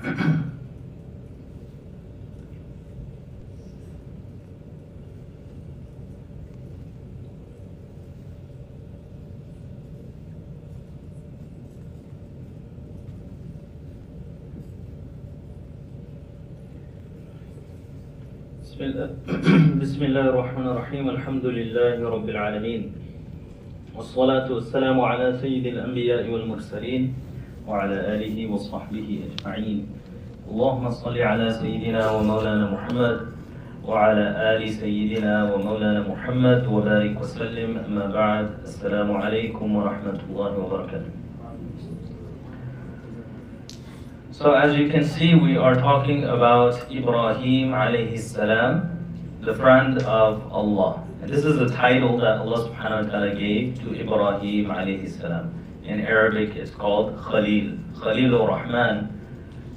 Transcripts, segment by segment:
بسم الله الرحمن الرحيم الحمد لله رب العالمين والصلاة والسلام على سيد الأنبياء والمرسلين وعلى آله وصحبه أجمعين. اللهم صل على سيدنا ومولانا محمد وعلى آل سيدنا ومولانا محمد وبارك وسلم. أما بعد، السلام عليكم ورحمة الله وبركاته. So as you can see, we are talking about Ibrahim alayhi salam, the friend of Allah. And this is the title that Allah subhanahu wa ta'ala gave to Ibrahim alayhi salam. In Arabic, it's called Khalil, Khalilur Rahman,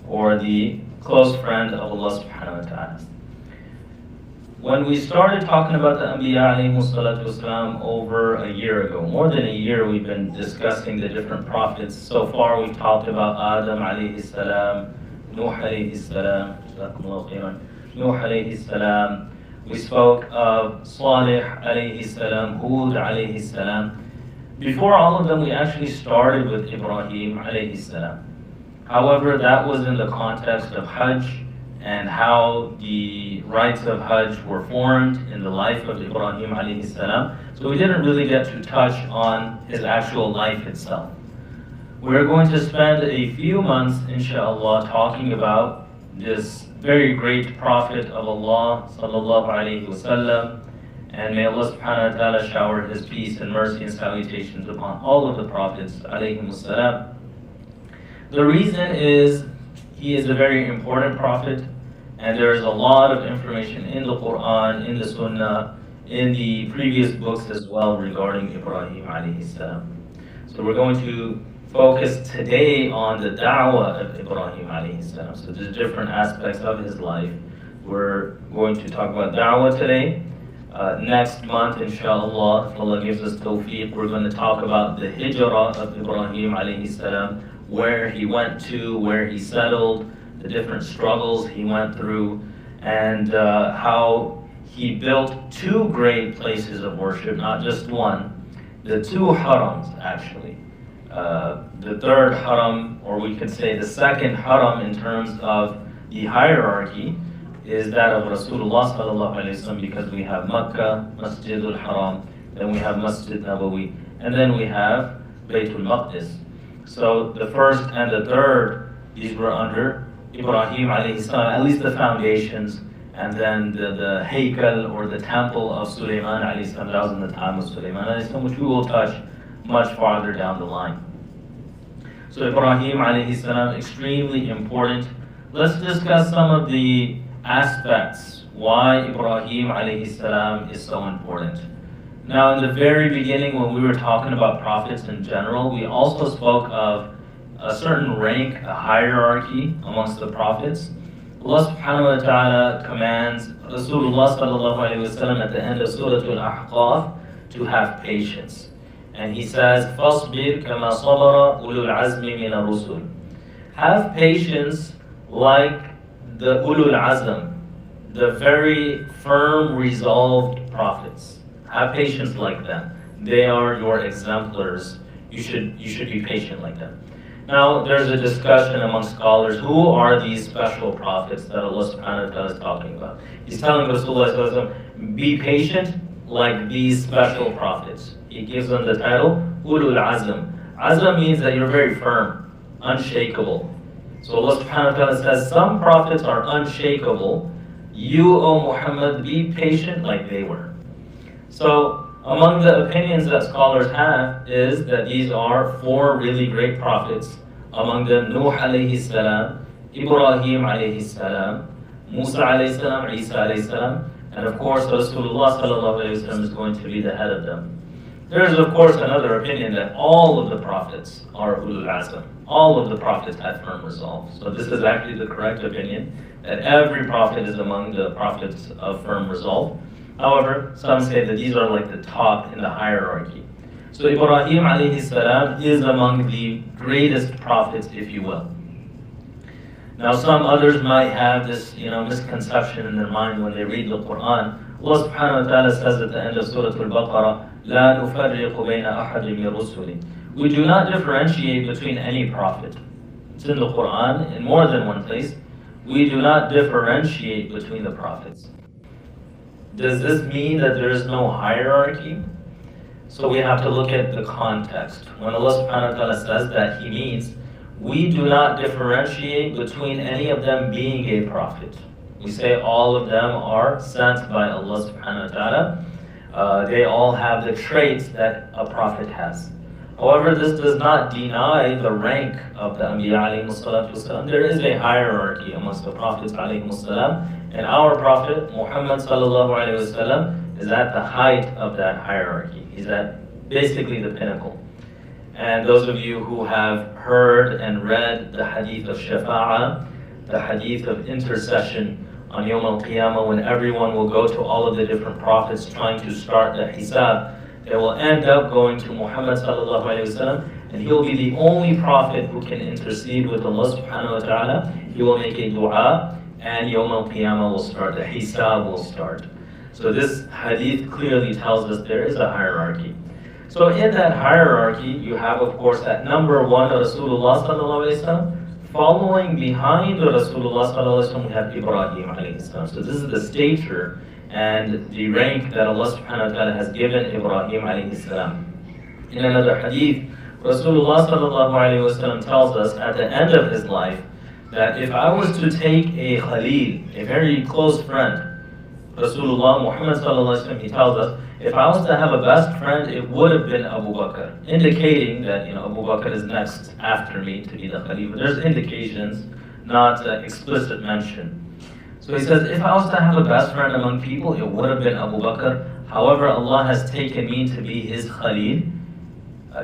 or the close friend of Allah subhanahu wa ta'ala. When we started talking about the Anbiya alayhimu salatu wasalam over a year ago, more than a year, we've been discussing the different prophets. So far, we've talked about Adam alayhi salam, Nuh alayhi salam, Nuh alayhi salam. We spoke of Salih alayhi salam, Hud alayhi salam. Before all of them, we actually started with Ibrahim alayhi salam. However, that was in the context of Hajj and how the rites of Hajj were formed in the life of Ibrahim alayhi salam. So we didn't really get to touch on his actual life itself. We're going to spend a few months, inshallah, talking about this very great prophet of Allah, sallallahu alayhi wasallam, and may Allah subhanahu wa ta'ala shower his peace and mercy and salutations upon all of the prophets, alayhimus salam. The reason is he is a very important prophet, and there is a lot of information in the Quran, in the Sunnah, in the previous books as well regarding Ibrahim alayhi salam. So we're going to focus today on the da'wah of Ibrahim alayhi salam. So there's different aspects of his life. We're going to talk about da'wah today. Next month, inshallah, if Allah gives us tawfiq, we're going to talk about the hijrah of Ibrahim alayhi salam, where he went to, where he settled, the different struggles he went through, and how he built two great places of worship, not just one, the two harams actually. The third haram, or we could say the second haram in terms of the hierarchy, is that of Rasulullah sallallahu alaihi wasallam, because we have Makkah, Masjidul Haram, then we have Masjid Nabawi, and then we have Baytul Maqdis. So the first and the third, these were under Ibrahim alayhi salam, at least the foundations, and then the Haykal or the temple of Sulaiman alayhi salam, that was in the time of Sulaiman alayhi salam, which we will touch much farther down the line. So Ibrahim alayhi salam, extremely important. Let's discuss some of the aspects why Ibrahim alayhi salam is so important. Now, in the very beginning, when we were talking about prophets in general, we also spoke of a certain rank, a hierarchy amongst the prophets. Allah subhanahu wa ta'ala commands Rasulullah sallallahu alayhi wa sallam at the end of Surah Al-Ahqaf to have patience. And he says, فَاصْبِرْ كَمَا صَبَرَ أُولُو الْعَزْمِ مِنَ الرُّسُلِ. Have patience like the ulul azm, the very firm, resolved prophets. Have patience like them. They are your exemplars. You should be patient like them. Now, there's a discussion among scholars, who are these special prophets that Allah subhanahu wa ta'ala is talking about? He's telling Rasulullah sallallahu alaihi wasallam, be patient like these special prophets. He gives them the title, ulul azm. Azm means that you're very firm, unshakable. So Allah subhanahu wa ta'ala says, some prophets are unshakable. You, O Muhammad, be patient like they were. So, among the opinions that scholars have is that these are four really great prophets. Among them, Nuh alayhi salam, Ibrahim alayhi salam, Musa alayhi salam, Isa alayhi salam, and of course Rasulullah sallallahu alayhi wa sallam is going to be the head of them. There is of course another opinion that all of the prophets are ulul azm. All of the prophets had firm resolve. So this is actually the correct opinion, that every prophet is among the prophets of firm resolve. However, some say that these are like the top in the hierarchy. So Ibrahim alayhi salam is among the greatest prophets, if you will. Now some others might have this, misconception in their mind when they read the Quran. Allah subhanahu wa ta'ala says at the end of Surah Al-Baqarah, لا نفرق بين أحد من رسله. We do not differentiate between any prophet. It's in the Quran in more than one place. We do not differentiate between the prophets. Does this mean that there is no hierarchy? So we have to look at the context. When Allah subhanahu wa ta'ala says that, He means we do not differentiate between any of them being a prophet. We say all of them are sent by Allah subhanahu wa ta'ala. They all have the traits that a prophet has. However, this does not deny the rank of the Anbiya alayhi salatu wasalam. There is a hierarchy amongst the prophets alayhi salam, and our prophet Muhammad sallallahu alayhi wasallam is at the height of that hierarchy. He's at basically the pinnacle. And those of you who have heard and read the hadith of Shafa'ah, the hadith of intercession on Yawm al-Qiyamah, when everyone will go to all of the different prophets trying to start the hisab, they will end up going to Muhammad sallallahu alayhi wasallam, and he'll be the only prophet who can intercede with Allah subhanahu wa ta'ala. He will make a dua, and Yawm al-Qiyamah will start, the hisab will start. So this hadith clearly tells us there is a hierarchy. So in that hierarchy, you have, of course, at number one, Rasulullah sallallahu alayhi wasallam. Following behind Rasulullah sallallahu alayhi wasallam, we have Ibrahim alayhi salam. So this is the stature and the rank that Allah subhanahu wa ta'ala has given Ibrahim alayhi salam. In another hadith, Rasulullah sallallahu alayhi wasallam tells us at the end of his life that if I was to take a Khalil, a very close friend, Rasulullah Muhammad sallallahu alayhi wasallam, he tells us, if I was to have a best friend, it would have been Abu Bakr, indicating that Abu Bakr is next after me to be the Khalifa. There's indications, not explicit mention. So he says, if I was to have a best friend among people, it would have been Abu Bakr. However, Allah has taken me to be His Khalil,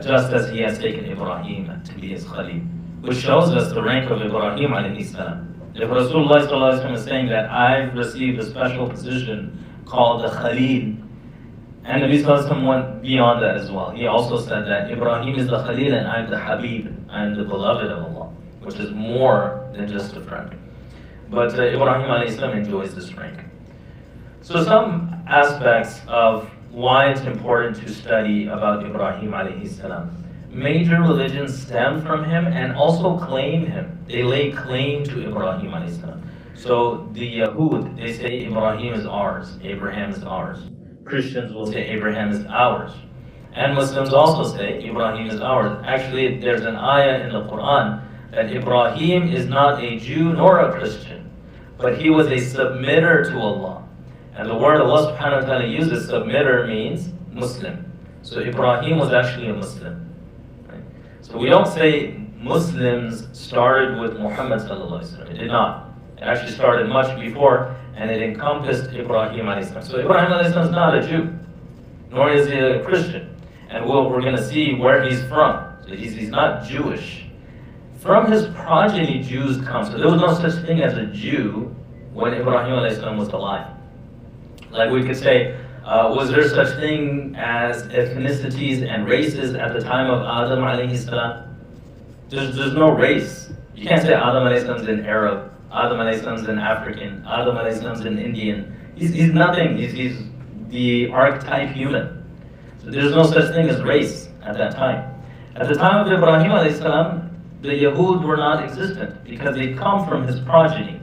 just as He has taken Ibrahim to be His Khalil, which shows us the rank of Ibrahim alayhi salam. If Rasulullah sallallahu alaihi wasallam is saying that I've received a special position called the Khalil, and Nabi sallallahu alaihi wasallam went beyond that as well. He also said that Ibrahim is the Khalil and I'm the Habib, I'm the beloved of Allah, which is more than just a friend. But Ibrahim alayhi salam enjoys this rank. So some aspects of why it's important to study about Ibrahim alayhi salam. Major religions stem from him and also claim him. They lay claim to Ibrahim alayhi salam. So the Yahud, they say Ibrahim is ours, Abraham is ours. Christians will say Abraham is ours. And Muslims also say Ibrahim is ours. Actually, there's an ayah in the Quran that Ibrahim is not a Jew nor a Christian, but he was a submitter to Allah. And the word Allah subhanahu wa ta'ala uses, submitter, means Muslim. So Ibrahim was actually a Muslim. Right? So we don't say Muslims started with Muhammad sallallahu alaihi wasallam. It did not. It actually started much before, and it encompassed Ibrahim alayhi salam. So Ibrahim alayhi salam is not a Jew, nor is he a Christian. And we're going to see where he's from. So he's not Jewish. From his progeny, Jews come. So there was no such thing as a Jew when Ibrahim alayhi salam was alive. Like we could say, was there such thing as ethnicities and races at the time of Adam alayhi salam? There's no race. You can't say Adam alayhi salam is an Arab, Adam alayhi salam is an African, Adam alayhi salam is an Indian. He's nothing. He's the archetype human. So there's no such thing as race at that time. At the time of Ibrahim alayhi salam, the Yahud were not existent because they come from his progeny.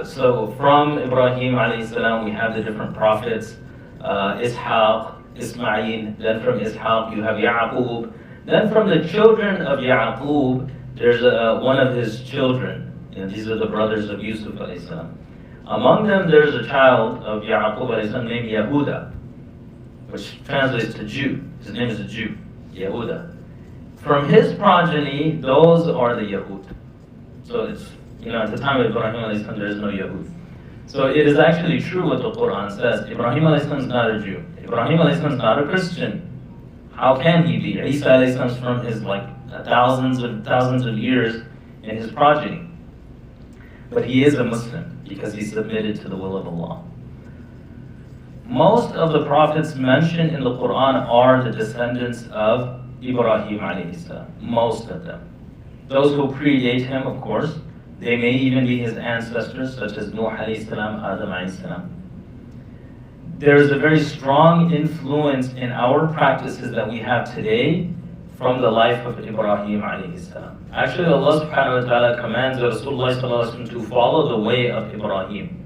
So from Ibrahim alayhi salam, we have the different prophets, Ishaq, Ismail, then from Ishaq you have Ya'qub. Then from the children of Ya'qub, there's one of his children. These are the brothers of Yusuf alayhi salam. Among them, there's a child of Ya'qub alayhi salam named Yehuda, which translates to Jew. His name is a Jew, Yehuda. From his progeny, those are the Yahud. So it's, at the time of Ibrahim alayhi salam, there is no Yahud. So it is actually true what the Quran says. Ibrahim alayhi salam is not a Jew. Ibrahim alayhi salam is not a Christian. How can he be? Isa alayhi salam is from his thousands of years in his progeny. But he is a Muslim because he submitted to the will of Allah. Most of the prophets mentioned in the Quran are the descendants of Ibrahim alayhi salam. Most of them. Those who predate him, of course, They may even be his ancestors, such as Nuh alayhi salam, Adam alayhi salam. There is a very strong influence in our practices that we have today from the life of Ibrahim alayhi salam. Actually, Allah subhanahu wa ta'ala commands Rasulullah sallallahu alaihi wasallam to follow the way of Ibrahim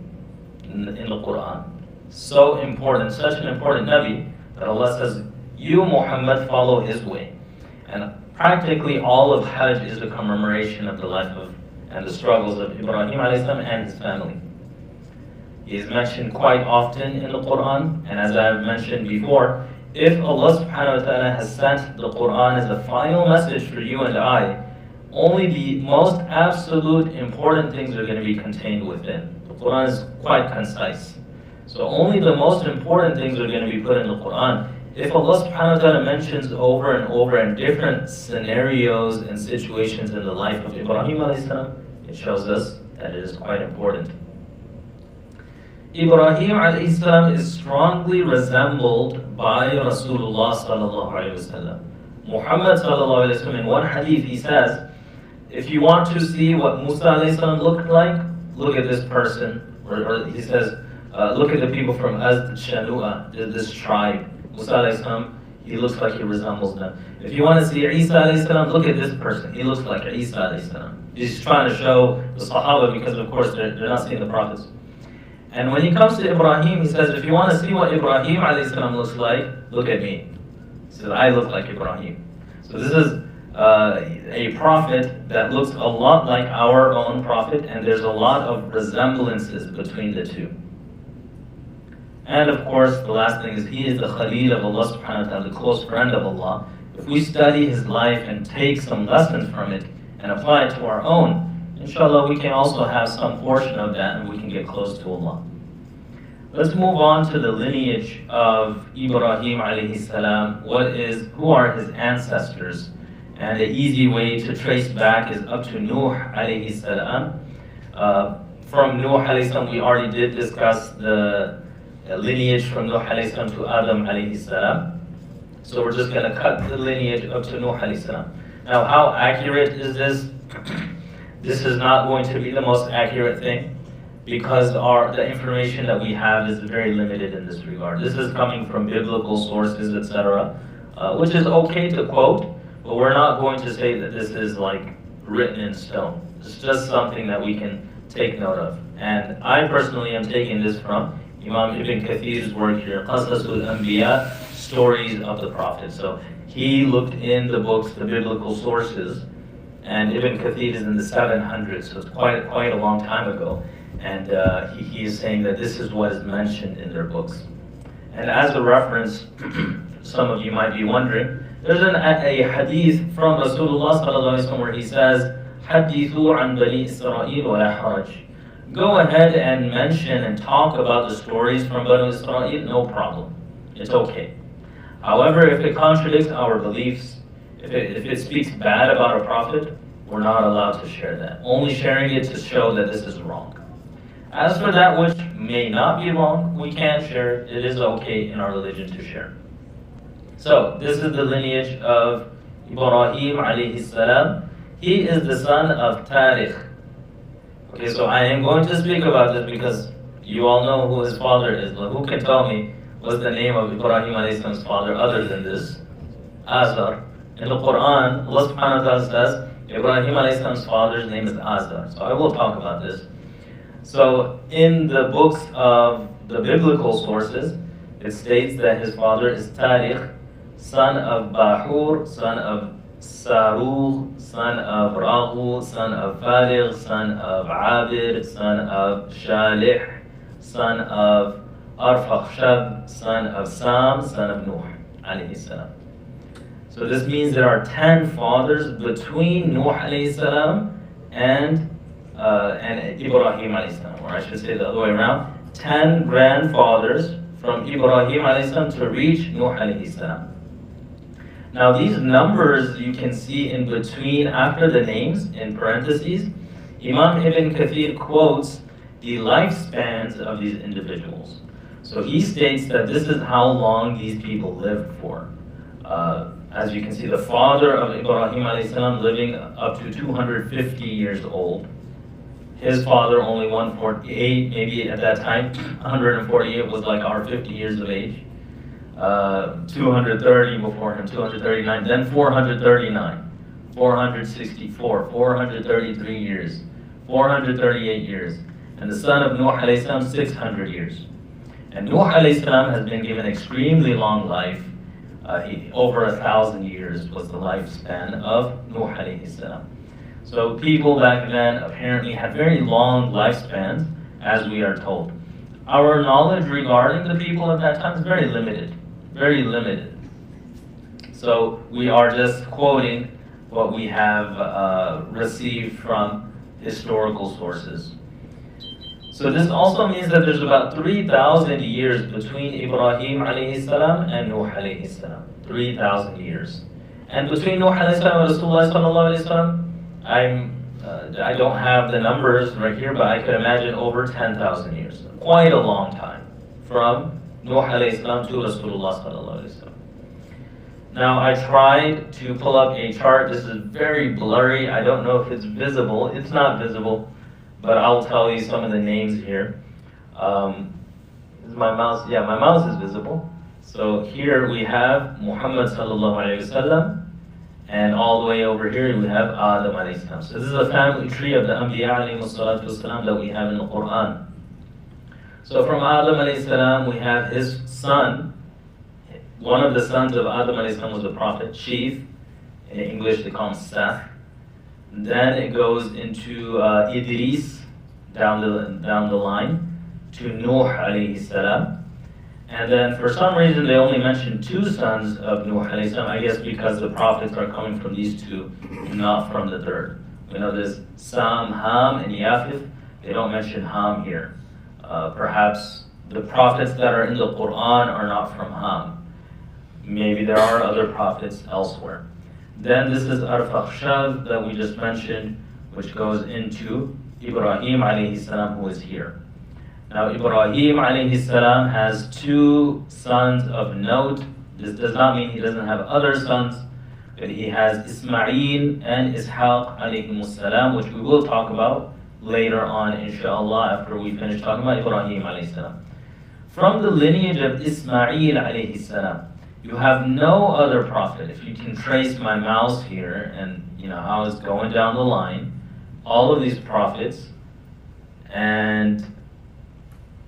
in the Quran. So important, such an important Nabi that Allah says, you Muhammad follow his way. And practically all of Hajj is a commemoration of the life of and the struggles of Ibrahim alayhi salam and his family. He is mentioned quite often in the Quran, and as I have mentioned before, if Allah subhanahu wa ta'ala has sent the Quran as a final message for you and I, only the most absolute important things are going to be contained within. The Quran is quite concise. So only the most important things are going to be put in the Quran. If Allah subhanahu wa ta'ala mentions over and over in different scenarios and situations in the life of Ibrahim alayhi salam, it shows us that it is quite important. Ibrahim alayhi salam is strongly resembled by Rasulullah sallallahu alayhi wasallam. Muhammad sallallahu alayhi wasallam, in one hadith he says, if you want to see what Musa alayhi salam looked like, look at this person. Or he says, look at the people from Azd Shanu'a, this tribe. Musa alayhi salam, he looks like he resembles them. If you want to see Isa alayhi salam, look at this person. He looks like Isa alayhi salam. He's trying to show the Sahaba because of course they're not seeing the prophets. And when he comes to Ibrahim, he says, if you want to see what Ibrahim alayhi salam looks like, look at me. He says, I look like Ibrahim. So this is a prophet that looks a lot like our own prophet, and there's a lot of resemblances between the two. And of course, the last thing is he is the Khalil of Allah subhanahu wa ta'ala, the close friend of Allah. If we study his life and take some lessons from it and apply it to our own, inshallah, we can also have some portion of that and we can get close to Allah. Let's move on to the lineage of Ibrahim alayhi salam. Who are his ancestors? And the easy way to trace back is up to Nuh alayhi salam. From Nuh alayhi salam, we already did discuss the lineage from Nuh alayhi salam to Adam alayhi salam. So we're just going to cut the lineage up to Nuh alayhi salam. Now, how accurate is this? This is not going to be the most accurate thing because the information that we have is very limited in this regard. This is coming from biblical sources, etc., which is okay to quote, but we're not going to say that this is like written in stone. It's just something that we can take note of. And I personally am taking this from Imam Ibn Kathir's work here, Qasasul Anbiya, Stories of the Prophets. So he looked in the books, the biblical sources, and Ibn Kathir is in the 700s, so it's quite a long time ago. And he is saying that this is what is mentioned in their books. And as a reference, some of you might be wondering, there's a hadith from Rasulullah sallallahu alaihi wasallam where he says, "Hadithu an bani Israel wa la haraj." Go ahead and mention and talk about the stories from Bani Israel, no problem. It's okay. However, if it contradicts our beliefs, if it speaks bad about a prophet, we're not allowed to share that. Only sharing it to show that this is wrong. As for that which may not be wrong, we can share it. It is okay in our religion to share. So, this is the lineage of Ibrahim alayhi salam. He is the son of Tariq. Okay, so I am going to speak about this because you all know who his father is. But who can tell me what's the name of Ibrahim alayhi salam's father other than this? Azar. In the Quran, Allah subhanahu wa ta'ala says, Ibrahim alayhi salam's father's name is Azar. So I will talk about this. So in the books of the biblical sources, it states that his father is Tariq, son of Bahur, son of Saruh, son of Rahu, son of Faligh, son of Abir, son of Shalih, son of Arfakhshad, son of Sam, son of Nuh alayhi salam. So this means there are 10 fathers between Nuh alayhi salam and Ibrahim alayhi salam, or I should say the other way around, 10 grandfathers from Ibrahim alayhi salam to reach Nuh alayhi salam. Now these numbers you can see in between after the names in parentheses. Imam Ibn Kathir quotes the lifespans of these individuals. So he states that this is how long these people lived for. As you can see, the father of Ibrahim alayhi salam living up to 250 years old. his father only 148, maybe at that time, 148 was like our 50 years of age. 230 before him, 239, then 439, 464, 433 years, 438 years. And the son of Nuh alayhi salam, 600 years. And Nuh alayhi salam has been given extremely long life. Over 1,000 years was the lifespan of Nuh alayhi salam. So people back then apparently had very long lifespans, as we are told. Our knowledge regarding the people at that time is very limited, very limited. So we are just quoting what we have received from historical sources. So this also means that there's about 3,000 years between Ibrahim alayhi salam and Nuh alayhi salam. 3,000 years. And between Nuh alayhi salam and Rasulullah sallallahu alayhi salam, I don't have the numbers right here, but I could imagine over 10,000 years. Quite a long time. From Nuh alayhi salam to Rasulullah sallallahu alayhi salam. Now I tried to pull up a chart. This is very blurry. I don't know if it's visible. It's not visible. But I'll tell you some of the names here. Is my mouse? Yeah, my mouse is visible. So here we have Muhammad sallallahu alayhi wasallam, and all the way over here we have Adam alayhi salam. So this is a family tree of the Anbiya alayhi salatu wasalam that we have in the Quran. So from Adam alayhi salam we have his son. One of the sons of Adam alayhi salam was the prophet, chief. In English they call him Seth. Then it goes into Idris down the line to Nuh alayhi salam. And then for some reason they only mention two sons of Nuh alayhi salam, I guess because the prophets are coming from these two, not from the third. We know there's Sam, Ham, and Yafith. They don't mention Ham here. Perhaps the prophets that are in the Quran are not from Ham. Maybe there are other prophets elsewhere. Then this is Arfakhshad that we just mentioned, which goes into Ibrahim alayhi salam, who is here. Now Ibrahim alayhi salam has two sons of note. This does not mean he doesn't have other sons, but he has Ismail and Ishaq alayhi salam, which we will talk about later on, inshallah, after we finish talking about Ibrahim alayhi salam. From the lineage of Ismail alayhi salam, you have no other prophet. If you can trace my mouse here and you know how it's going down the line, all of these prophets, and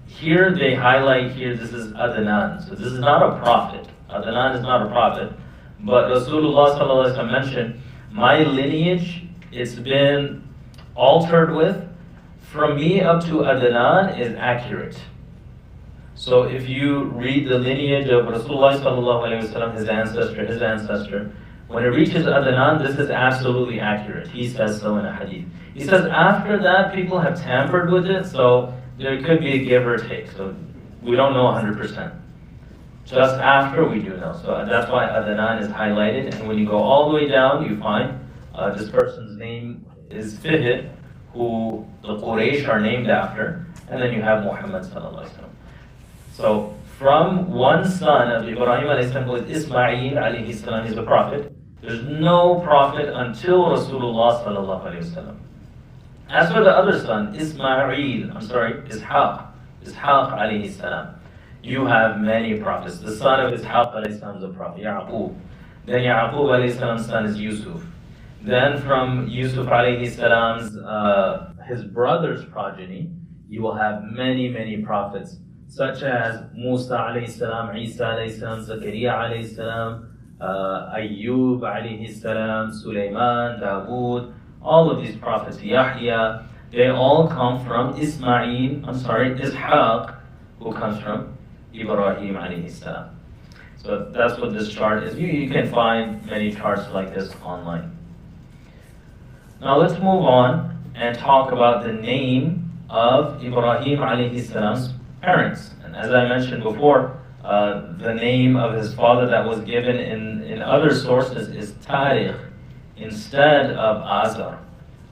here they highlight here, this is Adnan. So this is not a prophet. Adnan is not a prophet. But Rasulullah sallallahu alaihi wasallam mentioned, my lineage, it's been altered with, from me up to Adnan is accurate. So if you read the lineage of Rasulullah sallallahu alaihi wasallam, his ancestor, when it reaches Adnan, this is absolutely accurate. He says so in a hadith. He says after that, people have tampered with it, so there could be a give or take. So we don't know 100%. Just after, we do know. So that's why Adnan is highlighted. And when you go all the way down, you find this person's name is Fihr, who the Quraysh are named after. And then you have Muhammad sallallahu alaihi wasallam. So from one son of Ibrahim alayhi salam, who is Ismail alayhi salam, he's a prophet. There's no prophet until Rasulullah sallallahu alayhi wasallam. As for the other son, Ishaq alayhi salam, you have many prophets. The son of Ishaq alayhi salam is a prophet, Yaqub. Then Yaqub alayhi salam's son is Yusuf. Then from Yusuf alayhi salam's, his brother's progeny, you will have many prophets, such as Musa alayhi salam, Isa alayhi salam, Zakaria alayhi salam, Ayyub alayhi salam, Sulaiman, Dawood, all of these prophets, Yahya, they all come from Ishaq, who comes from Ibrahim alayhi salam. So that's what this chart is. You can find many charts like this online. Now let's move on and talk about the name of Ibrahim alayhi salam's parents. And as I mentioned before, the name of his father that was given in other sources is Tariq instead of Azar.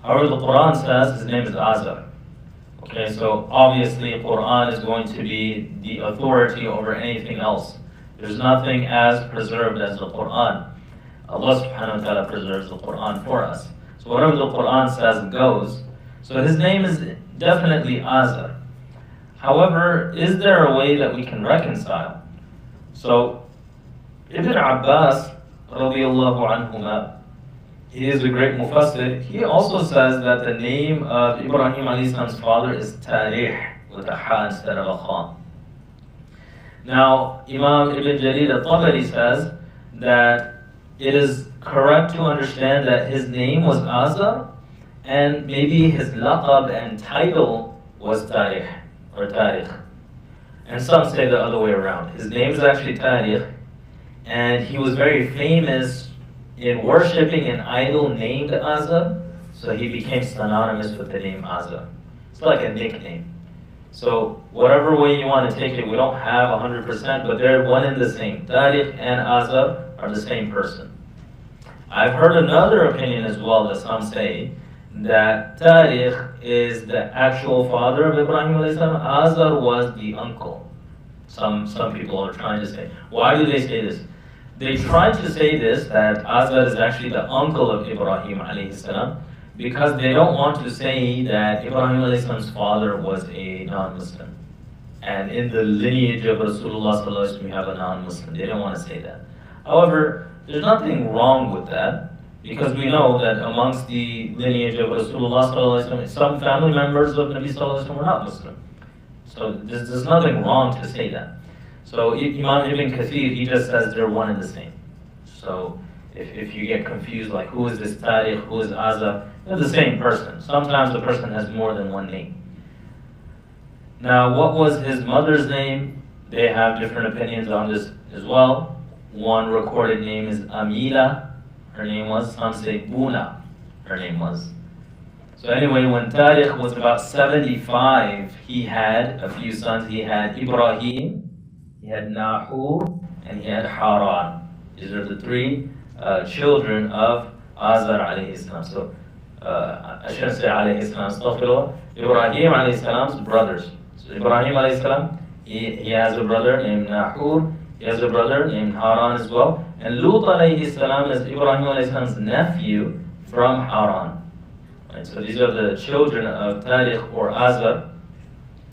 However, the Quran says his name is Azar. Okay, so obviously Quran is going to be the authority over anything else. There's nothing as preserved as the Quran. Allah subhanahu wa ta'ala preserves the Quran for us. So whatever the Quran says goes. So his name is definitely Azar. However, is there a way that we can reconcile? So Ibn Abbas radiallahu anhuma, he is a great mufassir. He also says that the name of Ibrahim alayhi salam's father is Tarih, with a ha instead of a kha. Now, Imam Ibn Jarir al-Tabari says that it is correct to understand that his name was Azar, and maybe his laqab and title was Tarih, or Tarikh. And some say the other way around. His name is actually Tarikh, and he was very famous in worshipping an idol named Azar, so he became synonymous with the name Azar. It's like a nickname. So whatever way you want to take it, we don't have 100%, but they're one and the same. Tarikh and Azar are the same person. I've heard another opinion as well that some say that Tarikh is the actual father of Ibrahim alayhi salam. Azar was the uncle. Some people are trying to say. Why do they say this? They try to say this, that Azar is actually the uncle of Ibrahim alayhi salam, because they don't want to say that Ibrahim alayhi salam's father was a non-Muslim. And in the lineage of Rasulullah sallallahu alaihi wasallam we have a non-Muslim. They don't want to say that. However, there's nothing wrong with that, because we know that amongst the lineage of Rasulullah sallallahu alaihi wasallam, some family members of Nabi sallallahu alaihi wasallam were not Muslim. So there's nothing wrong to say that. So Imam Ibn Kathir, he just says they're one and the same. So if you get confused, like who is this Tarikh, who is Azar, they're the same person. Sometimes the person has more than one name. Now, what was his mother's name? They have different opinions on this as well. One recorded name is Amila, her name was. Some say Buna, her name was. So anyway, when Tarikh was about 75, he had a few sons. He had Ibrahim, he had Nahur, and he had Haran. These are the three children of Azar alayhi salam. So I shouldn't say alayhi salam, astaghfirullah. Ibrahim alayhi salam's brothers. So Ibrahim alayhi salam, he has a brother named Nahur, he has a brother named Haran as well. And Lut alayhi salam is Ibrahim alayhi salam's nephew from Haran. Right, so these are the children of Tarikh or Azar.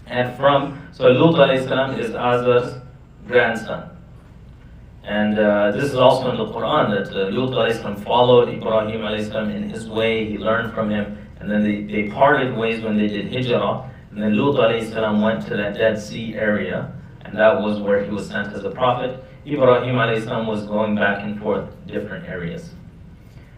And so Lut alayhi salam is Azar's grandson. And this is also in the Quran, that Lut alayhi salam followed Ibrahim alayhi salam in his way. He learned from him, and then they parted ways when they did hijrah. And then Lut alayhi salam went to that Dead Sea area, and that was where he was sent as a prophet. Ibrahim alayhi salam was going back and forth different areas.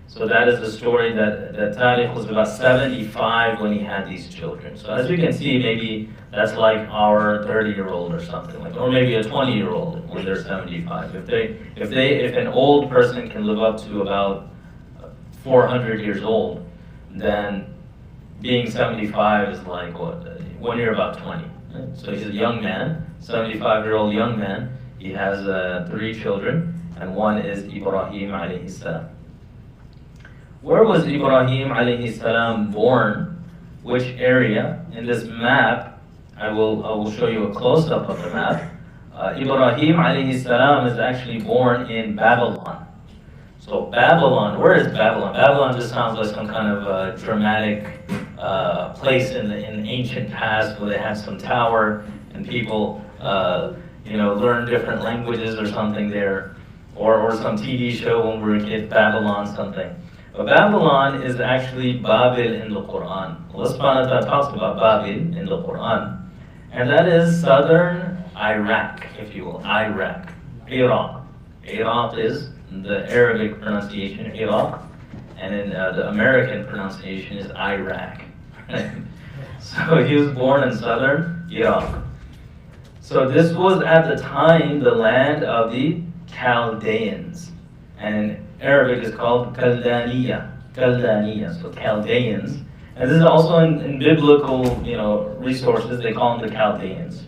So that is the story that Tarikh was about 75 when he had these children. So as we can see, maybe that's like our 30-year-old or something, like, or maybe a 20-year-old when they're 75. If an old person can live up to about 400 years old, then being 75 is like what? When you're about 20. Right? So he's a young man, 75-year-old young man. He has 3 children, and one is Ibrahim alayhi salam. Where was Ibrahim alayhi salam born? Which area? In this map, I will show you a close-up of the map. Ibrahim alayhi salam is actually born in Babylon. So Babylon, where is Babylon? Babylon just sounds like some kind of dramatic place in the ancient past where they had some tower and people learn different languages or something there, or some TV show when we were kids, Babylon something. But Babylon is actually Babil in the Quran. Allah subhanahu wa ta'ala talks about Babil in the Quran. And that is southern Iraq, if you will. Iraq. Iraq is the Arabic pronunciation, Iraq. And in the American pronunciation is Iraq. So he was born in southern Iraq. So this was at the time the land of the Chaldeans. And in Arabic is called Kaldaniya, so Chaldeans. And this is also in biblical, resources, they call them the Chaldeans.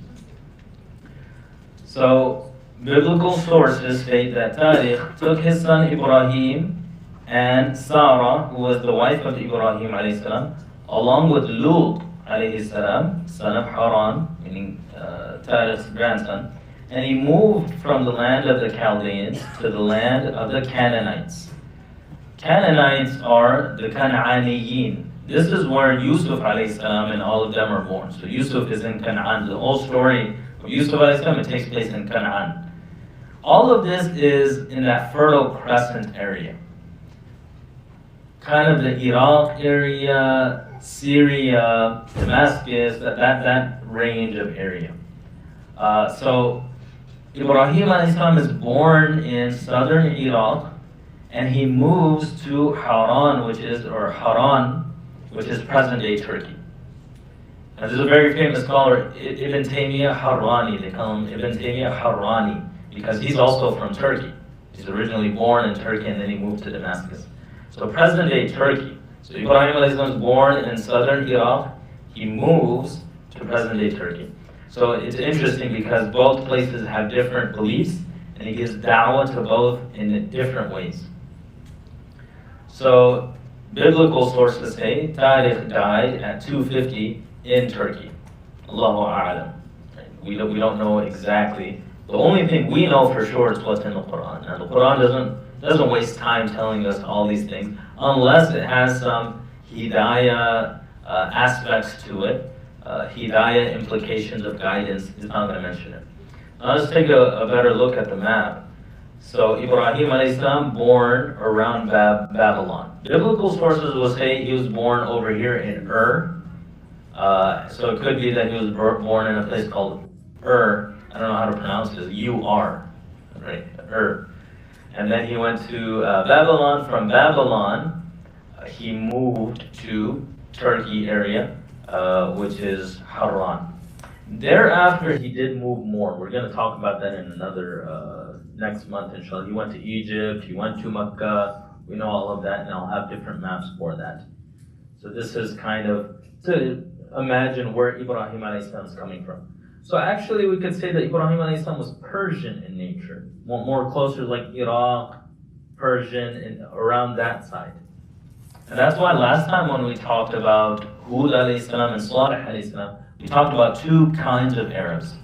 So biblical sources state that Tarikh took his son Ibrahim and Sarah, who was the wife of Ibrahim alayhi salam, along with Lut alayhi salam, son of Haran, meaning Tarikh's grandson, and he moved from the land of the Chaldeans to the land of the Canaanites. Canaanites are the Canaaniyin. This is where Yusuf alayhi salam and all of them are born. So Yusuf is in Canaan. The whole story of Yusuf alayhi salam, it takes place in Canaan. All of this is in that Fertile Crescent area. Kind of the Iraq area, Syria, Damascus, that range of area. So Ibrahim alayhi salam is born in southern Iraq, and he moves to Haran, which is present-day Turkey. Now, there's a very famous scholar, Ibn Taymiyyah Harrani. They call him Ibn Taymiyyah Harrani because he's also from Turkey. He's originally born in Turkey and then he moved to Damascus. So present-day Turkey. So Ibrahim alayhi salam is born in southern Iraq. He moves to present-day Turkey. So it's interesting because both places have different beliefs, and he gives da'wah to both in different ways. So biblical sources say Tariq died at 250 in Turkey. Allahu a'lam. We don't know exactly. The only thing we know for sure is what's in the Quran. Now the Quran doesn't waste time telling us all these things unless it has some hidayah aspects to it. Hidayah implications of guidance is not going to mention it. Now let's take a better look at the map. So Ibrahim alayhi salam born around Babylon. Biblical sources will say he was born over here in Ur. So it could be that he was born in a place called Ur. I don't know how to pronounce it. U-R, right? Ur. And then he went to Babylon. From Babylon, he moved to Turkey area, which is Haran. Thereafter, he did move more. We're going to talk about that in another next month, inshallah. He went to Egypt, he went to Mecca. We know all of that, and I'll have different maps for that. So this is kind of to imagine where Ibrahim alayhi salam is coming from. So actually, we could say that Ibrahim alayhi salam was Persian in nature, more closer like Iraq, Persian, and around that side. And that's why last time when we talked about Hud alayhi salam and Salih alayhi salam, we talked about two kinds of Arabs.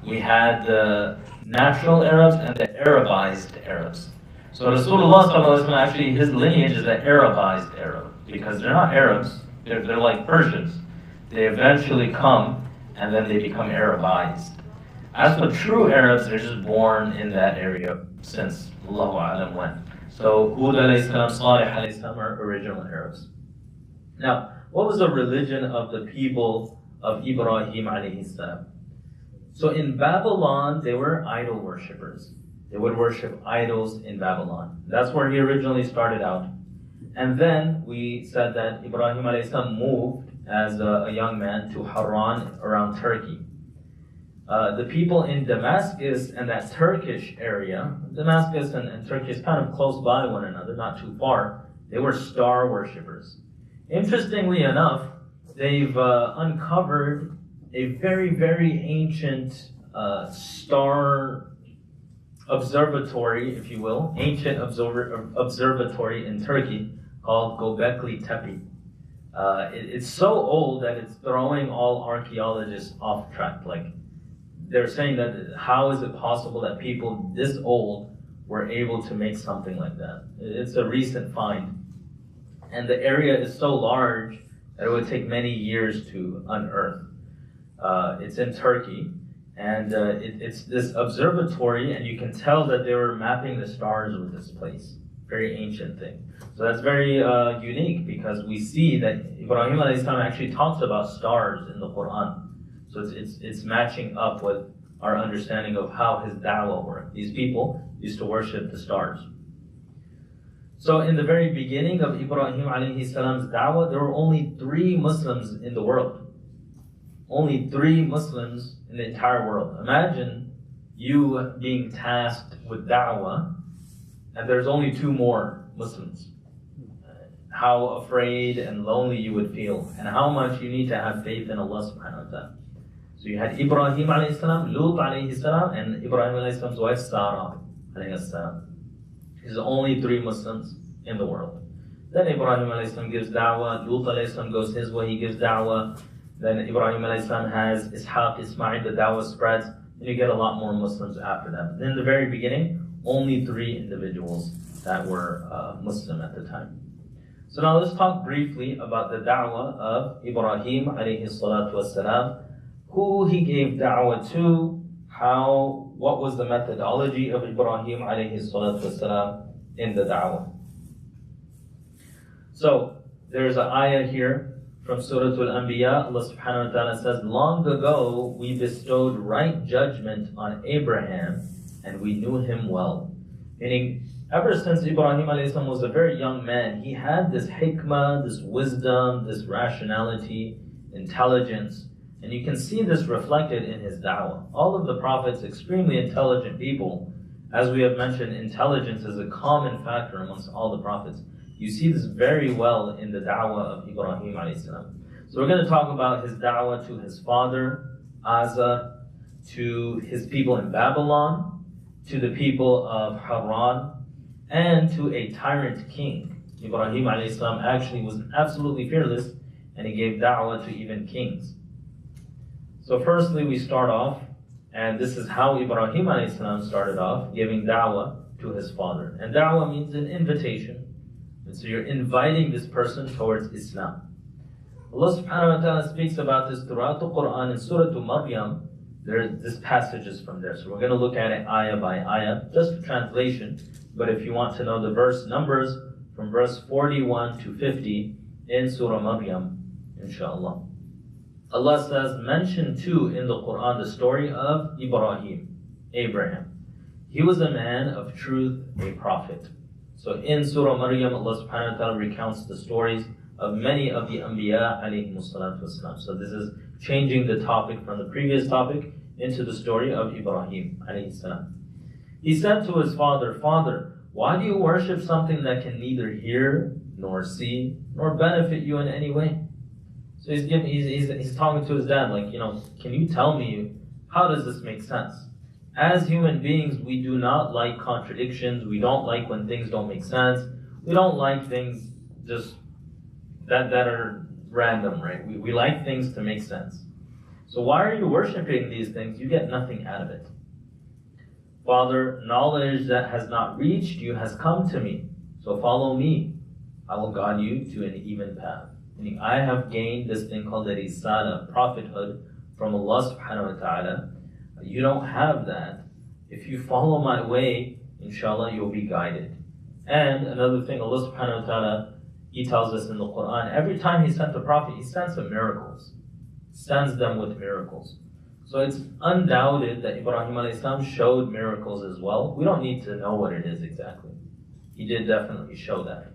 We had the natural Arabs and the Arabized Arabs. So Rasulullah sallallahu alaihi wasallam, actually his lineage is an Arabized Arab because they're not Arabs, they're like Persians. They eventually come and then they become Arabized. As for true Arabs, they're just born in that area since Allahu A'lam when. So Hud alayhi salam, Salih alayhi salam are original Arabs. Now, what was the religion of the people of Ibrahim alayhi salam? So in Babylon, they were idol worshippers. They would worship idols in Babylon. That's where he originally started out. And then we said that Ibrahim alayhi salam moved as a young man to Haran around Turkey. The people in Damascus and that Turkish area, Damascus and Turkey is kind of close by one another, not too far. They were star worshippers. Interestingly enough, they've uncovered a very, very ancient star observatory, if you will, ancient observatory in Turkey called Göbekli Tepe. It's so old that it's throwing all archaeologists off track. Like, they're saying that how is it possible that people this old were able to make something like that? It's a recent find. And the area is so large that it would take many years to unearth. It's in Turkey, and it's this observatory, and you can tell that they were mapping the stars with this place. Very ancient thing. So that's very unique because we see that Ibrahim alayhi salam actually talks about stars in the Quran. So it's matching up with our understanding of how his da'wah worked. These people used to worship the stars. So in the very beginning of Ibrahim alayhi salam's da'wah, there were only 3 Muslims in the world. Only 3 Muslims in the entire world. Imagine you being tasked with da'wah and there's only 2 more Muslims. How afraid and lonely you would feel, and how much you need to have faith in Allah subhanahu wa ta'ala. So you had Ibrahim alayhi salam, Lut alayhi salam, and Ibrahim alayhi salam's wife Sarah alayhi salam. There's only 3 Muslims in the world. Then Ibrahim alayhi salam gives da'wah, Lut alayhi salam goes his way, he gives da'wah. Then Ibrahim alayhi salam has Ishaq, Ismail, the da'wah spreads, and you get a lot more Muslims after that. Then in the very beginning, only 3 individuals that were Muslim at the time. So now let's talk briefly about the da'wah of Ibrahim alayhi salatu wasalam, who he gave da'wah to, what was the methodology of Ibrahim alayhi salatu wasalam in the da'wah. So there's an ayah here from Surah Al-Anbiya. Allah subhanahu wa ta'ala says, long ago we bestowed right judgment on Abraham and we knew him well. Meaning, ever since Ibrahim alayhi salam was a very young man, he had this hikmah, this wisdom, this rationality, intelligence, and you can see this reflected in his da'wah. All of the prophets, extremely intelligent people. As we have mentioned, intelligence is a common factor amongst all the prophets. You see this very well in the da'wah of Ibrahim alayhi salam. So we're going to talk about his da'wah to his father, Azar, to his people in Babylon, to the people of Haran, and to a tyrant king. Ibrahim alayhi salam actually was absolutely fearless, and he gave da'wah to even kings. So firstly, we start off, and this is how Ibrahim alayhi salam started off, giving da'wah to his father. And da'wah means an invitation. And so you're inviting this person towards Islam. Allah subhanahu wa ta'ala speaks about this throughout the Quran in Surah Maryam. This passage is from there. So we're going to look at it ayah by ayah, just a translation. But if you want to know the verse numbers, from verse 41 to 50 in Surah Maryam, inshallah. Allah says, mention too in the Quran the story of Abraham. He was a man of truth, a prophet. So in Surah Maryam, Allah subhanahu wa ta'ala recounts the stories of many of the Anbiya alayhimu salatu wasalam. So this is changing the topic from the previous topic into the story of Ibrahim alayhi salam. He said to his father, Father, why do you worship something that can neither hear, nor see, nor benefit you in any way? So he's talking to his dad, like, can you tell me, how does this make sense? As human beings, we do not like contradictions. We don't like when things don't make sense. We don't like things just that are random, right? We like things to make sense. So why are you worshiping these things? You get nothing out of it. Father, knowledge that has not reached you has come to me. So follow me. I will guide you to an even path. Meaning, I have gained this thing called the risala, prophethood, from Allah subhanahu wa ta'ala. You don't have that. If you follow my way, inshallah, you'll be guided. And another thing, Allah subhanahu wa ta'ala, He tells us in the Quran, every time He sent a prophet, He sends them miracles. Sends them with miracles. So it's undoubted that Ibrahim alayhi salam showed miracles as well. We don't need to know what it is exactly. He did definitely show that.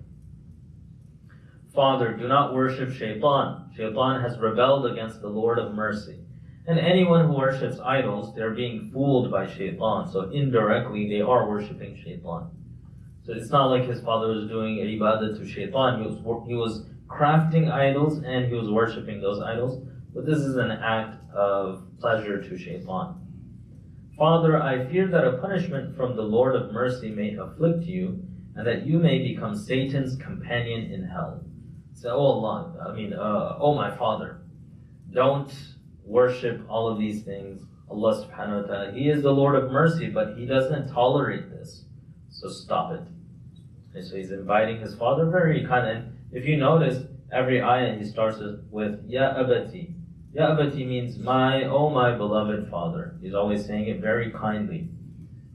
Father, do not worship shaitan. Shaitan has rebelled against the Lord of mercy. And anyone who worships idols, they're being fooled by shaitan. So indirectly, they are worshipping shaitan. So it's not like his father was doing ibadah to shaitan. He was crafting idols and he was worshipping those idols. But this is an act of pleasure to shaitan. Father, I fear that a punishment from the Lord of mercy may afflict you, and that you may become Satan's companion in hell. Say, oh Allah, oh my Father, don't worship all of these things. Allah subhanahu wa ta'ala, He is the Lord of mercy, but He doesn't tolerate this. So stop it. And so He's inviting his father very kind. And if you notice, every ayah He starts with Ya Abati. Ya Abati means my beloved father. He's always saying it very kindly.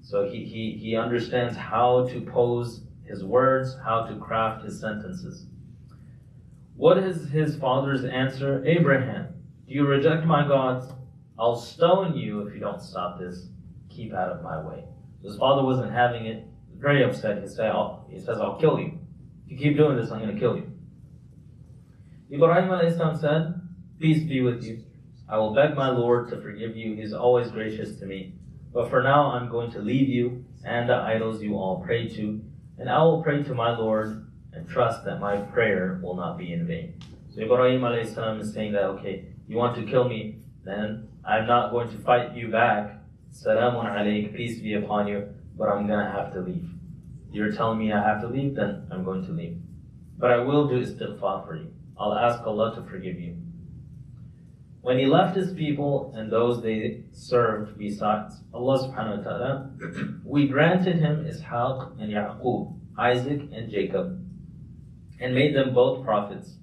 So he understands how to pose his words, how to craft his sentences. What is his father's answer? Abraham, do you reject my gods? I'll stone you if you don't stop this. Keep out of my way. So his father wasn't having it. He was very upset. He says, I'll kill you. If you keep doing this, I'm going to kill you. Ibrahim a.s. said, peace be with you. I will beg my Lord to forgive you. He is always gracious to me. But for now, I'm going to leave you and the idols you all pray to, and I will pray to my Lord and trust that my prayer will not be in vain. So Ibrahim a.s. is saying that, okay, you want to kill me, then I'm not going to fight you back. Salamun alayk, peace be upon you, but I'm going to have to leave. You're telling me I have to leave, then I'm going to leave. But I will do istighfar for you. I'll ask Allah to forgive you. When he left his people and those they served besides Allah subhanahu wa ta'ala, we granted him Ishaq and Yaqub, Isaac and Jacob. and made them both prophets.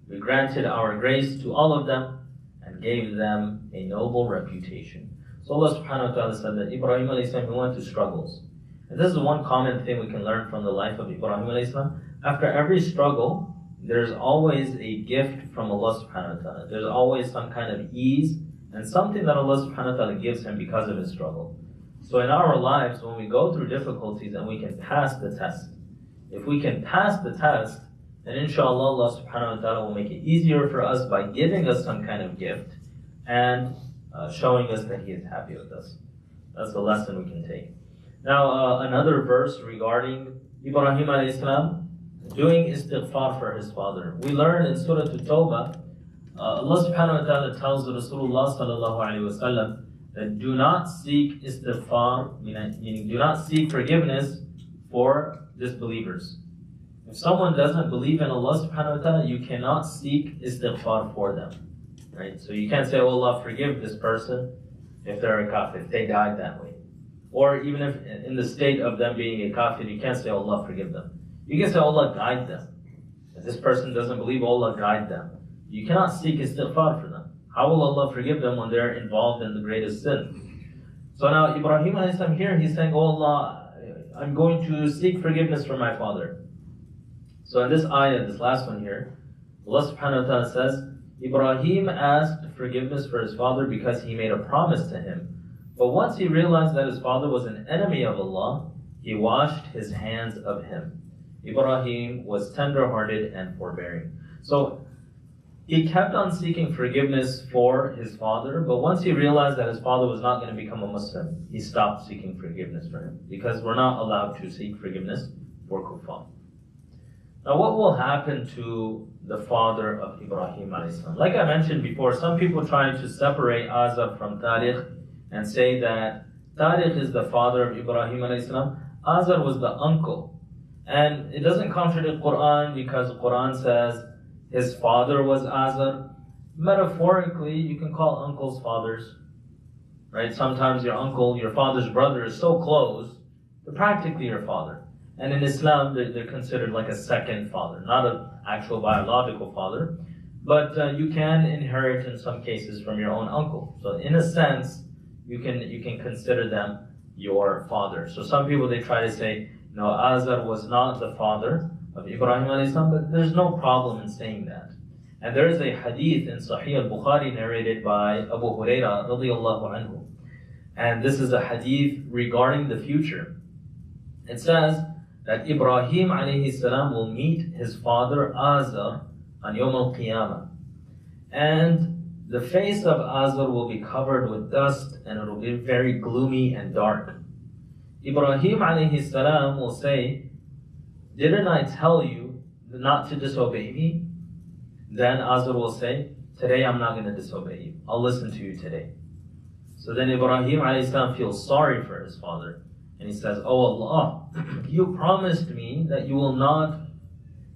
We granted our grace to all of them and gave them a noble reputation. So Allah subhanahu wa ta'ala said that Ibrahim alayhi salam went through struggles. And this is one common thing we can learn from the life of Ibrahim alayhi salam. After every struggle, there's always a gift from Allah subhanahu wa ta'ala. There's always some kind of ease and something that Allah subhanahu wa ta'ala gives him because of his struggle. So in our lives, when we go through difficulties and we can pass the test, if we can pass the test, then inshallah Allah subhanahu wa ta'ala will make it easier for us by giving us some kind of gift and showing us that He is happy with us. That's the lesson we can take. Now another verse regarding Ibrahim alayhi salam doing istighfar for his father. We learn in Surah At-Tawbah, Allah subhanahu wa ta'ala tells Rasulullah sallallahu alayhi wa sallam that do not seek istighfar, meaning do not seek forgiveness for disbelievers. If someone doesn't believe in Allah subhanahu wa ta'ala, you cannot seek istighfar for them. Right? So you can't say, oh Allah, forgive this person if they're a kafir, if they died that way. Or even if in the state of them being a kafir, you can't say, oh Allah, forgive them. You can say, oh Allah, guide them. If this person doesn't believe, oh Allah, guide them. You cannot seek istighfar for them. How will Allah forgive them when they're involved in the greatest sin? So now Ibrahim alayhi salam here, he's saying, oh Allah, I'm going to seek forgiveness for my father. So in this ayah, this last one here, Allah subhanahu wa ta'ala says, Ibrahim asked forgiveness for his father because he made a promise to him. But once he realized that his father was an enemy of Allah, he washed his hands of him. Ibrahim was tender-hearted and forbearing. So he kept on seeking forgiveness for his father, but once he realized that his father was not going to become a Muslim, he stopped seeking forgiveness for him, because we're not allowed to seek forgiveness for kuffar. Now what will happen to the father of Ibrahim alayhi salam? Like I mentioned before, some people try to separate Azar from Tariq and say that Tariq is the father of Ibrahim alayhi salam. Azar was the uncle. And it doesn't contradict Quran, because Quran says his father was Azar. Metaphorically, you can call uncles fathers. Right? Sometimes your uncle, your father's brother is so close, they're practically your father. And in Islam, they're considered like a second father, not an actual biological father, but you can inherit in some cases from your own uncle. So in a sense, you can consider them your father. So some people, they try to say, no, Azar was not the father of Ibrahim alayhi salam, but there's no problem in saying that. And there is a hadith in Sahih al-Bukhari narrated by Abu Hurairah radiyallahu anhu. And this is a hadith regarding the future. It says that Ibrahim alayhi salam will meet his father Azar on Yawm al-Qiyamah. And the face of Azar will be covered with dust, and it will be very gloomy and dark. Ibrahim alayhi salam will say, didn't I tell you not to disobey me? Then Azar will say, today I'm not going to disobey you. I'll listen to you today. So then Ibrahim alayhi salam feels sorry for his father. And he says, oh Allah, you promised me that you will not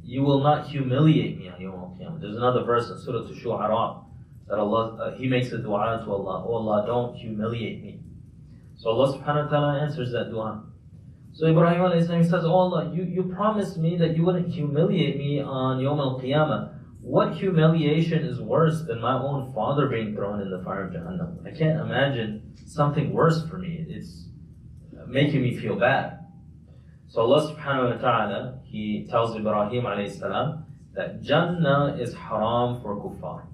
humiliate me on Yawm al-Qiyamah. There's another verse in Surah Al-Shu'ara that Allah, he makes a dua to Allah, oh Allah, don't humiliate me. So Allah subhanahu wa ta'ala answers that dua. So Ibrahim alayhi salam says, oh Allah, you promised me that you wouldn't humiliate me on Yawm al-Qiyamah. What humiliation is worse than my own father being thrown in the fire of Jahannam? I can't imagine something worse for me. It's making me feel bad. So Allah subhanahu wa ta'ala, He tells Ibrahim alayhi salam that Jannah is haram for kuffar.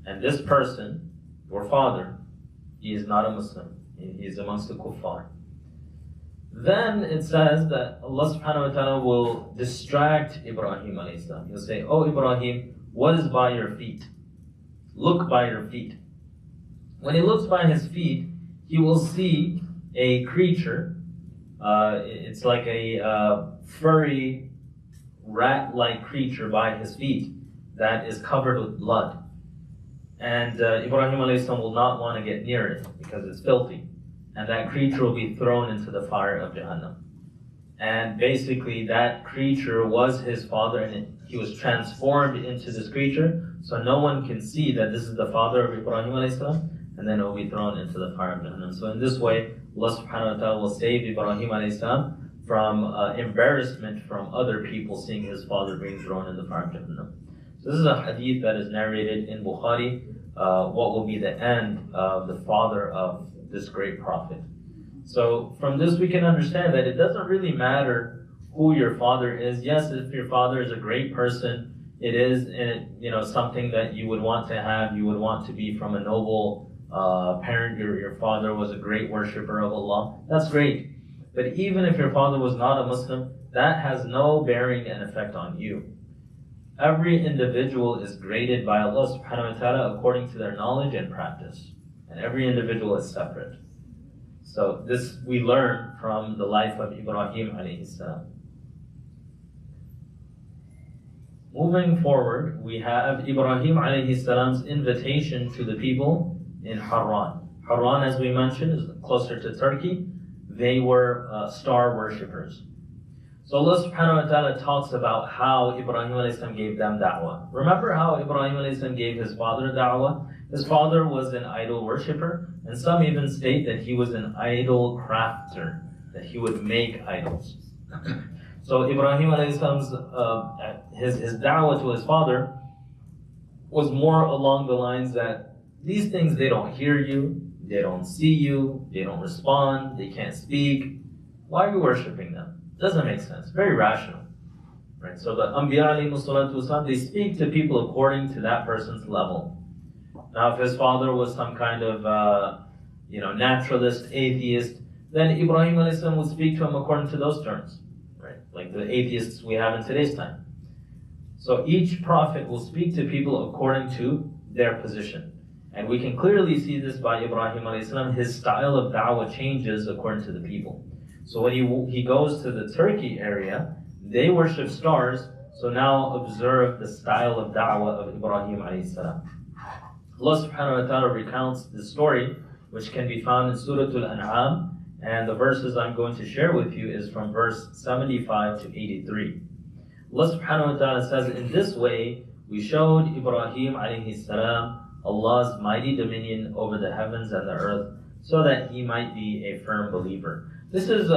And this person, your father, he is not a Muslim. He is amongst the kuffar. Then it says that Allah subhanahu wa ta'ala will distract Ibrahim alayhi salam. He'll say, oh Ibrahim, what is by your feet? Look by your feet. When he looks by his feet, he will see a creature. It's like a furry, rat-like creature by his feet that is covered with blood. And Ibrahim alayhi salam will not want to get near it because it's filthy. And that creature will be thrown into the fire of Jahannam. And basically that creature was his father, and he was transformed into this creature, so no one can see that this is the father of Ibrahim alayhi salam, and then it will be thrown into the fire of Jahannam. So in this way, Allah subhanahu wa ta'ala will save Ibrahim alayhi salam from embarrassment from other people seeing his father being thrown in the fire of Jahannam. So this is a hadith that is narrated in Bukhari, what will be the end of the father of this great prophet. So from this we can understand that it doesn't really matter who your father is. Yes, if your father is a great person, it is something that you would want to have. You would want to be from a noble parent. Your father was a great worshiper of Allah. That's great. But even if your father was not a Muslim, that has no bearing and effect on you. Every individual is graded by Allah subhanahu wa ta'ala according to their knowledge and practice. And every individual is separate. So this we learn from the life of Ibrahim alayhi salam. Moving forward, we have Ibrahim alayhi salam's invitation to the people in Haran. Haran, as we mentioned, is closer to Turkey. They were star worshippers. So Allah subhanahu wa ta'ala talks about how Ibrahim alayhi salam gave them da'wah. Remember how Ibrahim alayhi salam gave his father da'wah? His father was an idol worshipper, and some even state that he was an idol crafter, that he would make idols. So Ibrahim alayhi salam's his da'wah to his father was more along the lines that these things, they don't hear you, they don't see you, they don't respond, they can't speak. Why are you worshiping them? Doesn't make sense. Very rational. Right? So the Anbiya alayhi salatu wasalam, they speak to people according to that person's level. Now if his father was some kind of naturalist, atheist, then Ibrahim alayhi salam would speak to him according to those terms. Right? Like the atheists we have in today's time. So each prophet will speak to people according to their position. And we can clearly see this by Ibrahim alayhi salam. His style of da'wah changes according to the people. So when he goes to the Turkey area, they worship stars. So now observe the style of da'wah of Ibrahim alayhi salam. Allah subhanahu wa ta'ala recounts the story, which can be found in Surah Al-An'am, and the verses I'm going to share with you is from verse 75 to 83. Allah subhanahu wa ta'ala says, in this way, we showed Ibrahim alayhi salam Allah's mighty dominion over the heavens and the earth, so that he might be a firm believer. This is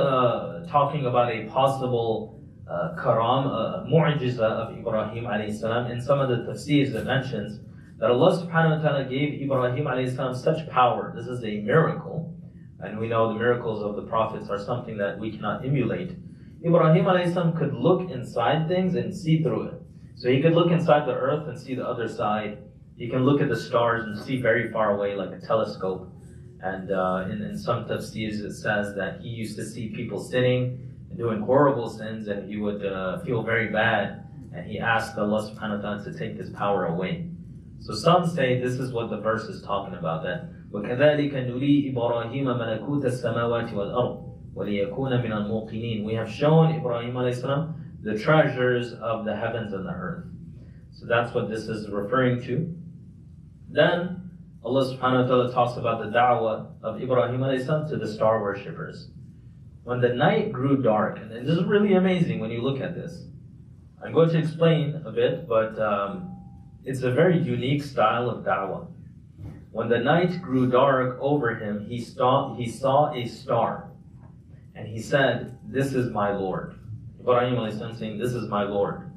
talking about a possible mu'jiza of Ibrahim alayhi salam. In some of the tafsirs it mentions that Allah subhanahu wa ta'ala gave Ibrahim alayhi salam such power. This is a miracle, and we know the miracles of the prophets are something that we cannot emulate. Ibrahim alayhi salam could look inside things and see through it. So he could look inside the earth and see the other side. He can look at the stars and see very far away like a telescope. And in some tafsirs it says that he used to see people sinning and doing horrible sins, and he would feel very bad, and he asked Allah subhanahu wa ta'ala to take this power away. So some say this is what the verse is talking about, that وَكَذَلِكَ نُرِي إِبْرَاهِيمَ مَلَكُوتَ السَّمَاوَاتِ وَالْأَرْضِ وَلِيَكُونَ مِنَ الْمُوقِنِينَ. We have shown Ibrahim alayhi salam the treasures of the heavens and the earth. So that's what this is referring to. Then Allah subhanahu wa ta'ala talks about the da'wah of Ibrahim alayhi salam to the star worshippers. When the night grew dark, and this is really amazing when you look at this. I'm going to explain a bit, but it's a very unique style of da'wah. When the night grew dark over him, he saw a star, and he said, "This is my Lord." Ibrahim alayhi salam saying, "This is my Lord."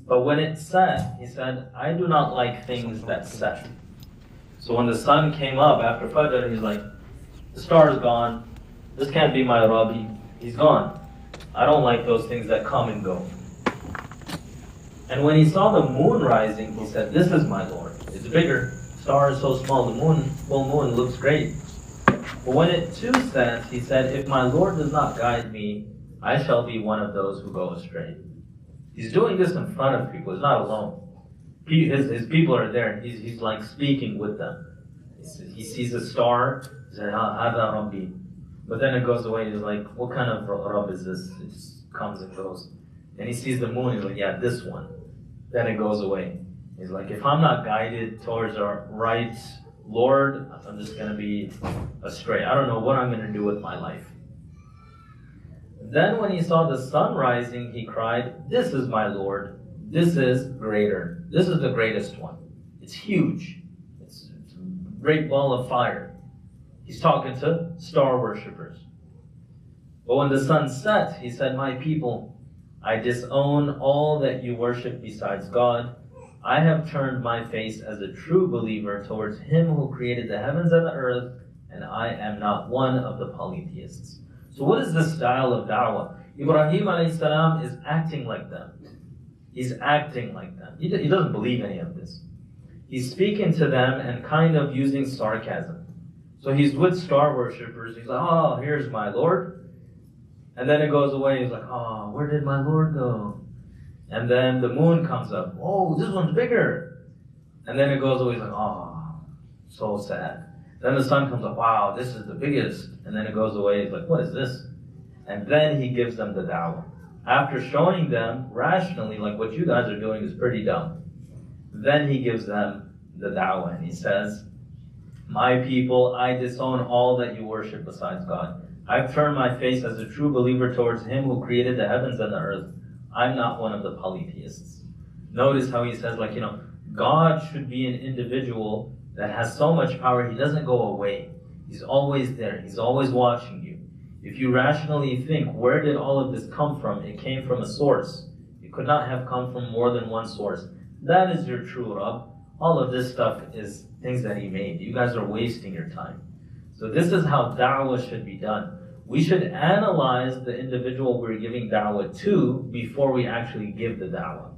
But when it set, he said, "I do not like things that set." So when the sun came up after Fajr, he's like, the star is gone. This can't be my Rabbi. He's gone. I don't like those things that come and go. And when he saw the moon rising, he said, "This is my Lord." It's bigger. The star is so small. The moon, full moon, looks great. But when it too set, he said, "If my Lord does not guide me, I shall be one of those who go astray." He's doing this in front of people. He's not alone. His people are there. He's like speaking with them. He sees a star. He said, "Hada Rabbi." But then it goes away. He's like, "What kind of Rabb is this?" It just comes and goes. And he sees the moon. He's like, "Yeah, this one." Then it goes away. He's like, "If I'm not guided towards our right Lord, I'm just going to be astray. I don't know what I'm going to do with my life." Then when he saw the sun rising, he cried, "This is my Lord. This is greater. This is the greatest one. It's huge. It's a great ball of fire." He's talking to star worshippers. But when the sun set, he said, "My people, I disown all that you worship besides God. I have turned my face as a true believer towards him who created the heavens and the earth, and I am not one of the polytheists." So what is this style of da'wah? Ibrahim alayhi salam is acting like them. He's acting like them. He doesn't believe any of this. He's speaking to them and kind of using sarcasm. So he's with star worshippers. He's like, "Oh, here's my Lord." And then it goes away. He's like, "Oh, where did my Lord go?" And then the moon comes up. "Oh, this one's bigger." And then it goes away. He's like, "Oh, so sad." Then the sun comes up. "Wow, this is the biggest." And then it goes away. He's like, "What is this?" And then he gives them the da'wah. After showing them rationally, like what you guys are doing is pretty dumb, then he gives them the da'wah. And he says, "My people, I disown all that you worship besides God. I've turned my face as a true believer towards him who created the heavens and the earth. I'm not one of the polytheists." Notice how he says, God should be an individual that has so much power, he doesn't go away. He's always there. He's always watching you. If you rationally think, where did all of this come from? It came from a source. It could not have come from more than one source. That is your true Rabb. All of this stuff is things that he made. You guys are wasting your time. So this is how da'wah should be done. We should analyze the individual we're giving da'wah to before we actually give the da'wah.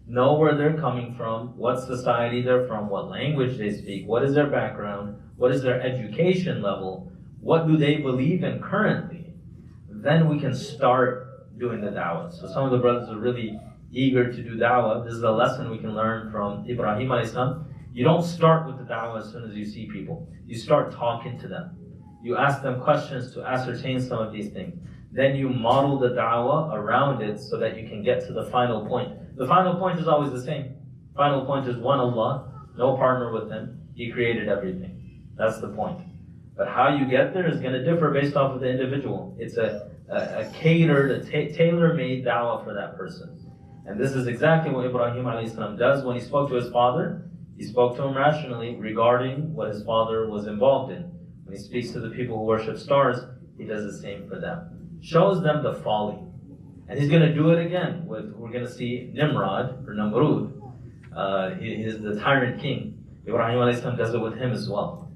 Know where they're coming from, what society they're from, what language they speak, what is their background, what is their education level, what do they believe in currently. Then we can start doing the da'wah. So some of the brothers are really eager to do da'wah. This is a lesson we can learn from Ibrahim alayhi salam. You don't start with the da'wah as soon as you see people. You start talking to them. You ask them questions to ascertain some of these things. Then you model the da'wah around it so that you can get to the final point. The final point is always the same. Final point is one Allah, no partner with him. He created everything. That's the point. But how you get there is going to differ based off of the individual. It's a catered, tailor-made da'wah for that person. And this is exactly what Ibrahim alayhi salam does when he spoke to his father. He spoke to him rationally regarding what his father was involved in. When he speaks to the people who worship stars, he does the same for them. Shows them the folly. And he's going to do it again. We're going to see Nimrod, or Namrud. He is the tyrant king. Ibrahim alayhi salam does it with him as well.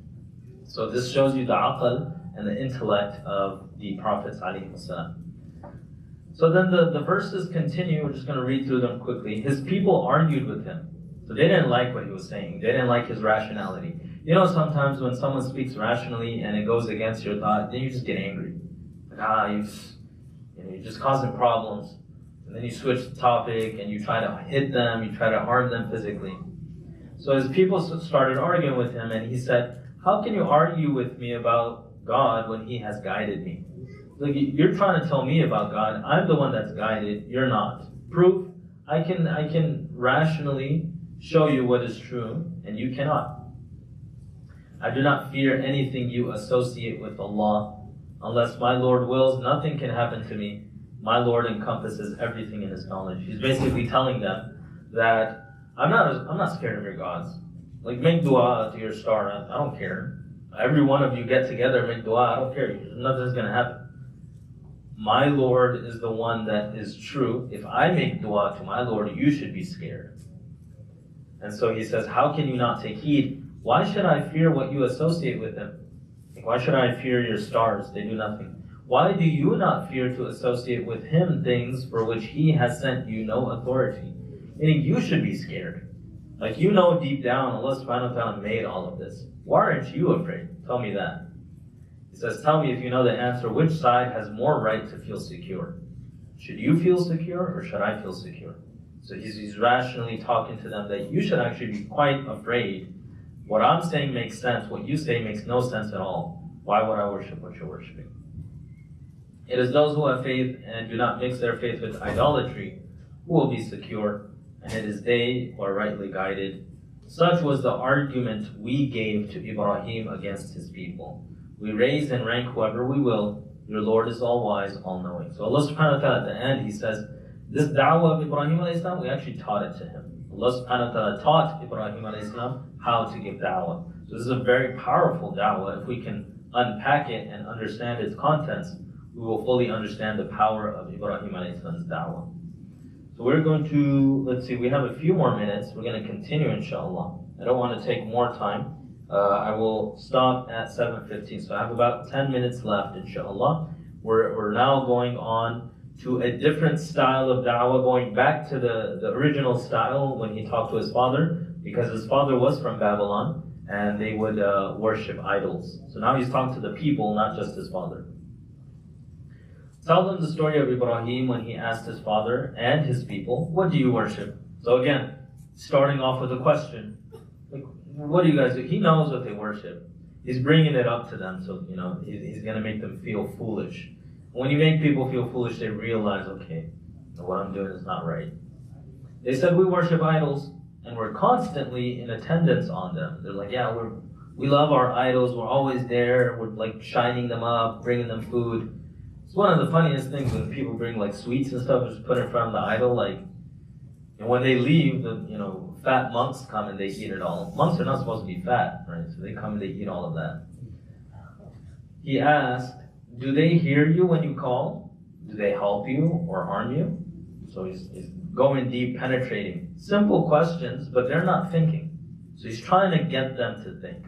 So this shows you the aql and the intellect of the prophets alayhi salam. So then the verses continue. We're just going to read through them quickly. His people argued with him. So they didn't like what he was saying. They didn't like his rationality. You know, sometimes when someone speaks rationally and it goes against your thought, then you just get angry. You're just causing problems. And then you switch the topic and you try to hit them, you try to harm them physically. So his people started arguing with him, and he said, "How can you argue with me about God when he has guided me? You're trying to tell me about God. I'm the one that's guided. You're not. Proof, I can rationally show you what is true, and you cannot. I do not fear anything you associate with Allah. Unless my Lord wills, nothing can happen to me. My Lord encompasses everything in his knowledge." He's basically telling them that I'm not scared of your gods. Make dua to your star. I don't care. Every one of you get together, make dua. I don't care. Nothing's going to happen. My Lord is the one that is true. If I make dua to my Lord, you should be scared. And so he says, how can you not take heed? Why should I fear what you associate with him? Why should I fear your stars? They do nothing. Why do you not fear to associate with him things for which he has sent you no authority? Meaning you should be scared. You know deep down Allah subhanahu wa ta'ala made all of this. Why aren't you afraid? Tell me that. He says, tell me if you know the answer, which side has more right to feel secure? Should you feel secure or should I feel secure? So he's rationally talking to them that you should actually be quite afraid. What I'm saying makes sense. What you say makes no sense at all. Why would I worship what you're worshiping? It is those who have faith and do not mix their faith with idolatry who will be secure, and it is they who are rightly guided. Such was the argument we gave to Ibrahim against his people. We raise and rank whoever we will. Your Lord is all-wise, all-knowing. So Allah subhanahu wa ta'ala at the end, he says, this da'wah of Ibrahim alayhi salam, we actually taught it to him. Allah subhanahu wa ta'ala taught Ibrahim alayhi salam how to give da'wah. So this is a very powerful da'wah. If we can unpack it and understand its contents, we will fully understand the power of Ibrahim alayhi salam's da'wah. So we're going to, let's see, we have a few more minutes. We're going to continue, inshallah. I don't want to take more time. I will stop at 7:15, so I have about 10 minutes left, inshallah. We're now going on to a different style of da'wah, going back to the original style when he talked to his father, because his father was from Babylon, and they would worship idols. So now he's talking to the people, not just his father. Tell them the story of Ibrahim when he asked his father and his people, what do you worship? So again, starting off with a question. Like, what do you guys do? He knows what they worship. He's bringing it up to them, so he's going to make them feel foolish. When you make people feel foolish, they realize, okay, what I'm doing is not right. They said, we worship idols, and we're constantly in attendance on them. They're like, yeah, we love our idols. We're always there. We're like shining them up, bringing them food. It's one of the funniest things when people bring like sweets and stuff, just put it in front of the idol. Like, and when they leave, the fat monks come and they eat it all. Monks are not supposed to be fat, right? So they come and they eat all of that. He asked, do they hear you when you call? Do they help you or harm you? So he's going deep, penetrating. Simple questions, but they're not thinking. So he's trying to get them to think.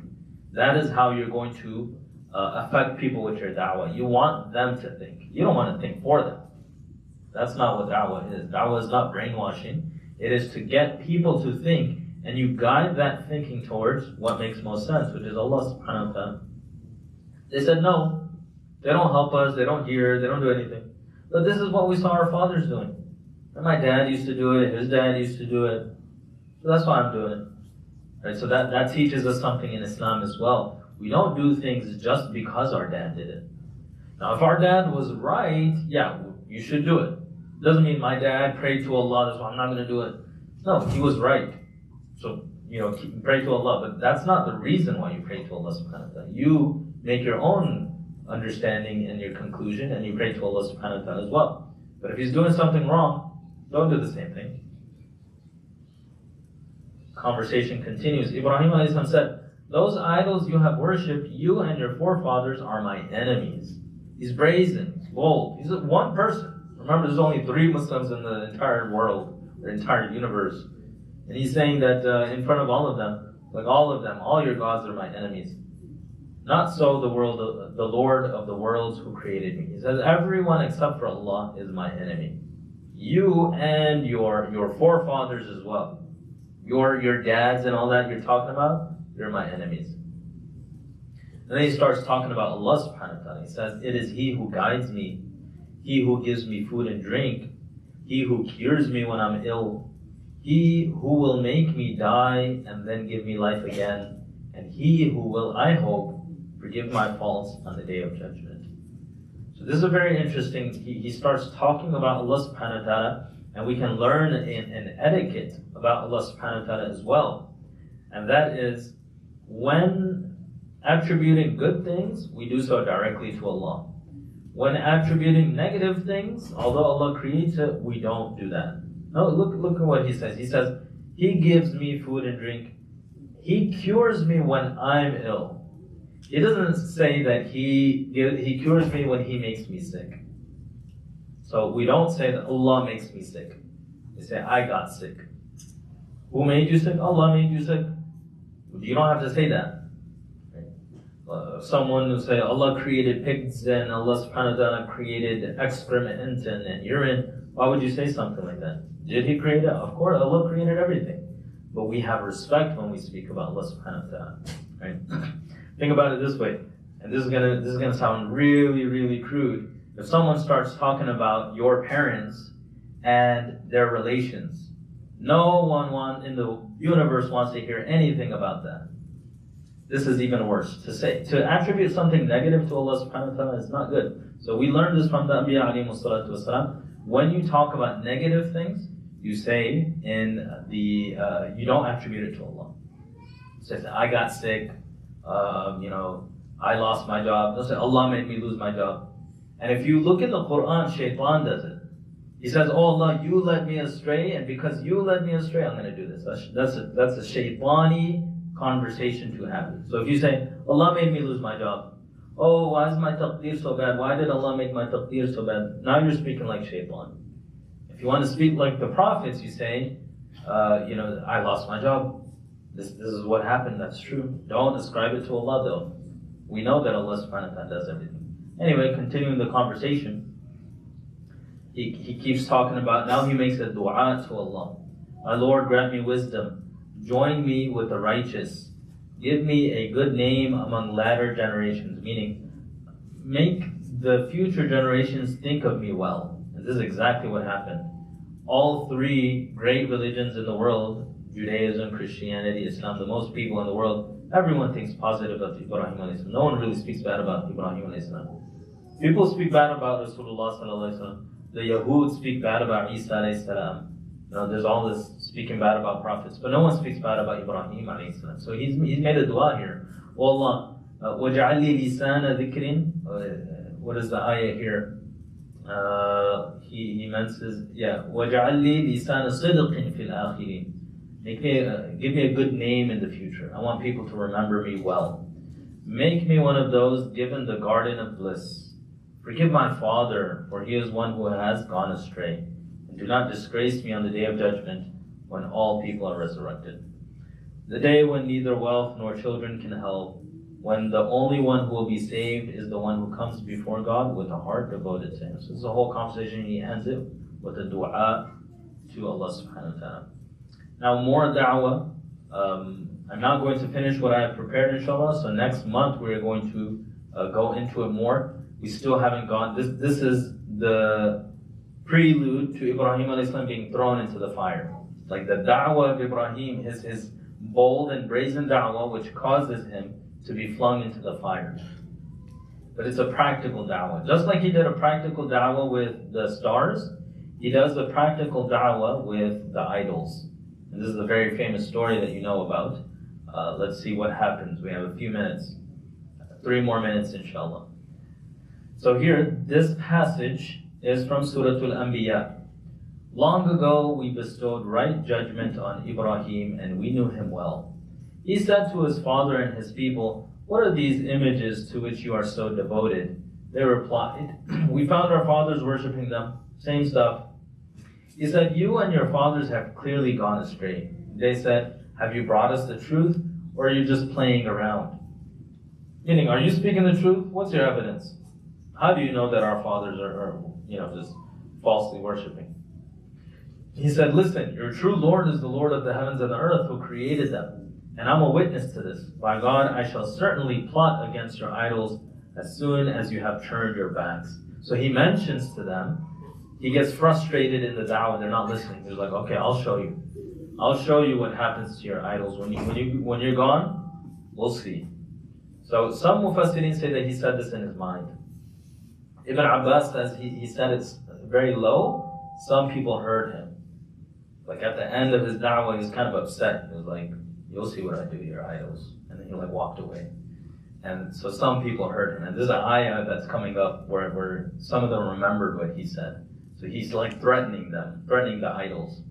That is how you're going to affect people with your da'wah. You want them to think. You don't want to think for them. That's not what da'wah is. Da'wah is not brainwashing. It is to get people to think, and you guide that thinking towards what makes most sense, which is Allah subhanahu wa ta'ala. They said no. They don't help us, they don't hear, they don't do anything. But this is what we saw our fathers doing. And my dad used to do it, his dad used to do it. So that's why I'm doing it. Right? So that teaches us something in Islam as well. We don't do things just because our dad did it. Now if our dad was right, yeah, you should do it. Doesn't mean my dad prayed to Allah, that's why I'm not going to do it. No, he was right. So, pray to Allah. But that's not the reason why you pray to Allah subhanahu wa ta'ala. You make your own understanding and your conclusion, and you pray to Allah subhanahu wa ta'ala as well. But if he's doing something wrong, don't do the same thing. Conversation continues. Ibrahim alayhi salam said, those idols you have worshipped, you and your forefathers are my enemies. He's brazen, he's bold. He's one person. Remember, there's only 3 Muslims in the entire world, the entire universe. And he's saying that in front of all of them, all your gods are my enemies. Not so the Lord of the worlds who created me. He says, everyone except for Allah is my enemy. You and your forefathers as well. Your dads and all that you're talking about, they're my enemies. And then he starts talking about Allah subhanahu wa ta'ala. He says, it is He who guides me, He who gives me food and drink, He who cures me when I'm ill, He who will make me die and then give me life again, and He who will, I hope, forgive my faults on the day of judgment. So this is a very interesting, he starts talking about Allah subhanahu wa ta'ala, and we can learn an etiquette about Allah subhanahu wa ta'ala as well. And that is, when attributing good things, we do so directly to Allah. When attributing negative things, although Allah creates it, we don't do that. No, look at what he says. He says, He gives me food and drink. He cures me when I'm ill. He doesn't say that He cures me when He makes me sick. So we don't say that Allah makes me sick. We say, I got sick. Who made you sick? Allah made you sick. You don't have to say that. Someone will say, Allah created pigs and Allah subhanahu wa ta'ala created excrement and urine. Why would you say something like that? Did He create it? Of course, Allah created everything. But we have respect when we speak about Allah subhanahu wa ta'ala. Right? Think about it this way, and this is gonna sound really, really crude. If someone starts talking about your parents and their relations, no one in the universe wants to hear anything about that. This is even worse. To attribute something negative to Allah subhanahu wa ta'ala is not good. So we learned this from the Anbiya alayhimu salatu wasalam. When you talk about negative things, you say you don't attribute it to Allah. You say, I got sick, I lost my job. Don't say, Allah made me lose my job. And if you look in the Quran, Shaitan does it. He says, oh Allah, you led me astray, and because you led me astray, I'm going to do this. That's a shaitani conversation to have. So if you say, Allah made me lose my job, oh, why is my taqdeer so bad? Why did Allah make my taqdeer so bad? Now you're speaking like shaitan. If you want to speak like the prophets, you say, I lost my job. This is what happened. That's true. Don't ascribe it to Allah though. We know that Allah subhanahu wa ta'ala does everything. Anyway, continuing the conversation, he keeps talking about, now he makes a dua to Allah. Our Lord, grant me wisdom. Join me with the righteous. Give me a good name among latter generations. Meaning, make the future generations think of me well. And this is exactly what happened. All three great religions in the world, Judaism, Christianity, Islam, the most people in the world, everyone thinks positive of Ibrahim alayhi salam. No one really speaks bad about Ibrahim alayhi salam. People speak bad about Rasulullah sallallahu alaihi wasallam. The Yahud speak bad about Isa alayhi salam. There's all this speaking bad about prophets, but no one speaks bad about Ibrahim alayhi salam. So he's made a dua here. Oh Allah, وَجَعَلْ لِي لِسَانَ ذِكْرٍ. What is the ayah here? He mentions, وَجَعَلْ لِي لِسَانَ صِدْقٍ فِي الْآخِرِينَ. Give me a good name in the future. I want people to remember me well. Make me one of those given the garden of bliss. Forgive my father, for he is one who has gone astray. And do not disgrace me on the day of judgment, when all people are resurrected. The day when neither wealth nor children can help, when the only one who will be saved is the one who comes before God with a heart devoted to him. So this is the whole conversation. He ends it with a dua to Allah subhanahu wa ta'ala. Now more da'wah. I'm not going to finish what I have prepared, inshallah. So next month we're going to go into it more. We still haven't gone. This is the prelude to Ibrahim alayhi salam being thrown into the fire. Like the da'wah of Ibrahim, his bold and brazen da'wah, which causes him to be flung into the fire. But it's a practical da'wah. Just like he did a practical da'wah with the stars, he does a practical da'wah with the idols. And this is a very famous story that you know about. Let's see what happens. We have a few minutes. 3 more minutes, inshallah. So here, this passage is from Surah Al-Anbiya. Long ago, we bestowed right judgment on Ibrahim, and we knew him well. He said to his father and his people, "What are these images to which you are so devoted?" They replied, "We found our fathers worshipping them." Same stuff. He said, "You and your fathers have clearly gone astray." They said, "Have you brought us the truth, or are you just playing around?" Meaning, are you speaking the truth? What's your evidence? How do you know that our fathers are just falsely worshipping? He said, "Listen, your true Lord is the Lord of the heavens and the earth who created them. And I'm a witness to this. By God, I shall certainly plot against your idols as soon as you have turned your backs." So he mentions to them, he gets frustrated in the da'wah, they're not listening. He's like, "Okay, I'll show you. I'll show you what happens to your idols. When you're gone, we'll see." So some Mufassirin say that he said this in his mind. Ibn Abbas says he said it's very low. Some people heard him. Like at the end of his da'wah, he was kind of upset. He was like, "You'll see what I do to your idols." And then he walked away. And so some people heard him. And there's an ayah that's coming up where some of them remembered what he said. So he's like threatening them, threatening the idols.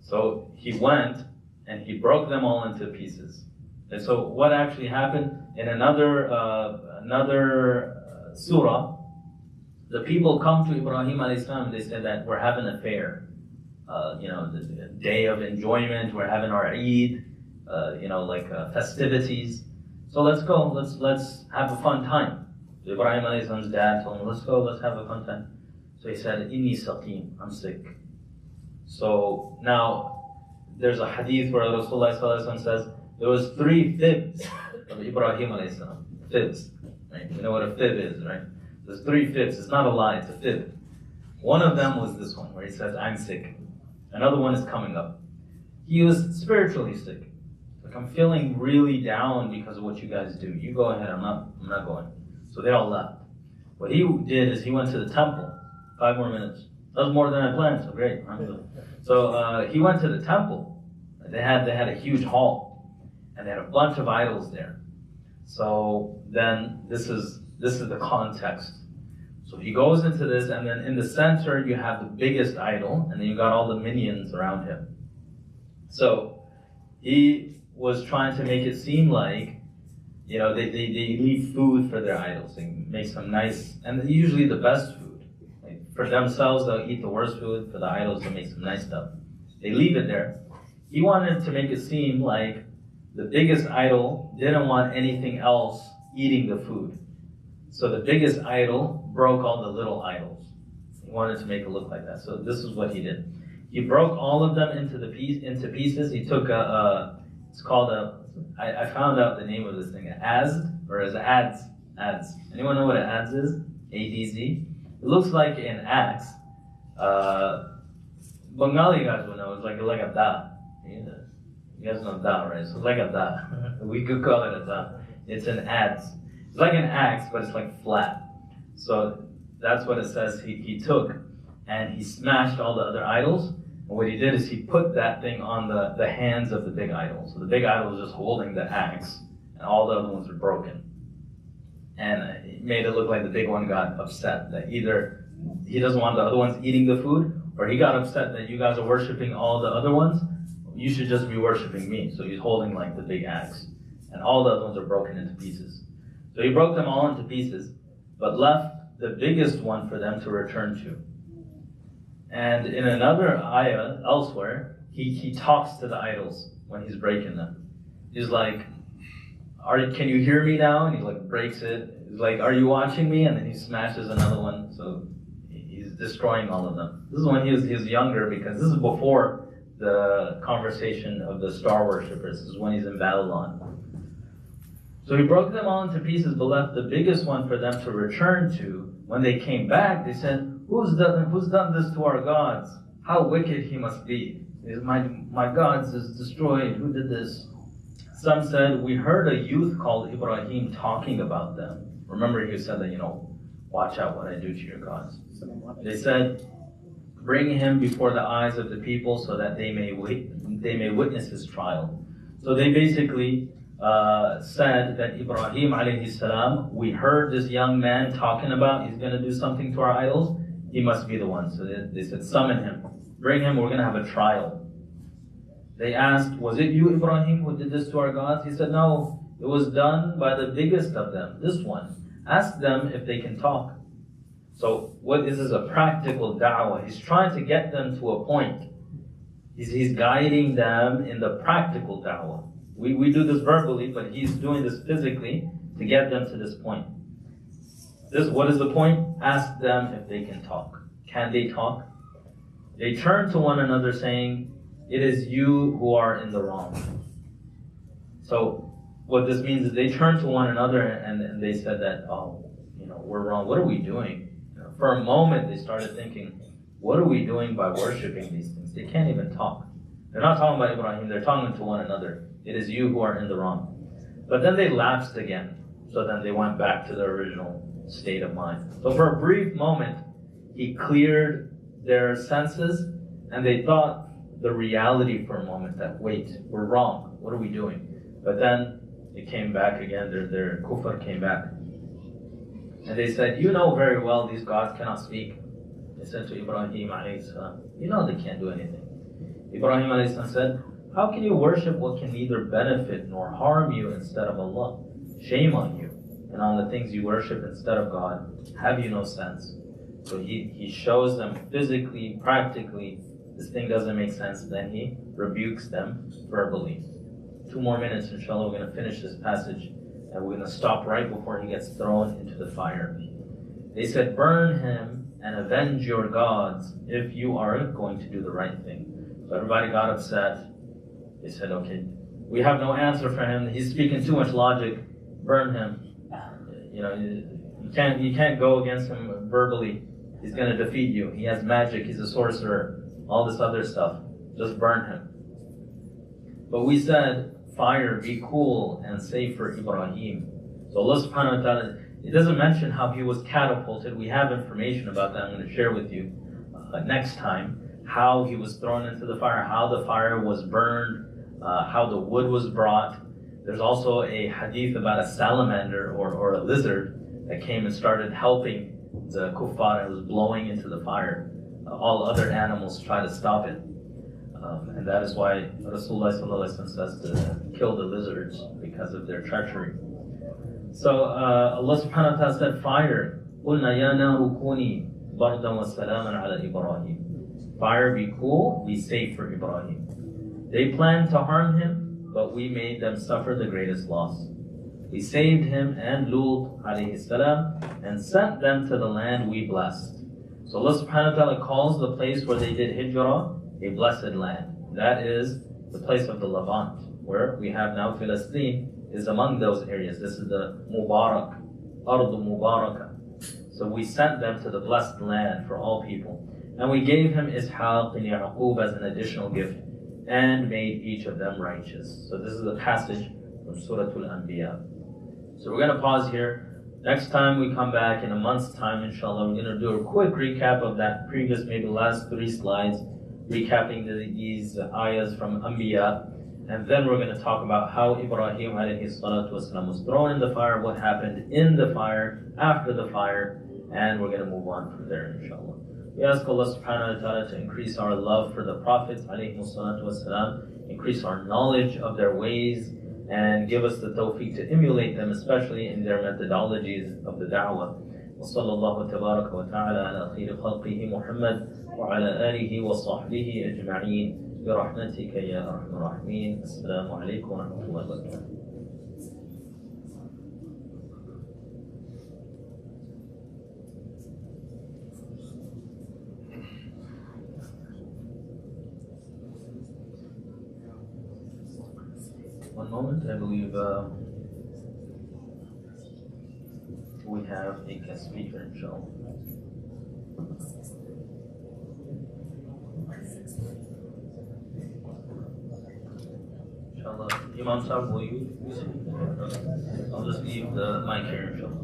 So he went and he broke them all into pieces. And so what actually happened in another surah, the people come to Ibrahim alayhi salam, they say that we're having a fair, the day of enjoyment, we're having our Eid, festivities. So let's go, let's have a fun time. So Ibrahim alayhi salam's dad told him, let's go, let's have a fun time. So he said, "Inni saqim, I'm sick." So now there's a hadith where Rasulullah sallallahu alaihi wasallam says there was 3 fibs of Ibrahim alayhi salam. Fibs, right? You know what a fib is, right? There's 3 fibs. It's not a lie, it's a fib. One of them was this one where he says, "I'm sick." Another one is coming up. He was spiritually sick. Like, "I'm feeling really down because of what you guys do. You go ahead, I'm not going." So they all left. What he did is he went to the temple. 5 more minutes. That was more than I planned, so great. So he went to the temple. They had a huge hall, and they had a bunch of idols there. So then this is the context. So he goes into this, and then in the center you have the biggest idol, and then you got all the minions around him. So he was trying to make it seem like They leave food for their idols. They make some nice, and usually the best food. Like for themselves, they'll eat the worst food. For the idols, they'll make some nice stuff. They leave it there. He wanted to make it seem like the biggest idol didn't want anything else eating the food. So the biggest idol broke all the little idols. He wanted to make it look like that. So this is what he did. He broke all of them into pieces. He took it's called I found out the name of this thing, ads. Anyone know what an ads is? A-D-Z. It looks like an axe. Bengali guys will know, it's like a da. You guys know da, right? So it's like a da. We could call it a da. It's an ads. It's like an axe, but it's like flat. So that's what it says he took. And he smashed all the other idols. And what he did is he put that thing on the hands of the big idol. So the big idol was just holding the axe, and all the other ones were broken. And it made it look like the big one got upset that either he doesn't want the other ones eating the food, or he got upset that you guys are worshiping all the other ones. You should just be worshiping me. So he's holding like the big axe. And all the other ones are broken into pieces. So he broke them all into pieces, but left the biggest one for them to return to. And in another ayah elsewhere, he talks to the idols when he's breaking them. He's like, can you hear me now? And he like breaks it. He's like, are you watching me? And then he smashes another one. So he's destroying all of them. This is when he was younger, because this is before the conversation of the star worshippers. This is when he's in Babylon. So he broke them all into pieces, but left the biggest one for them to return to. When they came back, they said, Who's done this to our gods? How wicked he must be. My gods is destroyed. Who did this? Some said, we heard a youth called Ibrahim talking about them. Remember he said that, watch out what I do to your gods. They said, bring him before the eyes of the people so that they may witness his trial. So they basically said that Ibrahim alayhi salam, we heard this young man talking about he's going to do something to our idols. He must be the one. So they said, summon him. Bring him, we're going to have a trial. They asked, was it you, Ibrahim, who did this to our gods? He said, no, it was done by the biggest of them, this one. Ask them if they can talk. So this is a practical da'wah. He's trying to get them to a point. He's guiding them in the practical da'wah. We do this verbally, but he's doing this physically to get them to this point. What is the point? Ask them if they can talk. Can they talk? They turned to one another saying, it is you who are in the wrong. So what this means is they turned to one another and they said that, we're wrong. What are we doing? For a moment they started thinking, what are we doing by worshiping these things? They can't even talk. They're not talking about Ibrahim, they're talking to one another. It is you who are in the wrong. But then they lapsed again. So then they went back to their original state of mind. So for a brief moment, he cleared their senses, and they thought the reality for a moment that, wait, we're wrong. What are we doing? But then it came back again. Their kufr came back. And they said, you know very well these gods cannot speak. They said to Ibrahim alayhi salam, you know they can't do anything. Ibrahim alayhi salam said, how can you worship what can neither benefit nor harm you instead of Allah? Shame on you. And on the things you worship instead of God, have you no sense? So he shows them physically, practically, this thing doesn't make sense. Then he rebukes them verbally. 2 more minutes, inshallah, we're going to finish this passage. And we're going to stop right before he gets thrown into the fire. They said, burn him and avenge your gods if you are going to do the right thing. So everybody got upset. They said, okay, we have no answer for him. He's speaking too much logic. Burn him. You can't go against him verbally. He's going to defeat you. He has magic. He's a sorcerer. All this other stuff. Just burn him. But we said, fire, be cool and safe for Ibrahim. So Allah subhanahu wa ta'ala, it doesn't mention how he was catapulted. We have information about that I'm going to share with you next time. How he was thrown into the fire, how the fire was burned, how the wood was brought. There's also a hadith about a salamander or a lizard that came and started helping the kuffar and was blowing into the fire. All other animals try to stop it. And that is why Rasulullah ﷺ says to kill the lizards because of their treachery. So Allah subhanahu wa ta'ala said, fire. قُلْنَا يَا نَارُ كُونِي بَرْدًا وَسَلَامًا عَلَى إِبْرَاهِيمَ. Fire, be cool, be safe for Ibrahim. They planned to harm him, but we made them suffer the greatest loss. We saved him and Lut alayhi salam and sent them to the land we blessed. So Allah subhanahu wa ta'ala calls the place where they did hijrah a blessed land. That is the place of the Levant, where we have now Palestine is among those areas. This is the Mubarak, Ardu Mubarakah. So we sent them to the blessed land for all people. And we gave him Ishaq and Yaqub as an additional gift and made each of them righteous. So this is a passage from Surah Al-Anbiya. So we're going to pause here. Next time we come back in a month's time, inshallah, we're going to do a quick recap of that previous, maybe last 3 slides, recapping these ayahs from Anbiya. And then we're going to talk about how Ibrahim alayhi salatu wasalam was thrown in the fire, what happened in the fire, after the fire, and we're going to move on from there, inshallah. We ask Allah subhanahu wa ta'ala to increase our love for the Prophets alayhi salatu wasalam, increase our knowledge of their ways, and give us the tawfiq to emulate them, especially in their methodologies of the da'wah. وصلى الله تبارك وتعالى على خير خلقه محمد وعلى آله وصحبه أجمعين برحمتك يا أرحم الراحمين. السلام عليكم ورحمة الله وبركاته. One moment, I believe we have a guest speaker, inshallah. Inshallah, Imam Sahib, will you speak? I'll just leave the mic here, inshallah.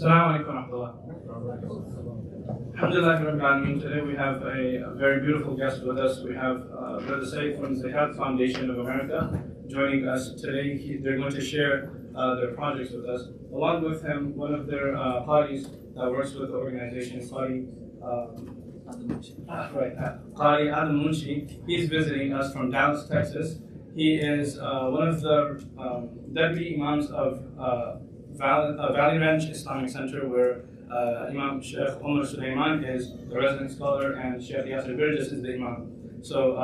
Assalamu alaikum wa rahmatullah. Today we have a very beautiful guest with us. We have Brother Said from the Zihad Foundation of America joining us today. They're going to share their projects with us. Along with him, one of their parties that works with the organization, Qari Adam Munshi. He's visiting us from Dallas, Texas. He is one of the deputy imams of Valley Ranch Islamic Center, where Imam Sheikh Omar Sulaiman is the resident scholar and Sheikh Yasser Burgess is the imam. So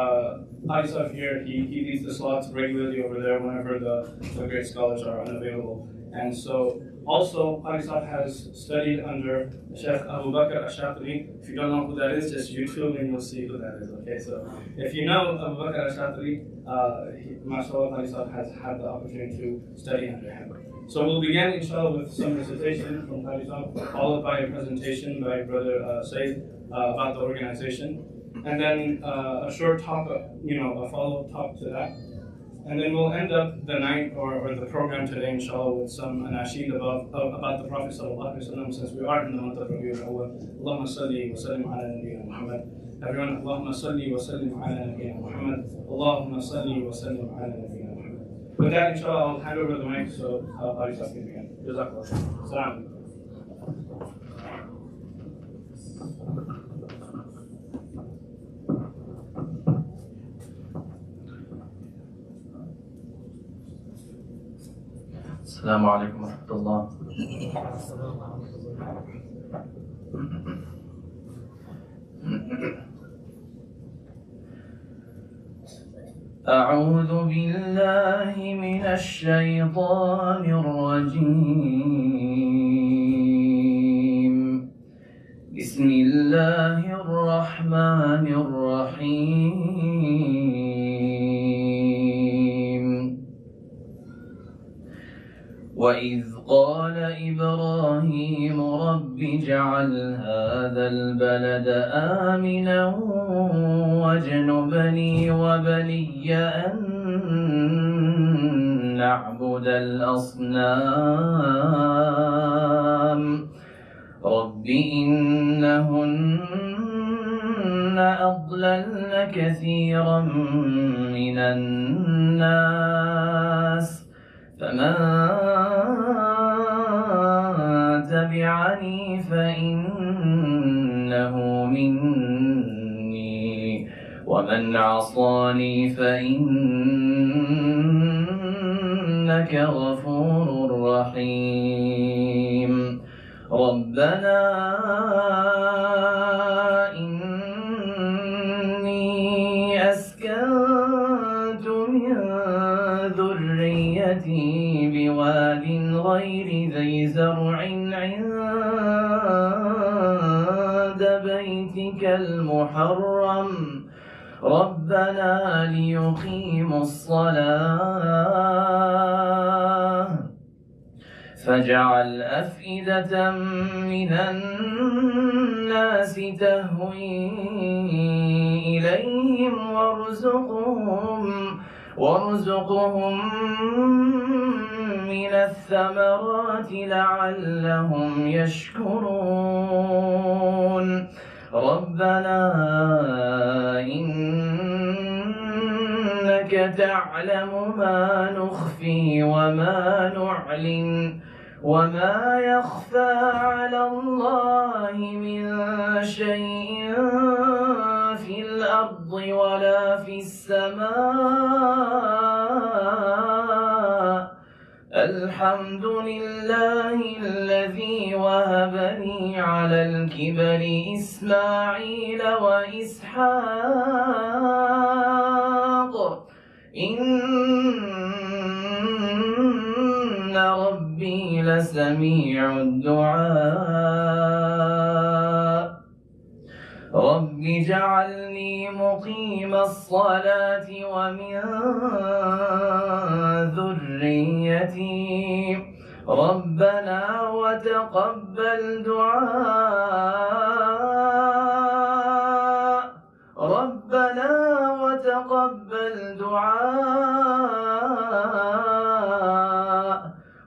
Aisaf here, he leads the slots regularly over there whenever the great scholars are unavailable. And so also Aisaf has studied under Sheikh Abu Bakr Ashatri. If you don't know who that is, just YouTube and you'll see who that is. Okay, so if you know Abu Bakr Ashatri, Mashallah, Aisaf has had the opportunity to study under him. So we'll begin, inshallah, with some recitation from Aisaf, followed by a presentation by Brother Said about the organization. And then a short talk, a follow-up talk to that. And then we'll end up the night or the program today, inshallah, with some anashid about the Prophet sallallahu alaihi wasallam, since we are in the month of Rabiul Awwal. Allahumma salli wa sallim ala nabiyyina Muhammad. Everyone, Allahumma salli wa sallim ala nabiyyina Muhammad. Allahumma salli wa sallim ala nabiyyina Muhammad. With that, inshallah, I'll hand over the mic so Aisaf can begin. Jazakallah. Assalamu alaikum. Assalamu alaikum wa rahmatullah. أعوذ بالله من الشيطان الرجيم. بسم الله الرحمن الرحيم. وإذ قال إبراهيم رب اجعل هذا البلد آمنا واجنبني وبني أن نعبد الأصنام رب إنهن أضللن كثيرا من الناس فمن تبعني فإنه مني ومن عصاني فإنك غفور رحيم. ربنا إني أسكنت من ذريتي بواد غير ذي زرع عند بيتك المحرم ربنا ليقيموا الصلاة فاجعل أفئدة من الناس تهوي إليهم وارزقهم من الثمرات لعلهم يشكرون. ربنا إنك تعلم ما نخفي وما نعلن وما يخفى على الله من شيء في الأرض ولا في السماء. الحمد لله الذي وهب لي على الكبر إسماعيل وإسحاق إن ربي لسميع الدعاء. رب اجعلني مقيم الصلاة ومن ذريتي ربنا وتقبل دعاء ربنا وتقبل دعاء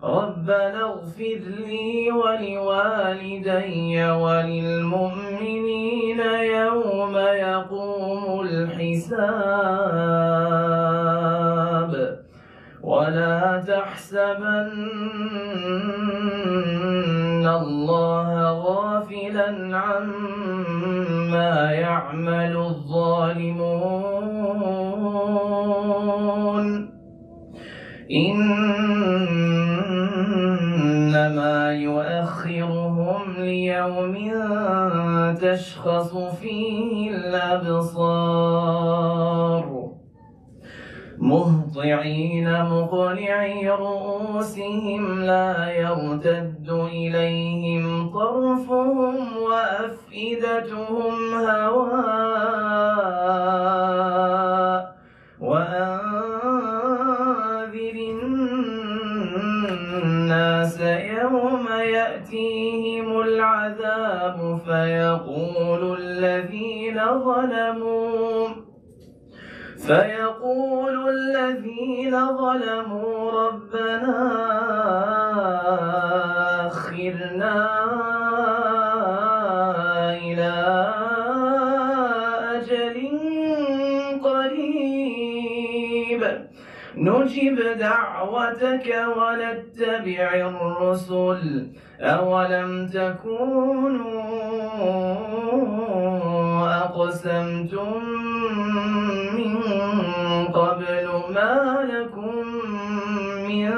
ربنا اغفر لي ولوالدي وللمؤمنين يوم يقوم الحساب. ولا تحسبن الله غافلا عما يعمل الظالمون إنما يؤخرهم ليوم تشخص فيه الأبصار مهطعين مقنعي رؤوسهم لا يرتد إليهم طرفهم وأفئدتهم هواء. وأنذر الناس يوم يأتيهم العذاب فيقول الذين ظلموا ربنا أخرنا إلى أجل قريب نجب دعوتك ونتبع الرسل أولم تكونوا أقسمتم من قبل ما لكم من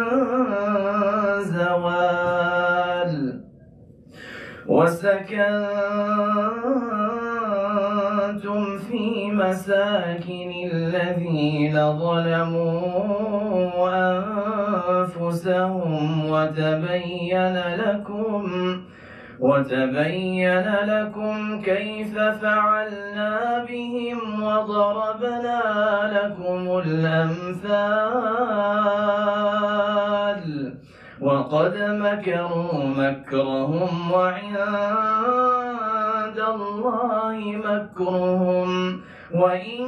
زوال وسكنتم ضربتم في مساكن الذين ظلموا أنفسهم وتبين لكم كيف فعلنا بهم وضربنا لكم الأمثال وقد مكروا مكرهم وعند الله مكرهم وإن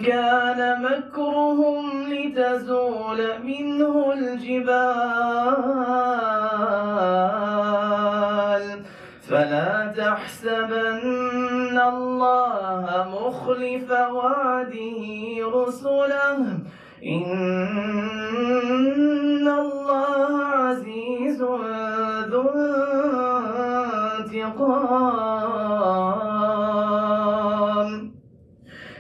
كان مكرهم لتزول منه الجبال فلا تحسبن الله مخلف وعده رسله إن الله عزيز ذو انتقام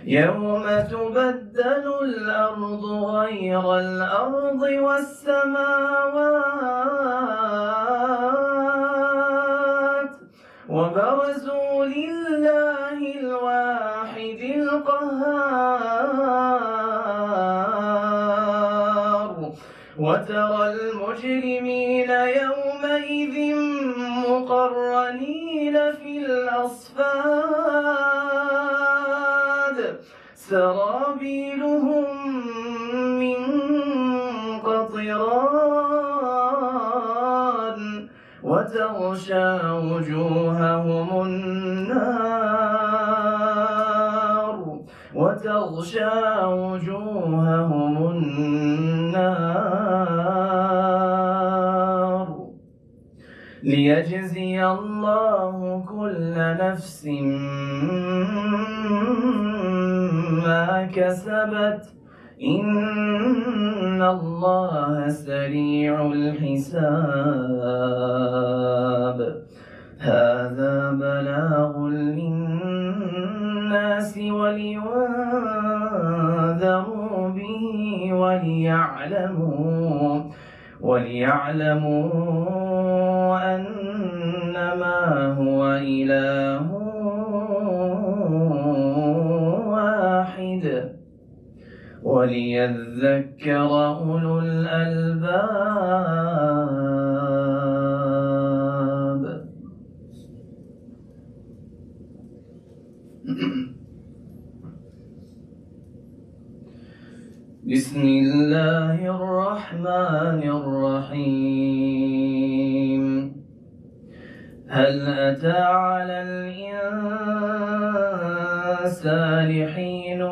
يوم تبدل الأرض غير الأرض والسماوات وبرزوا لله الواحد القهار وترى المجرمين يومئذ مقرنين في الأصفاد سرابيلهم من قطران وتغشى وجوههم النار ليجزي الله كل نفس ما كسبت إن الله سريع الحساب هذا بلاغ للناس ولينذروا به وليعلموا أنما هو إله واحد وليذكر أولو الألباب بسم الله الرحمن الرحيم هل أتى على الإنسان حين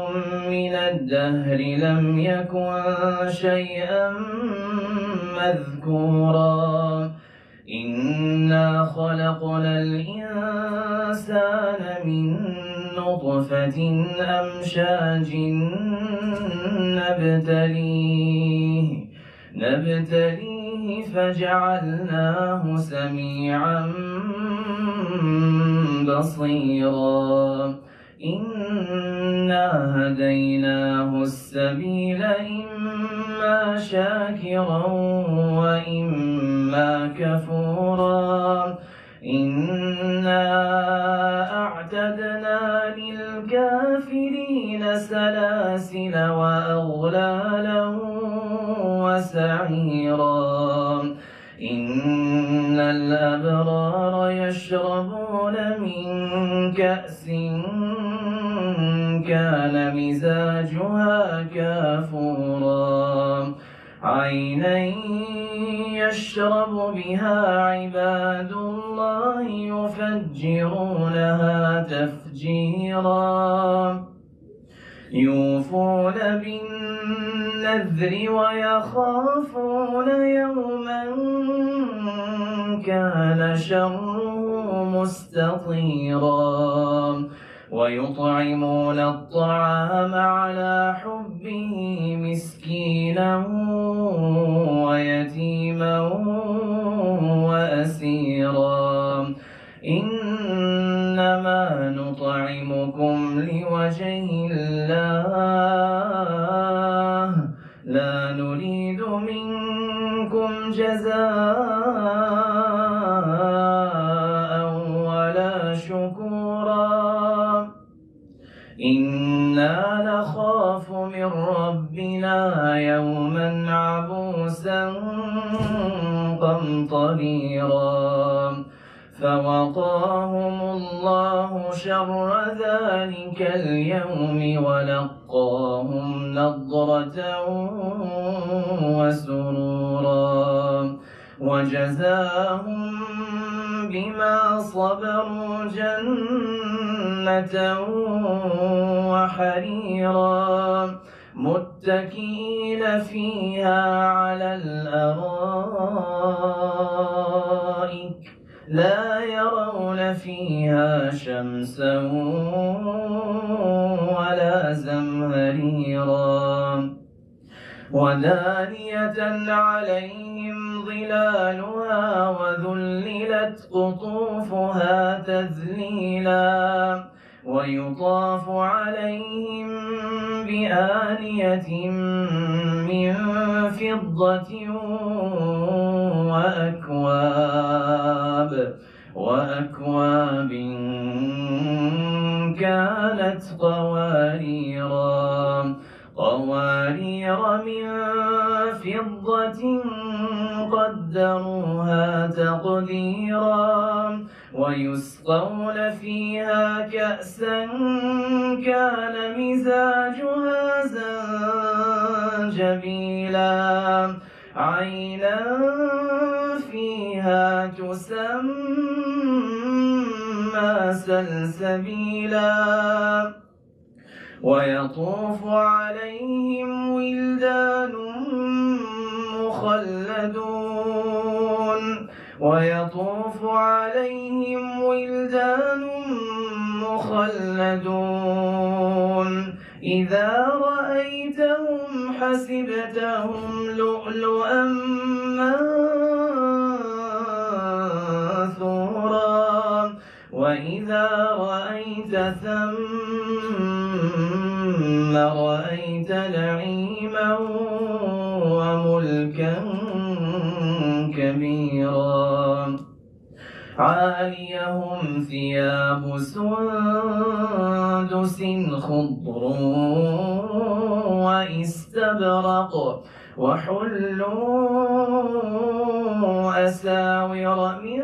من الدهر لم يكن شيئا مذكورا إنا خلقنا الإنسان من نطفة أمشاج نبتليه فجعلناه سميعا بصيرا إنا هديناه السبيل إما شاكرا وإما كفورا إنا أعتدنا للكافرين سلاسل وأغلالا وسعيرا إن الأبرار يشربون من كأس كان مزاجها كافورا عينا يشرب بها عباد الله يفجرونها تفجيرا يوفون بالنذر ويخافون يوما كان شره مستطيرا ويطعمون الطعام على حبه مسكينا ويتيما وأسيرا إنما نطعمكم لوجه الله لا نريد منكم جزاء ولا شكورا فوقاهم الله شر ذلك اليوم ولقاهم نضرة وسرورا وجزاهم بما صبروا جنة وحريرا متكئين فيها على الأرائك لا يرون فيها شمسا ولا زمهريرا ودانية عليهم ظلالها وذللت قطوفها تذليلا ويطاف عليهم بآنية من فضة وأكواب كانت قوارير من فضة قدروها تقديرا ويسقون فيها كأسا كان مزاجها زنجبيلا عينا فيها تسمى سلسبيلا ويطوف عليهم ولدان مخلدون إذا رأيتهم حسبتهم لؤلؤا منثورا وإذا رأيت ثم رأيت نعيما وملكا كبيرا عاليهم ثياب سندس خضر واستبرق وحلوا أساور من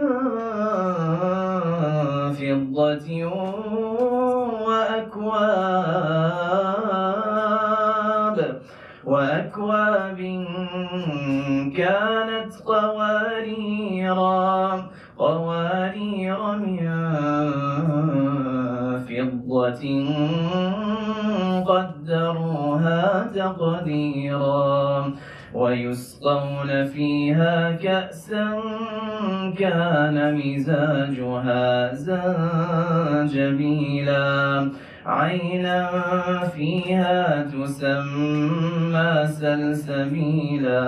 فضة وأكواب كانت قوارير من فضة قدروها تقديرا ويسقون فيها كأسا كان مزاجها زنجبيلا عينا فيها تسمى سلسبيلا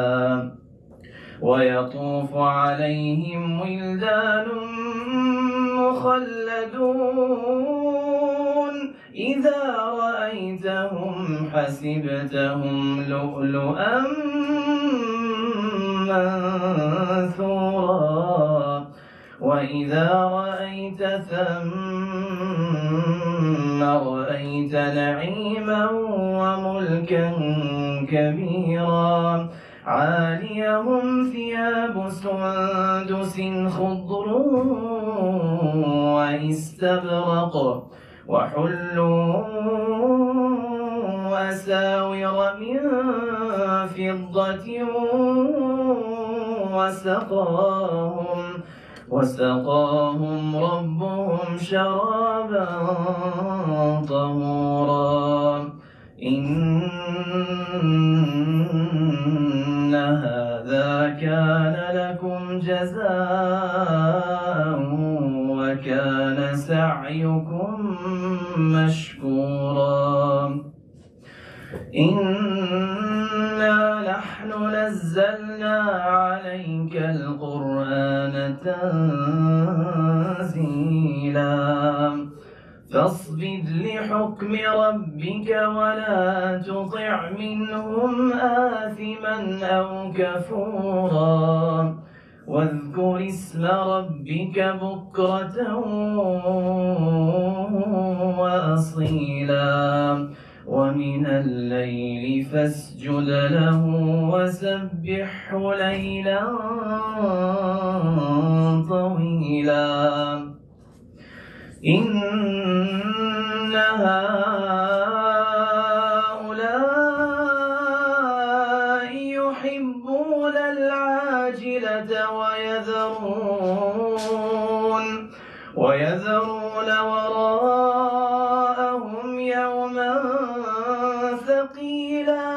ويطوف عليهم ولدان مخلدون إذا رأيتهم حسبتهم لؤلؤا منثورا وإذا رأيت ثم رأيت نعيما وملكا كبيرا عاليهم ثياب سندس خضر واستبرق وحلوا أساور من فضة وسقاهم ربهم شرابا طهورا إن هذا كان لكم جزاء وكان سعيكم مشكورا إنا نحن نزلنا عليك القرآن تنزيلا فاصبر لحكم ربك ولا تطع منهم آثما أو كفورا واذكر اسم ربك بكرة وأصيلا ومن الليل فاسجد له وسبحه ليلا طويلا إن هؤلاء يحبون العاجلة ويذرون وراءهم يوما ثقيلا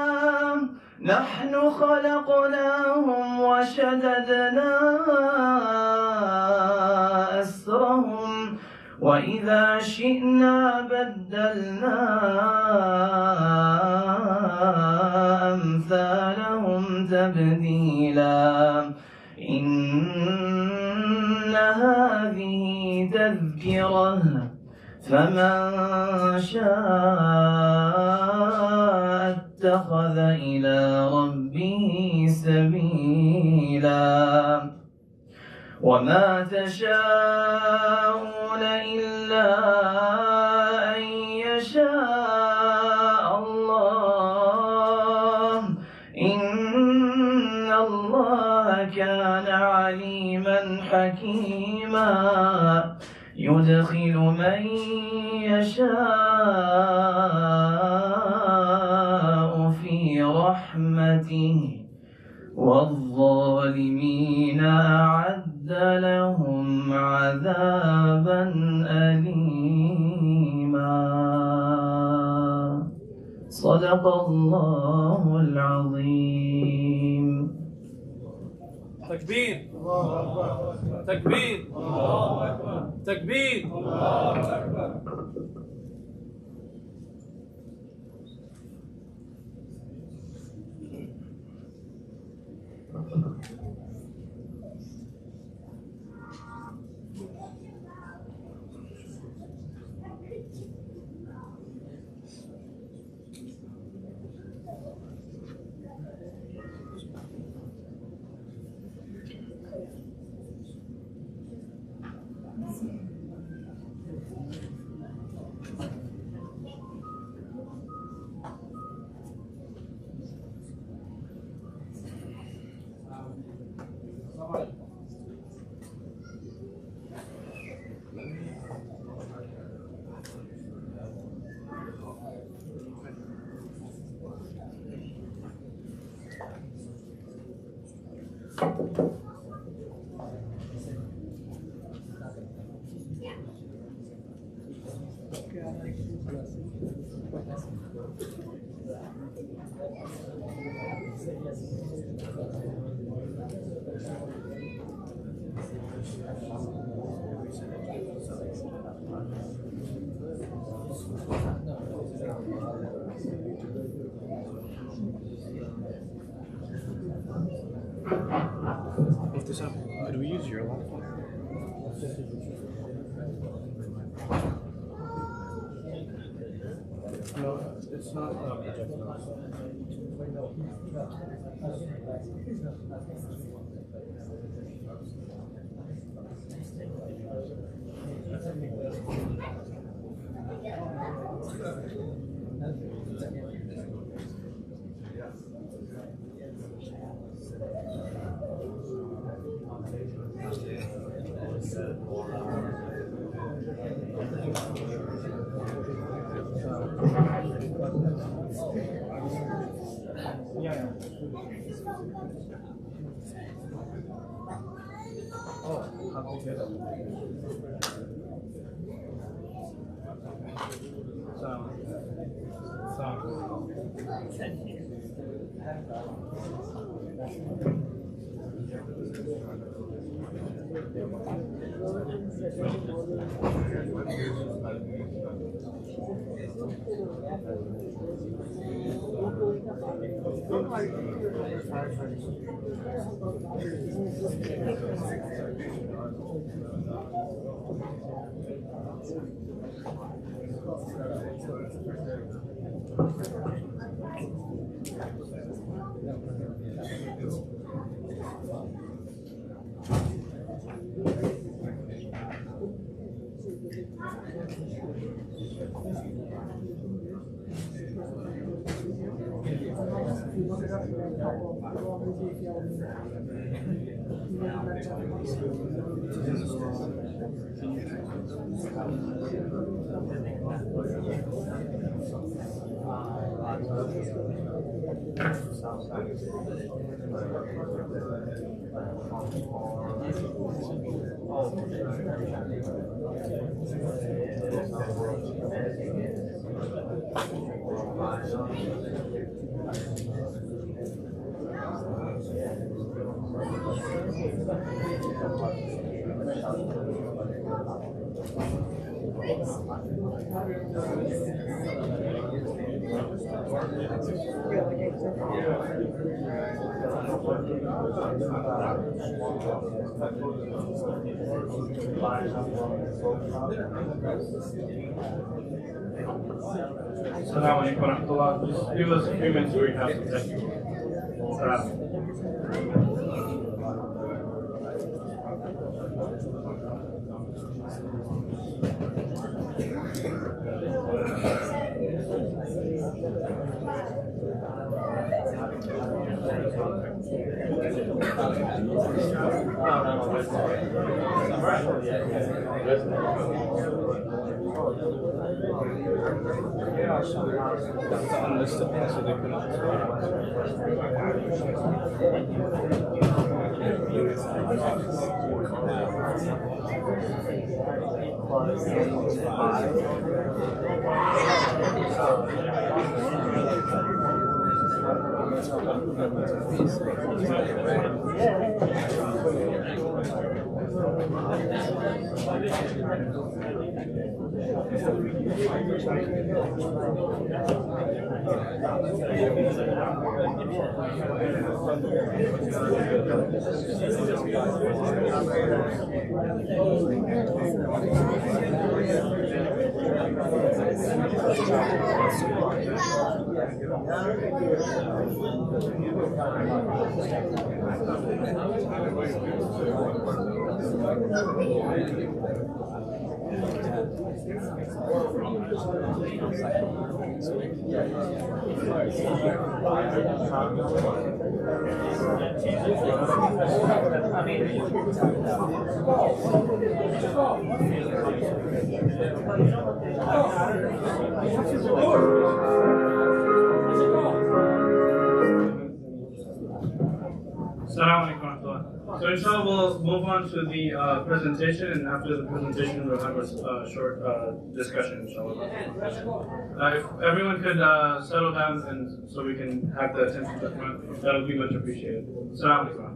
نحن خلقناهم وشددنا أسرهم وإذا شئنا بدلنا أمثالهم تبديلا إن هذه تذكرة فمن شاء اتخذ إلى ربه سبيلا وما تشاءون إلا أن يشاء الله إن الله كان عليما حكيما يدخل من يشاء في رحمته والظالمين أعد لهم عذابا أليما صدق الله العظيم. تكبير تكبير تكبير. Mufti sir, could we use your laptop? No, it's not projected. Assalamu alaikum wa rahmatullah. Just give us a few minutes where you have some technical. So inshallah we'll move on to the presentation, and after the presentation we'll have a short discussion inshallah. If everyone could settle down and so we can have the attention to the front, that would be much appreciated. Assalamu alaikum.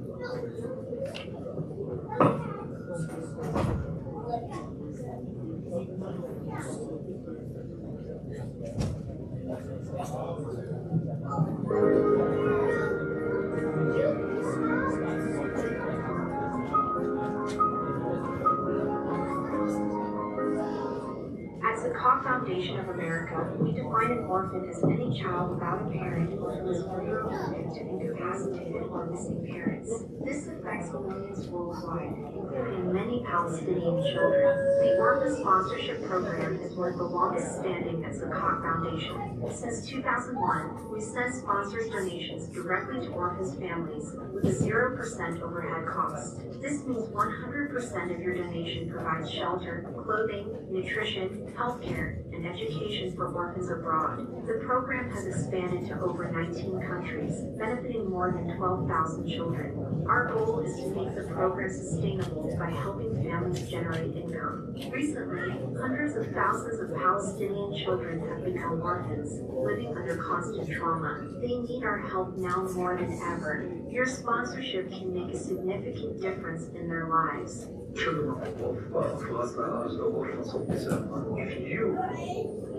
At the Koch Foundation of America, we define an orphan as any child without a parent who is further orphaned to incapacitated or missing parents. This affects millions worldwide, including many Palestinian children. The Orphan Sponsorship Program is one of the longest standing at the Koch Foundation. Since 2001, we send sponsors donations directly to orphans' families with a 0% overhead cost. This means 100% of your donation provides shelter, clothing, nutrition, healthcare, and education for orphans abroad. The program has expanded to over 19 countries, benefiting more than 12,000 children. Our goal is to make the program sustainable by helping families generate income. Recently, hundreds of thousands of Palestinian children have become orphans, living under constant trauma. They need our help now more than ever. Your sponsorship can make a significant difference in their lives. Children of fazla arz orphans of Islam. If you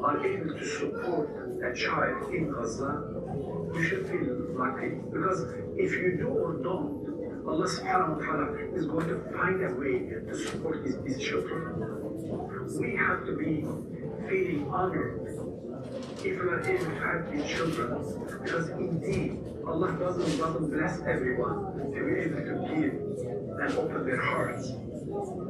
are able to support a child in Gaza, you should feel lucky. Because if you do or don't, Allah subhanahu wa ta'ala is going to find a way to support his children. We have to be feeling honored if we are able to have these children. Because indeed, Allah doesn't bless everyone to be able to give and open their hearts.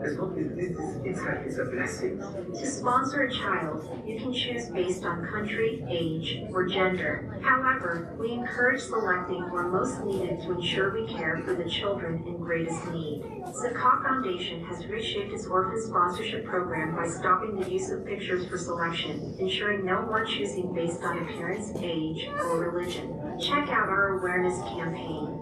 As long as this itself is a blessing. To sponsor a child, you can choose based on country, age, or gender. However, we encourage selecting where most needed to ensure we care for the children in greatest need. Zakat Foundation has reshaped its orphan sponsorship program by stopping the use of pictures for selection, ensuring no more choosing based on appearance, age, or religion. Check out our awareness campaign.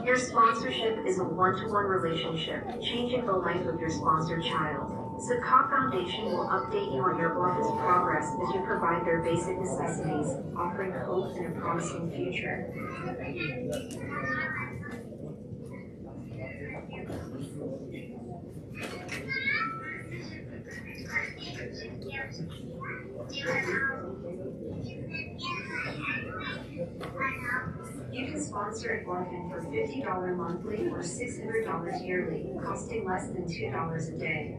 Your sponsorship is a one-to-one relationship, changing the life of your sponsored child. Zakat Foundation will update you on your orphan's progress as you provide their basic necessities, offering hope and a promising future. You can sponsor an orphan for $50 monthly or $600 yearly, costing less than $2 a day.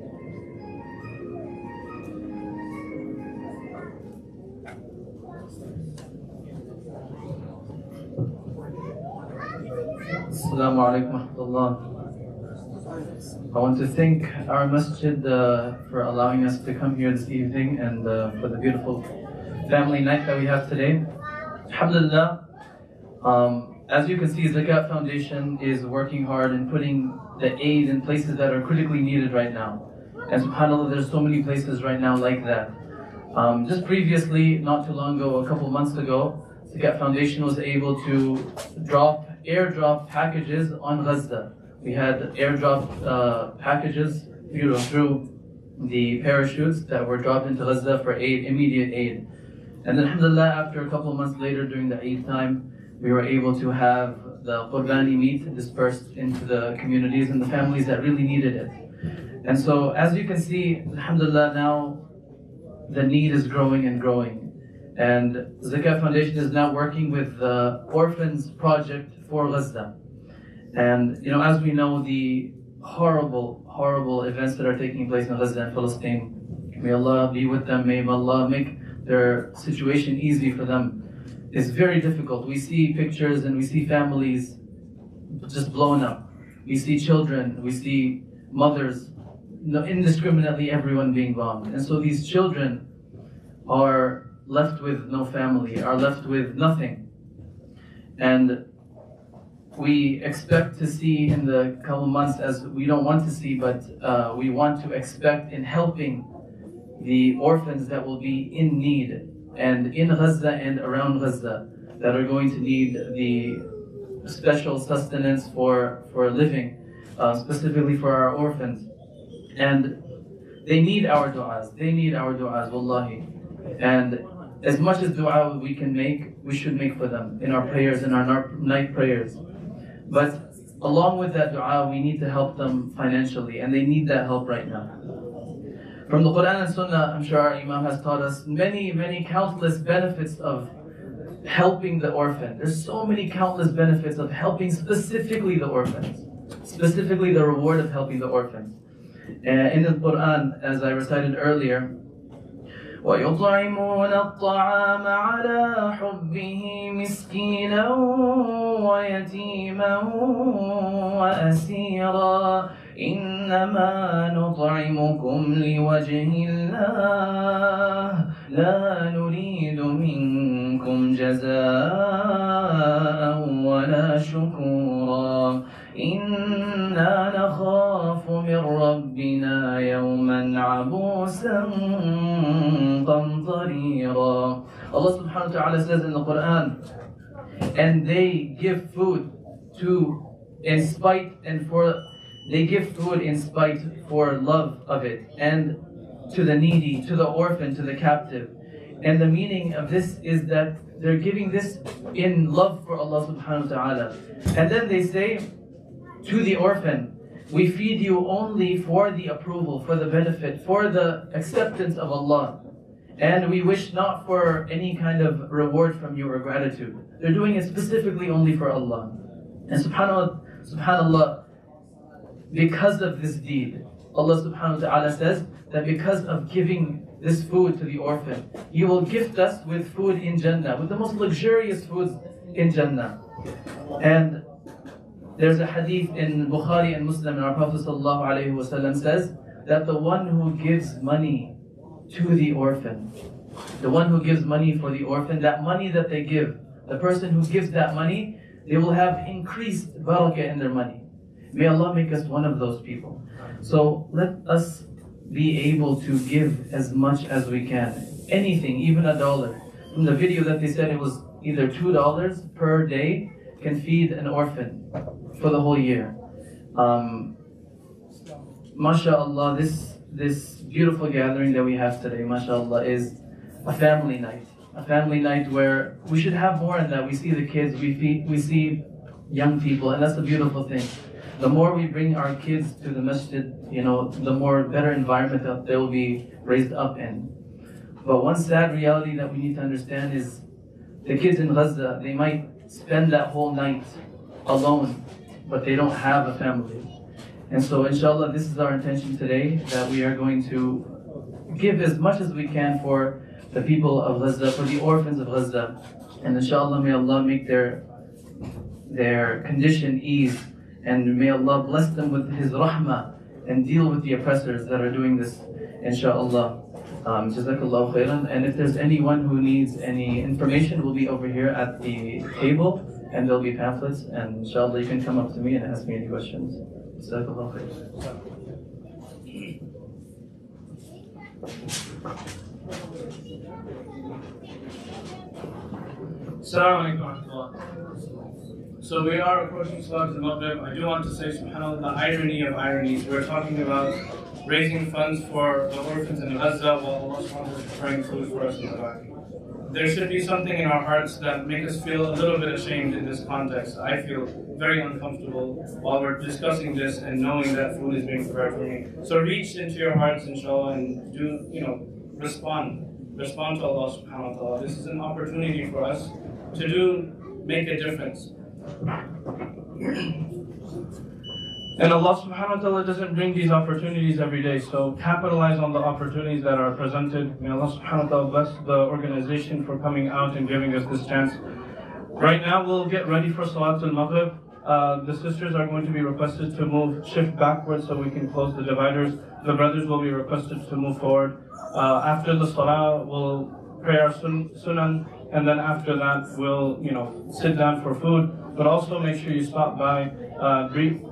Assalamu alaikum wa rahmatullah. I want to thank our masjid for allowing us to come here this evening and for the beautiful family night that we have today. Alhamdulillah. As you can see, Zakat Foundation is working hard in putting the aid in places that are critically needed right now. And subhanAllah, there's so many places right now like that. Just previously, not too long ago, a couple months ago, Zakat Foundation was able to airdrop packages on Gaza. We had airdrop packages through the parachutes that were dropped into Gaza for aid, immediate aid. And then alhamdulillah, after a couple of months later during the Eid time, we were able to have the Qurbani meat dispersed into the communities and the families that really needed it. And so as you can see, alhamdulillah, now the need is growing and growing. And Zakat Foundation is now working with the Orphans Project for Gaza. And as we know, the horrible events that are taking place in Gaza and Palestine, may Allah be with them, may Allah make their situation easy for them. It's very difficult. We see pictures and we see families just blown up. We see children, we see mothers, indiscriminately everyone being bombed. And so these children are left with no family, are left with nothing. And we expect to see in the couple months, as we don't want to see, but we want to expect in helping the orphans that will be in need and in Gaza and around Gaza that are going to need the special sustenance for living, specifically for our orphans. And they need our du'as, wallahi. And as much as du'a we can make, we should make for them in our prayers, in our night prayers. But along with that du'a, we need to help them financially, and they need that help right now. From the Quran and Sunnah, I'm sure our Imam has taught us many countless benefits of helping the orphan. There's so many countless benefits of helping specifically the orphans, specifically the reward of helping the orphans. In the Quran, as I recited earlier, وَيُطْعِمُونَ الطَّعَامَ عَلَى حُبِّهِ مِسْكِينًا وَيَتِيمًا وَأَسِيرًا إِنَّمَا نُطْعِمُكُمْ لِوَجْهِ اللَّهِ لَا نُرِيدُ مِنكُمْ جَزَاءً وَلَا إلا شكورا إنا نخاف من ربنا يوما عبوسا قمطريرا. Allah subhanahu wa ta'ala says in the Quran, and they give food they give food in spite for love of it, and to the needy, to the orphan, to the captive. And the meaning of this is that they're giving this in love for Allah subhanahu wa ta'ala. And then they say to the orphan, we feed you only for the approval, for the benefit, for the acceptance of Allah. And we wish not for any kind of reward from you or gratitude. They're doing it specifically only for Allah. And subhanAllah, because of this deed, Allah subhanahu wa ta'ala says that because of giving this food to the orphan, He will gift us with food in Jannah, with the most luxurious foods in Jannah. And there's a hadith in Bukhari and Muslim, and our Prophet sallallahu alaihi wasallam says that the one who gives money to the orphan, the one who gives money for the orphan, that money that they give, the person who gives that money, they will have increased barakah in their money. May Allah make us one of those people. So let us be able to give as much as we can. Anything, even $1. From the video that they said it was either $2 per day can feed an orphan for the whole year. MashaAllah, this beautiful gathering that we have today, MashaAllah, is a family night. A family night where we should have more than that. We see the kids, we see young people, and that's a beautiful thing. The more we bring our kids to the masjid, the more better environment that they will be raised up in. But one sad reality that we need to understand is the kids in Gaza, they might spend that whole night alone, but they don't have a family. And so inshallah, this is our intention today, that we are going to give as much as we can for the people of Gaza, for the orphans of Gaza. And inshallah, may Allah make their condition ease, and may Allah bless them with His rahmah and deal with the oppressors that are doing this, inshallah. Jazakallahu khairan. And if there's anyone who needs any information, we'll be over here at the table, and there'll be pamphlets, and inshallah you can come up to me and ask me any questions. Jazakallahu khairan. Assalamu alaikum. So we are approaching Salat al-Maghrib. I do want to say, subhanAllah, the irony of ironies. We're talking about raising funds for the orphans in Gaza while Allah subhanahu is preparing food for us in the back. There should be something in our hearts that make us feel a little bit ashamed in this context. I feel very uncomfortable while we're discussing this and knowing that food is being prepared for me. So reach into your hearts, inshallah, and do, respond. Respond to Allah subhanahu wa ta'ala. This is an opportunity for us to make a difference. And Allah subhanahu wa ta'ala doesn't bring these opportunities every day, so capitalize on the opportunities that are presented. May Allah subhanahu wa ta'ala bless the organization for coming out and giving us this chance. Right now we'll get ready for Salat al-Maghrib. The sisters are going to be requested to shift backwards so we can close the dividers. The brothers will be requested to move forward. After the Salah, we'll pray our sunan, and then after that we'll sit down for food. But also make sure you stop by,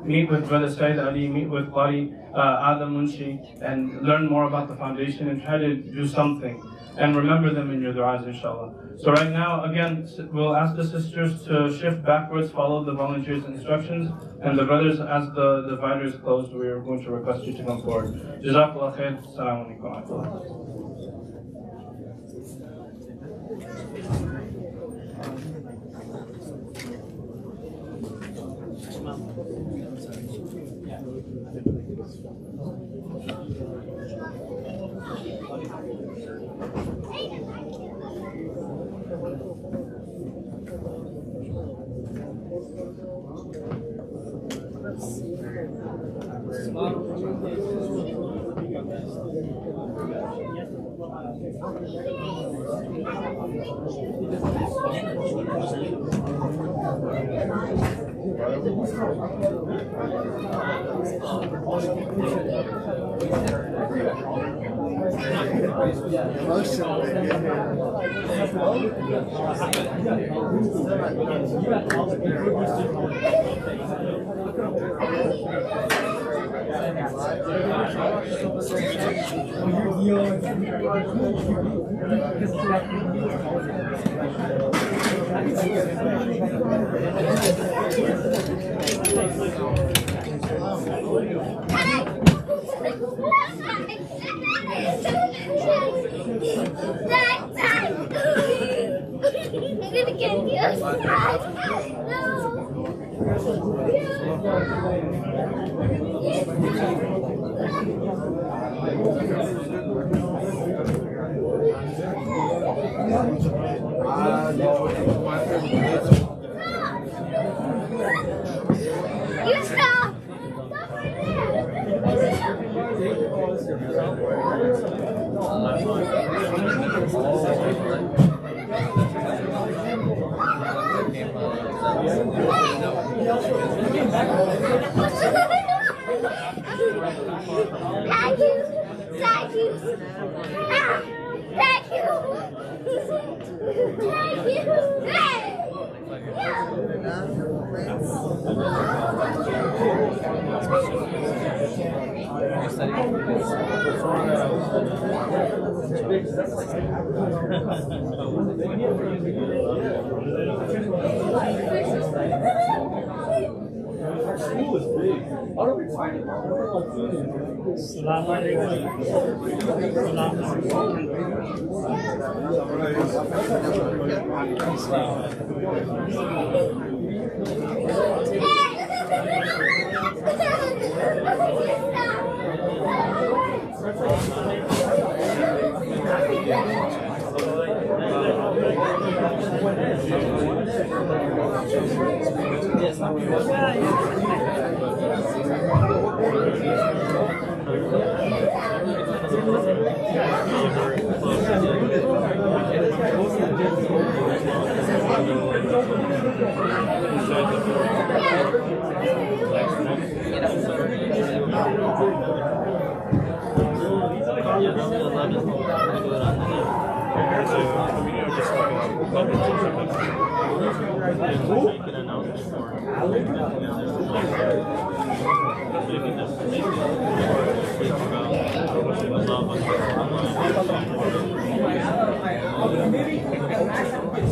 meet with Brother Said Ali, meet with Qari Adam Munshi, and learn more about the foundation and try to do something. And remember them in your du'as, inshallah. So right now, again, we'll ask the sisters to shift backwards, follow the volunteers' instructions, and the brothers, as the divider is closed, we are going to request you to come forward. Jazakallah khair. Assalamu alaikum wa rahmatullah. You stop! Thank you! Thank you! Thank you!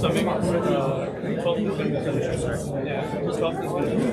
So maybe 12 is going to be finished, sir. Yeah. 12 is going to be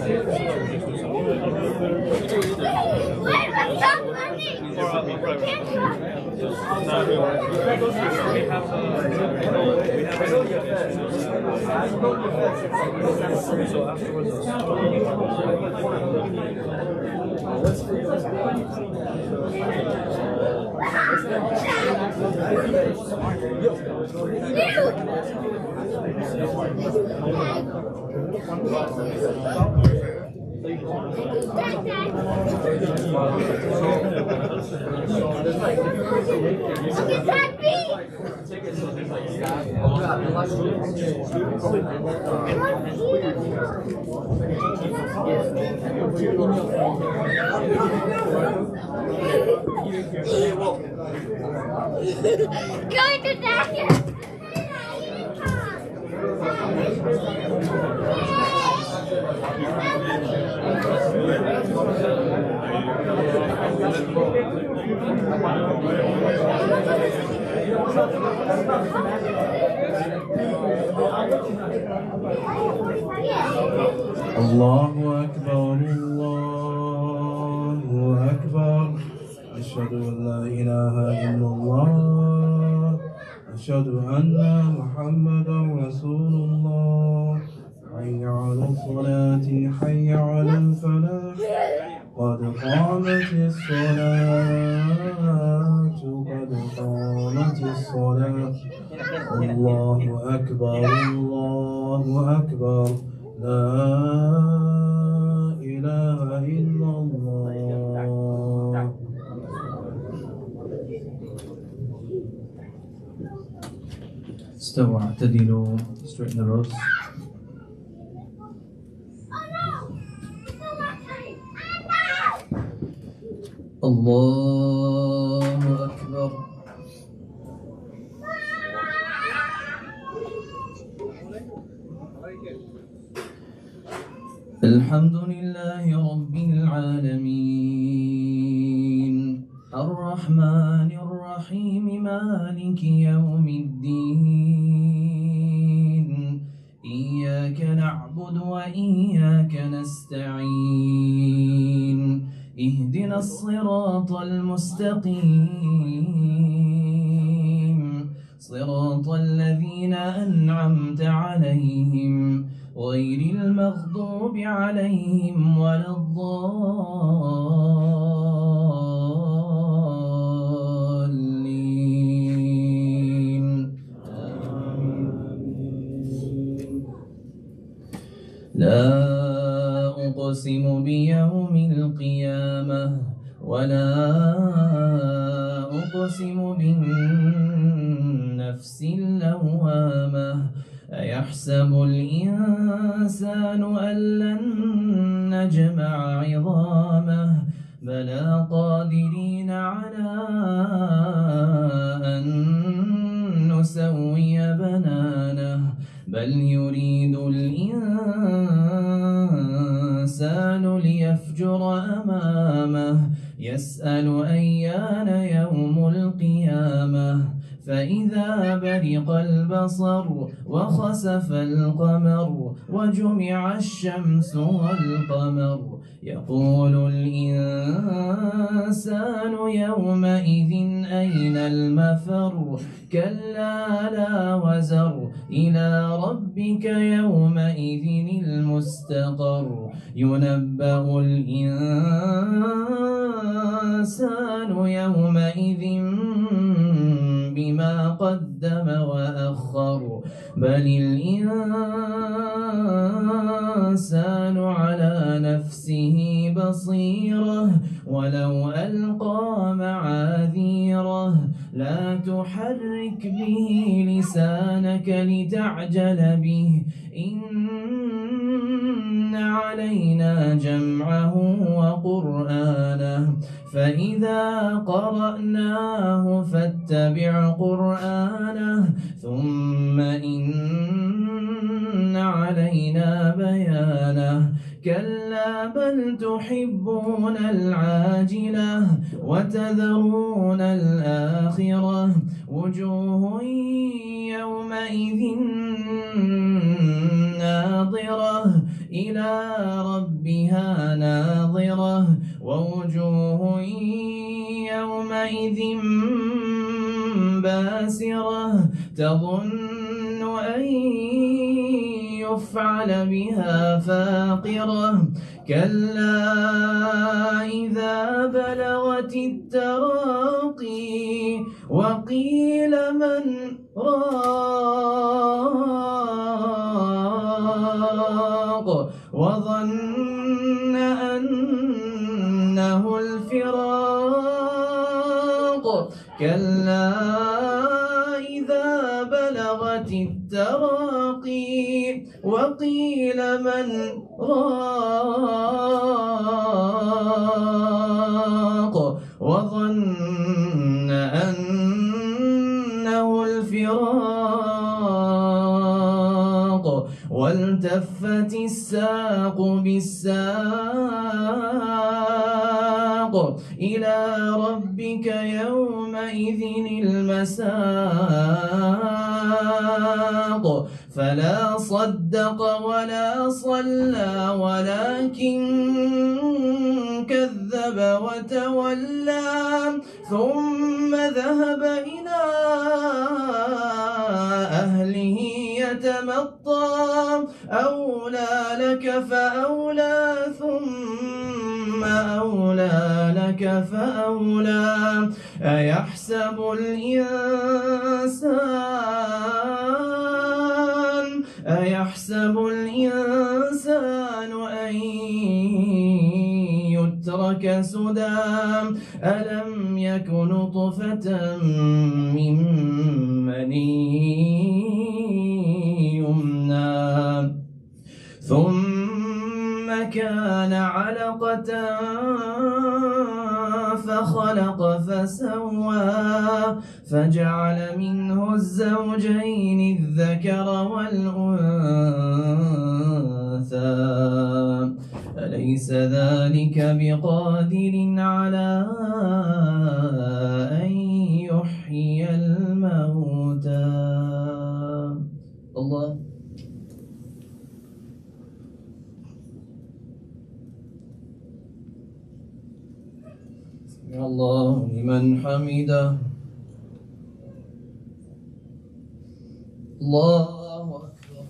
Going to die. Allahu Akbar, Allahu Akbar. Ashhadu an la ilaha illallah. Ashhadu anna Muhammadan Rasulullah. Hayya ala salati, hayya ala falah. قد قامت الصلاة قد قامت الصلاة الله أكبر الله أكبر لا إله إلا الله. استووا اعتدلوا, straighten the rows. الله أكبر. الحمد لله رب العالمين الرحمن الرحيم مالك يوم الدين إياك نعبد وإياك نستعين اهدنا الصراط المستقيم صراط الذين أنعمت عليهم غير المغضوب عليهم ولا الضالين. لا أقسم بيوم القيامة ولا أقسم بالنفس اللوامة أيحسب الإنسان أن لن نجمع عظامه بلى قادرين على أن نسوي بنانه بل يريد الإنسان ليفجر أمامه يسأل أيان يوم القيامة فإذا برق البصر وخسف القمر وجمع الشمس والقمر يقول الإنسان يومئذ أين المفر كلا لا وزر إلى ربك يومئذ المستقر ينبأ الإنسان يومئذ بما قدم وأخر بل الإنسان على نفسه بصيرة ولو ألقى معاذيره لا تحرك به لسانك لتعجل به إن علينا جمعه وقرآنه فإذا قرأناه فاتبع قرآنه ثم إن علينا بيانه كلا بل تحبون العاجلة وتذرون الآخرة وجوه يومئذ ناظرة إلى ربها ناظرة ووجوه يومئذ باسرة تظن أن يفعل بها فاقرة كلا إذا بلغت التراقي وقيل من راق وظن أنه الفراق كلا إذا بلغت التراقي وقيل من راق وظن أنه الفراق والتفت الساق بالساق إلى ربك يومئذ المساق فلا صدق ولا صلى ولكن كذب وتولى ثم ذهب إلى أهله يتمطى أولى لك فأولى ثم أولى لك فأولى أيحسب الإنسان أن يترك سدى ألم يك نطفة من مني يمنى ثم كان علقة فخلق فسوى فجعل منه الزوجين الذكر والأنثى أليس ذلك بقادر على أن يحيي الموتى الله سمع الله لمن حمده الله أكبر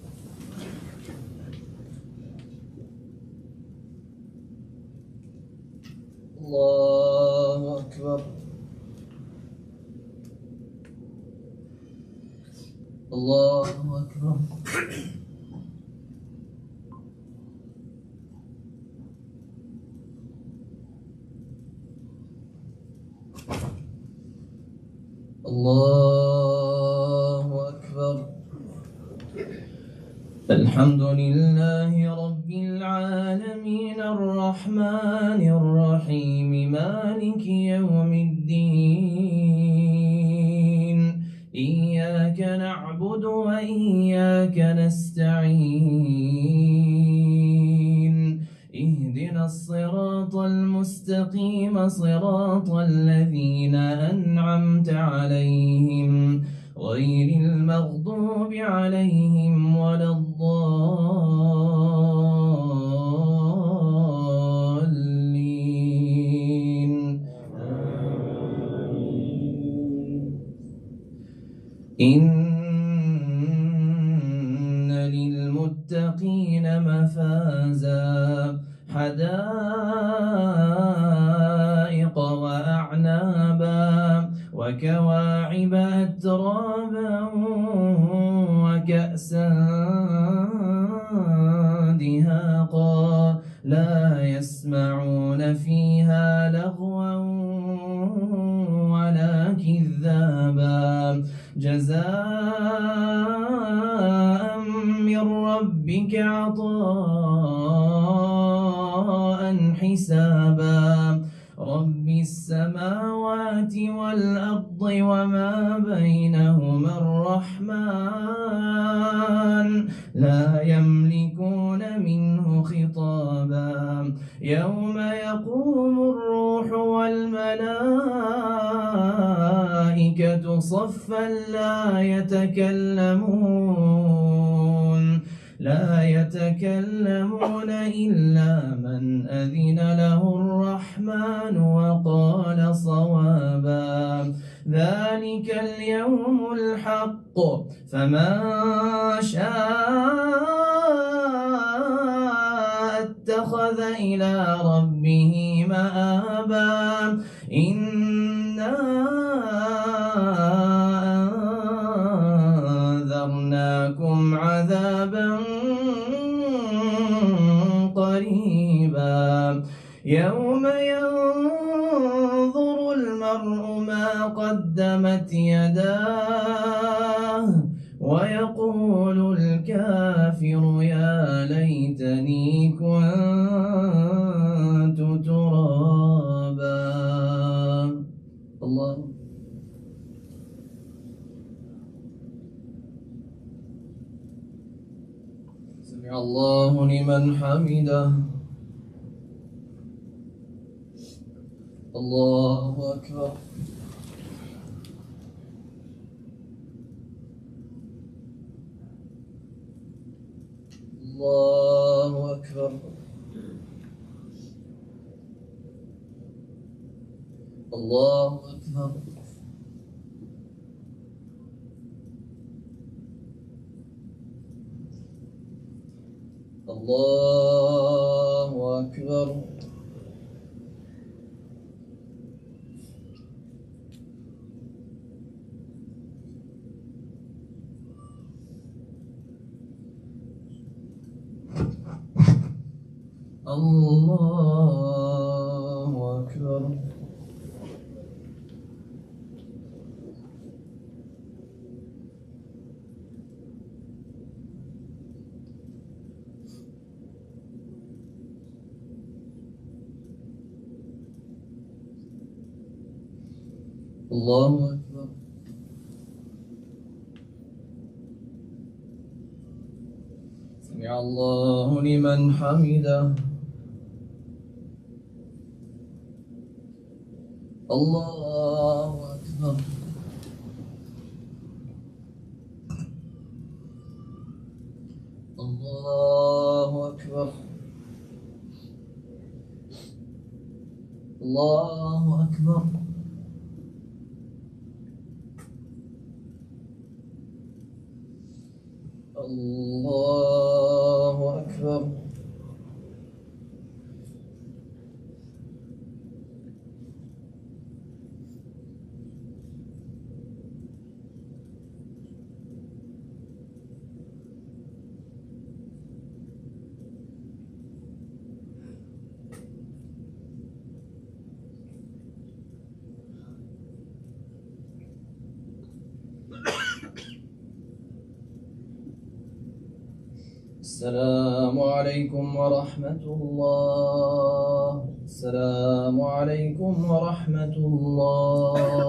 الله أكبر الله أكبر الله أكبر الحمد لله رب العالمين الرحمن الرحيم مالك يوم الدين إياك نعبد وإياك نستعين اهدنا الصراط المستقيم صراط الذين أنعمت عليهم غير المغضوب عليهم ولا الضالين إن للمتقين مفازا حدائق وأعنابا وكواعب أترابا وكأسا دهاقا لا يسمعون فيها لغوا ولا كذابا جزاء من ربك عطاء حسابا رب السماوات والأرض وما بينهما الرحمن لا يملكون منه خطابا يوم يقوم الروح والملائكة صفا لا يتكلمون إلا من أذن له الرحمن وقال صوابا ذلك اليوم الحق فمن شاء اتخذ إلى ربه مآبا إنا أنذرناكم عذابا قريبا يوم ينظر المرء ما قدمت يداه ويقول الكافر يا ليتني كنت ترابا الله سمع الله لمن حمده الله أكبر الله أكبر الله أكبر الله أكبر الله أكبر الله أكبر. سمع الله لمن حمده. الله أكبر. الله أكبر. الله أكبر. الله أكبر. السلام عليكم ورحمة الله. السلام عليكم ورحمة الله.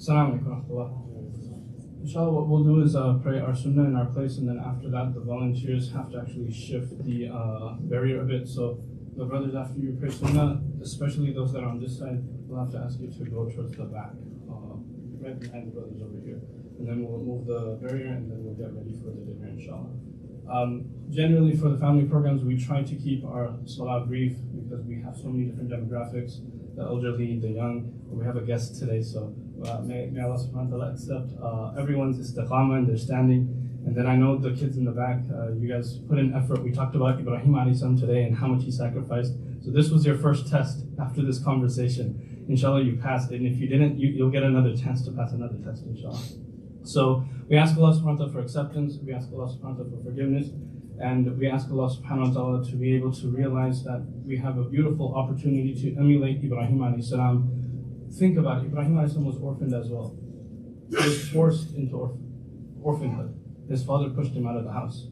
Assalamu alaikum wa rahmatullah. Inshallah, what we'll do is pray our sunnah in our place, and then after that, the volunteers have to actually shift the barrier a bit. So, the brothers, after you pray sunnah, especially those that are on this side, we'll have to ask you to go towards the back, right behind the brothers over here. And then we'll move the barrier, and then we'll get ready for the dinner, inshallah. Generally, for the family programs, we try to keep our salah brief because we have so many different demographics, the elderly, the young. We have a guest today, so may Allah subhanahu wa ta'ala accept everyone's istiqamah and their standing. And then I know the kids in the back, you guys put in effort. We talked about Ibrahim alayhi salam today and how much he sacrificed. So this was your first test after this conversation. Inshallah, you passed it. And if you didn't, you'll get another chance to pass another test, inshallah. So we ask Allah subhanahu wa ta'ala for acceptance. We ask Allah subhanahu wa ta'ala for forgiveness. And we ask Allah subhanahu wa ta'ala to be able to realize that we have a beautiful opportunity to emulate Ibrahim alayhi salam. Think about it, Ibrahim alayhi salam was orphaned as well. He was forced into orphanhood. His father pushed him out of the house.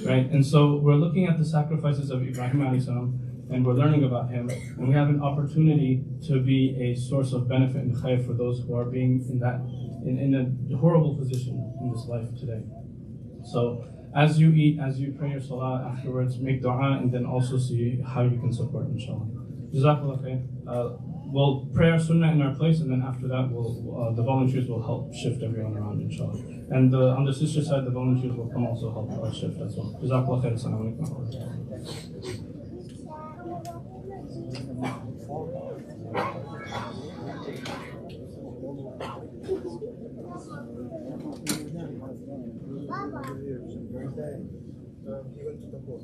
Right? And so we're looking at the sacrifices of Ibrahim alayhi salam, and we're learning about him, and we have an opportunity to be a source of benefit and khair for those who are being in a horrible position in this life today. So as you eat, as you pray your salah afterwards, make dua and then also see how you can support, inshallah. Jazakallah khair. We'll pray our sunnah in our place, and then after that, the volunteers will help shift everyone around, inshallah. And on the sister side, the volunteers will come also help shift as well. Jazakallah khair. Assalamu alaikum. He went to the court.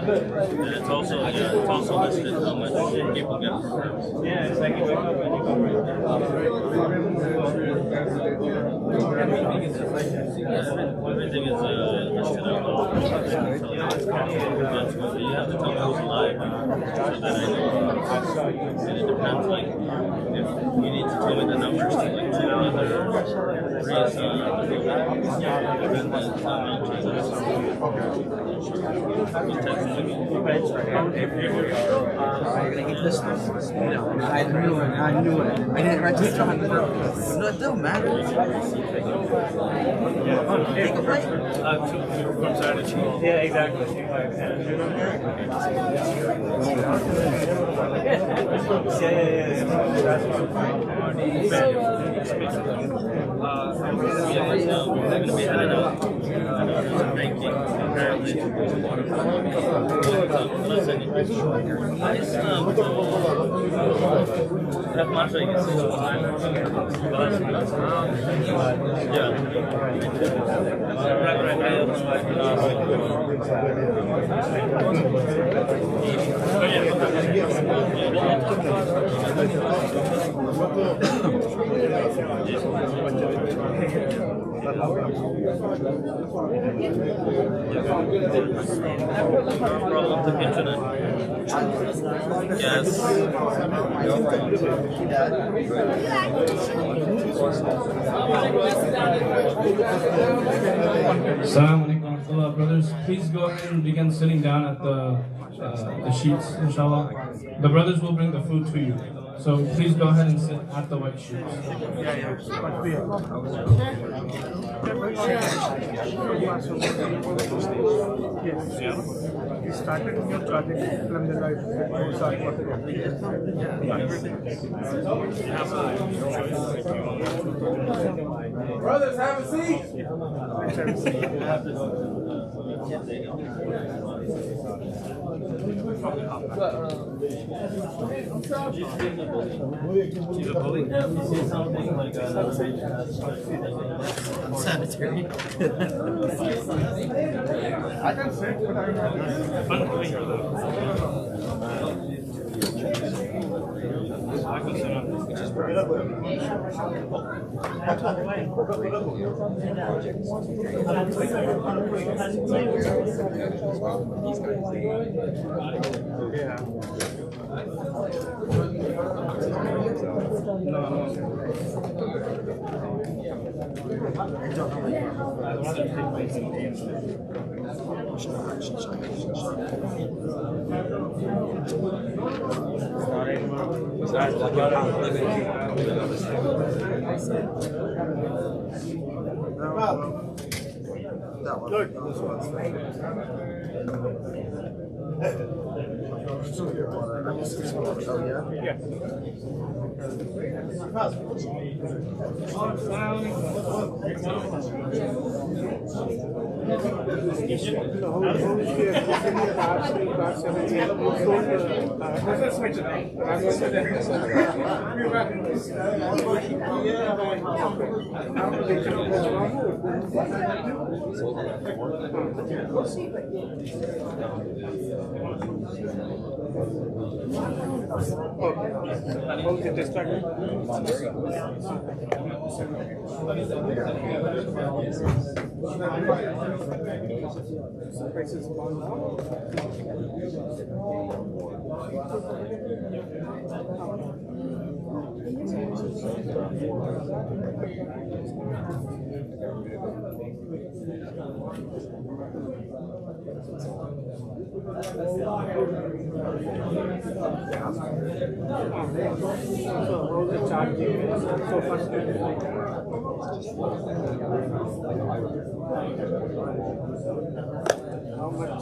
It's also listed how much people get from her. Yeah, it's like you wake up and you go everything is listed out. You have to tell me who's alive so that I know. And it depends, like, if you need to tell me the numbers to like 2 other 3 is then the amount Are you gonna eat this? No, I knew it. I knew it. I didn't register on the No, it don't matter. Take a bite. from Saturday. Yeah, exactly. Assalamu alaikum, brothers. Please go ahead and begin sitting down at the sheets, inshallah. The brothers will bring the food to you. So please go ahead and sit at the white sheets. You started in your project from the life. Brothers, have a seat. She's a bully. You see something like Sanitary. I can say what I fun doing her though. I can sit on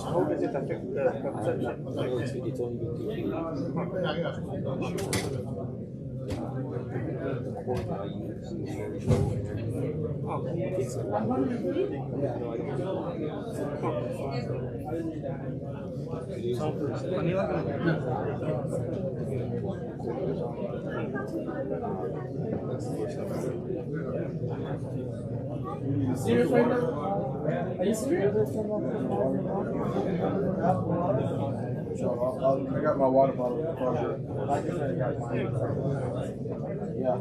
how does it affect the perception? Serious right now? Are you serious? I got my water bottle. Yeah.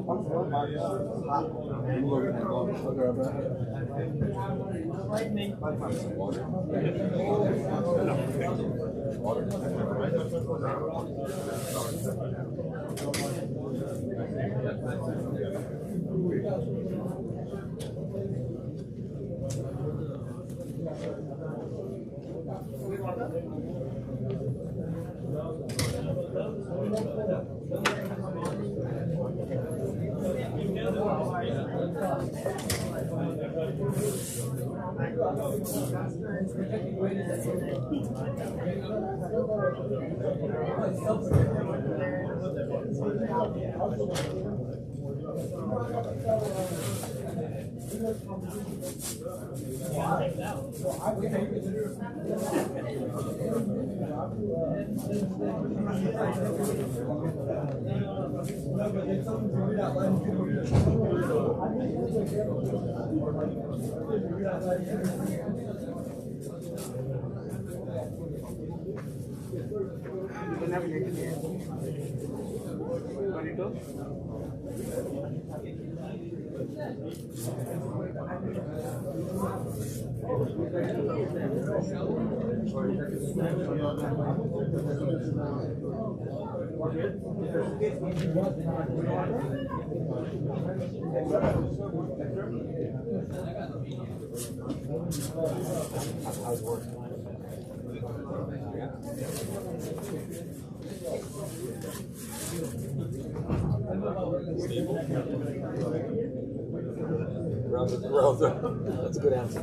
That's a good answer. That's a good answer.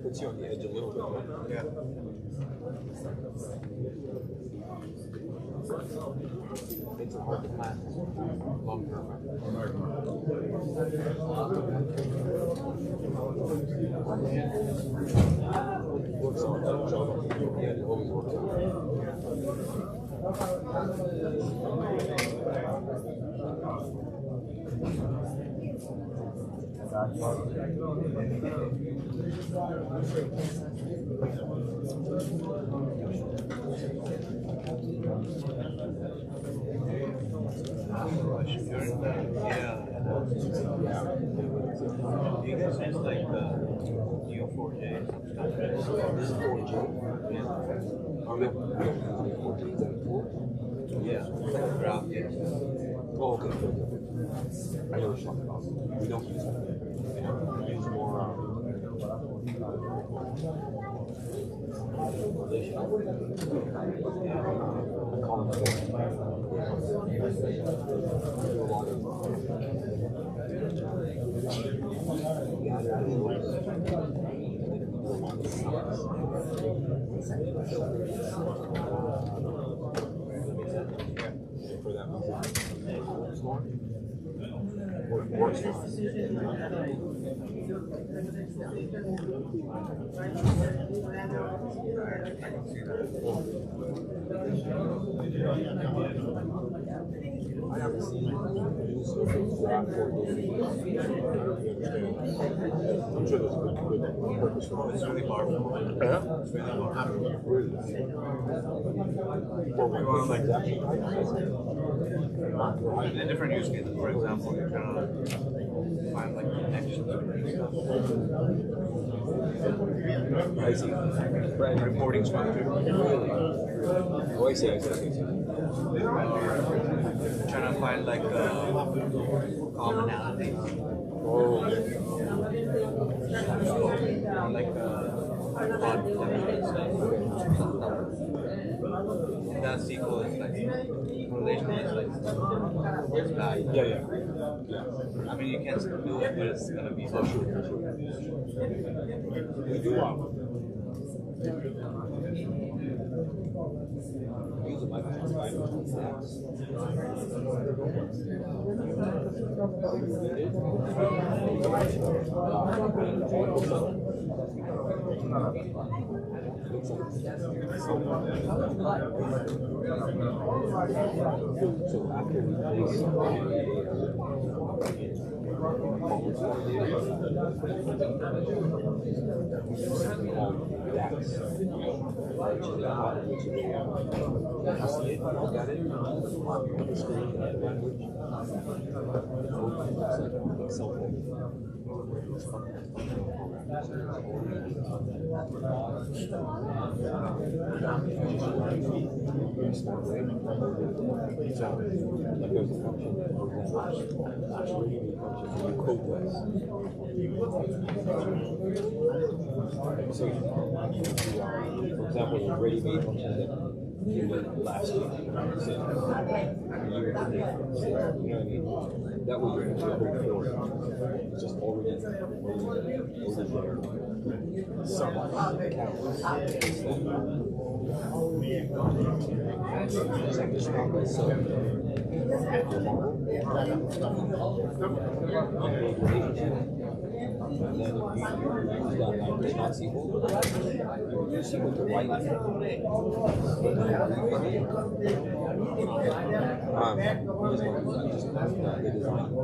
puts you on the edge a little bit. Yeah. Makes it hard to plan long term. Works out. Yeah, it always works out. Do you guys use like Neo4j? This is 4J. Yeah. Are we 4J? Is that a tool? Yeah, like a graph, yeah. Oh, okay. I know what you're talking about. We don't use it. We use more relational. For that reason, works more. Works more. I haven't seen use of graph for this. I'm sure there's a good purpose for it. It's really powerful. It's really powerful. Really? For transaction. In different use cases, for example, you're trying to find like connections. I see. Reporting structure. Really? Oh, I see. Trying to find like commonalities. Oh. Like that SQL is like relational is like it's value. Yeah. I mean you can still do it, but it's gonna be so sure. We do use a Microsoft So after we place So, for example, the ready-made function that you did last year, so, you know what I mean? That way you're actually going forward. It's just already there. Some catalyst. So, and then if you use that language, not SQL, you use SQL to write it. We just want to use that, just the design pattern.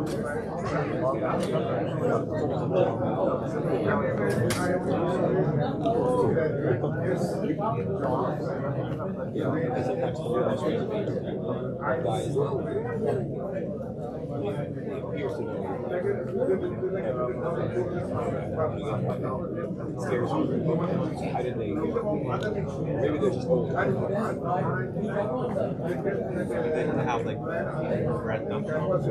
Because sometimes the most reason guys he appears to know it scares me. How did they? Maybe they're just old. But then to have like red numbers.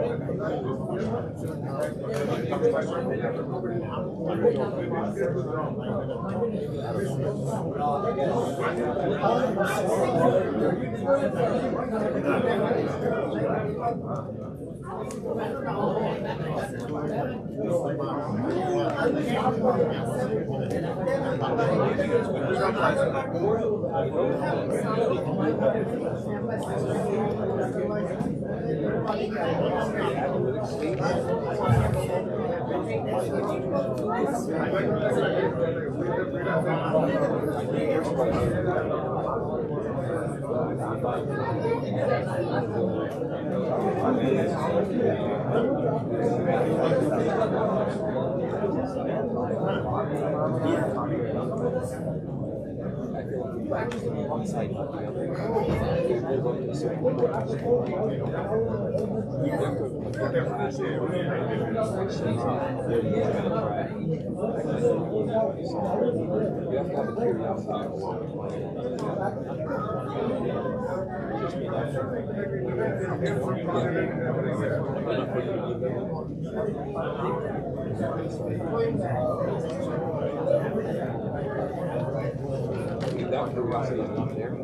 If that curiosity is not there,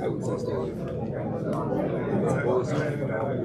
I would say stay away from it. It's always something about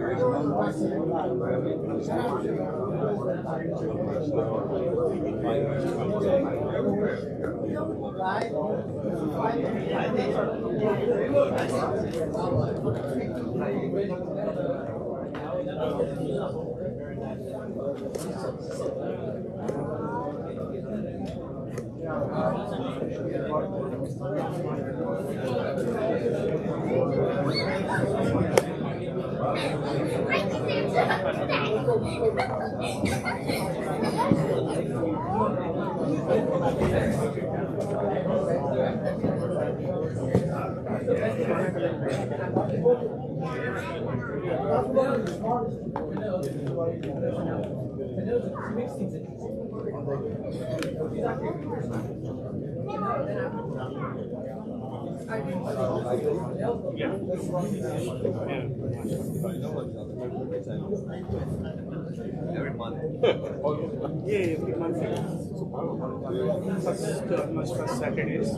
Every month. Yeah, every month. First Saturdays.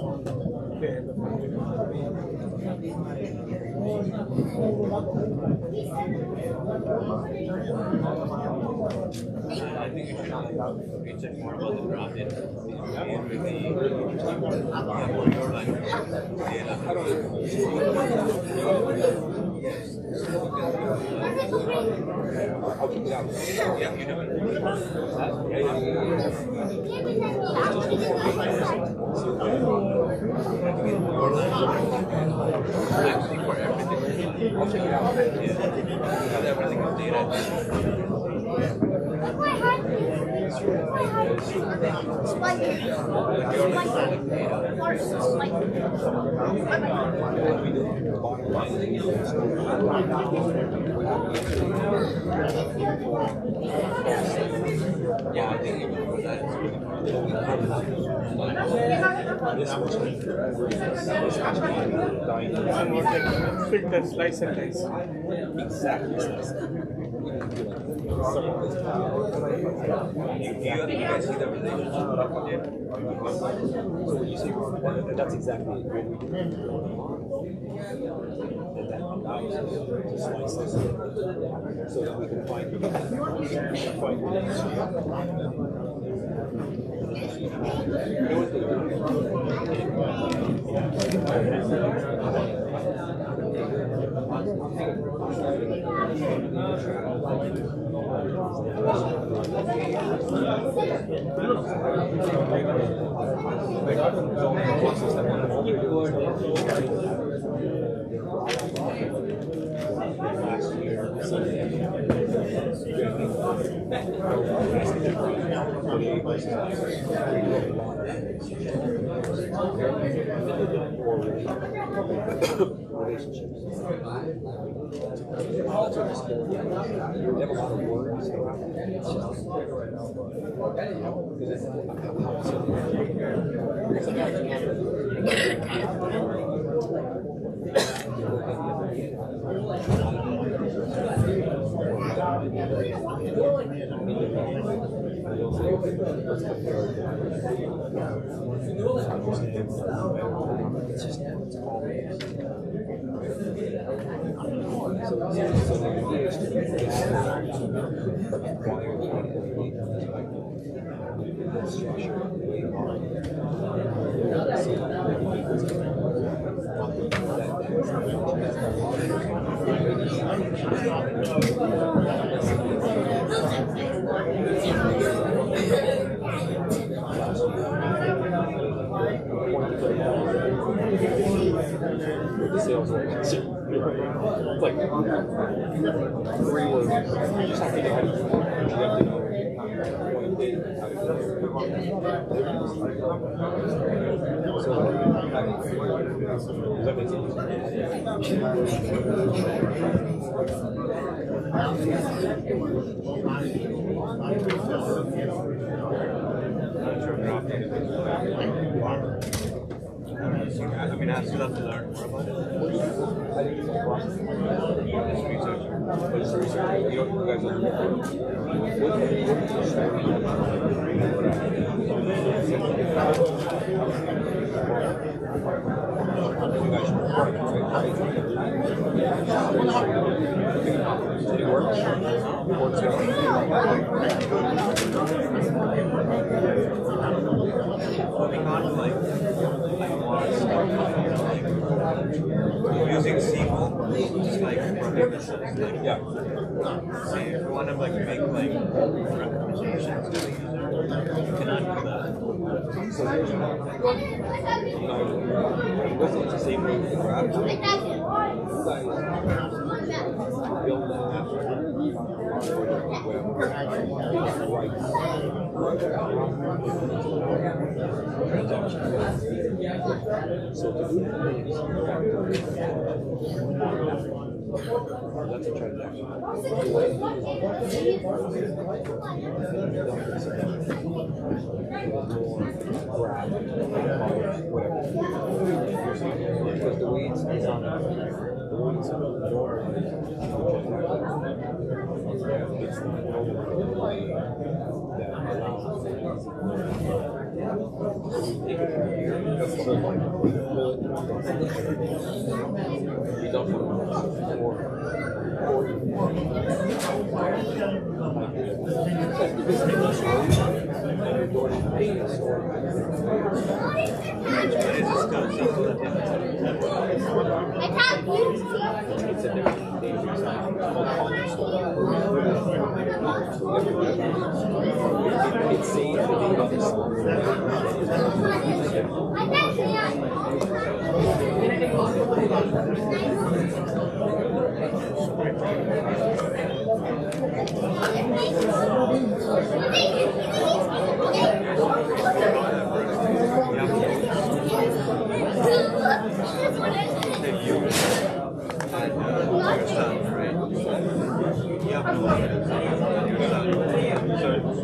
I think you should research more about the craft and your language. Yeah, you know actually for everything. I'll check it out. Yeah. Everything is data. Yeah, I think even for that, Fit the slice and dice. Exactly. you guys see the relationship. So when you say that's exactly it. And that allows us to slice this so that we can find you know what they last year, Relationships. They have a lot of words. The sales it's like 3 words. You just have to know how to do it. You have to know point A, how to do it. So, does that make sense? I mean, I still have to learn more about it. Just research. But it's research. You know, you guys don't Did it work? Using SQL, just like yeah. Say if you want to like make like recommendations to the user, you cannot do that. It's the same way with the graph. You guys build the app for the web. So to do that's a transaction. Grab, whatever. Because the way it's on the ones on the door, it's not normally that allows that's the whole point. We don't want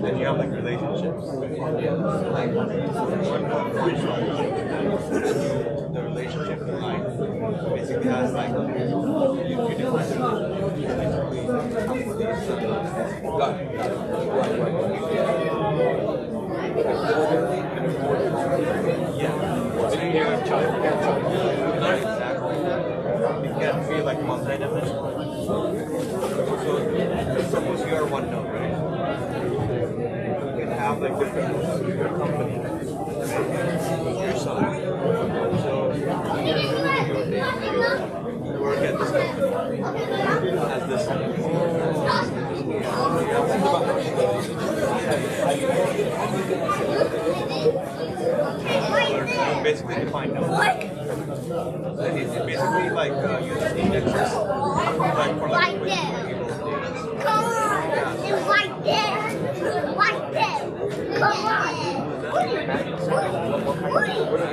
Then you have like relationships. Like the relationship in life basically has like you define the relationship. Got it. Yeah. So you have a child. Not exactly. It can be like multi-dimensional. So suppose you are one node, right? You can have like different nodes of your company, your son. So you work at this company as this. Basically define nodes. It's basically like using indexes, like for like quick tables. this. Like this. Come on.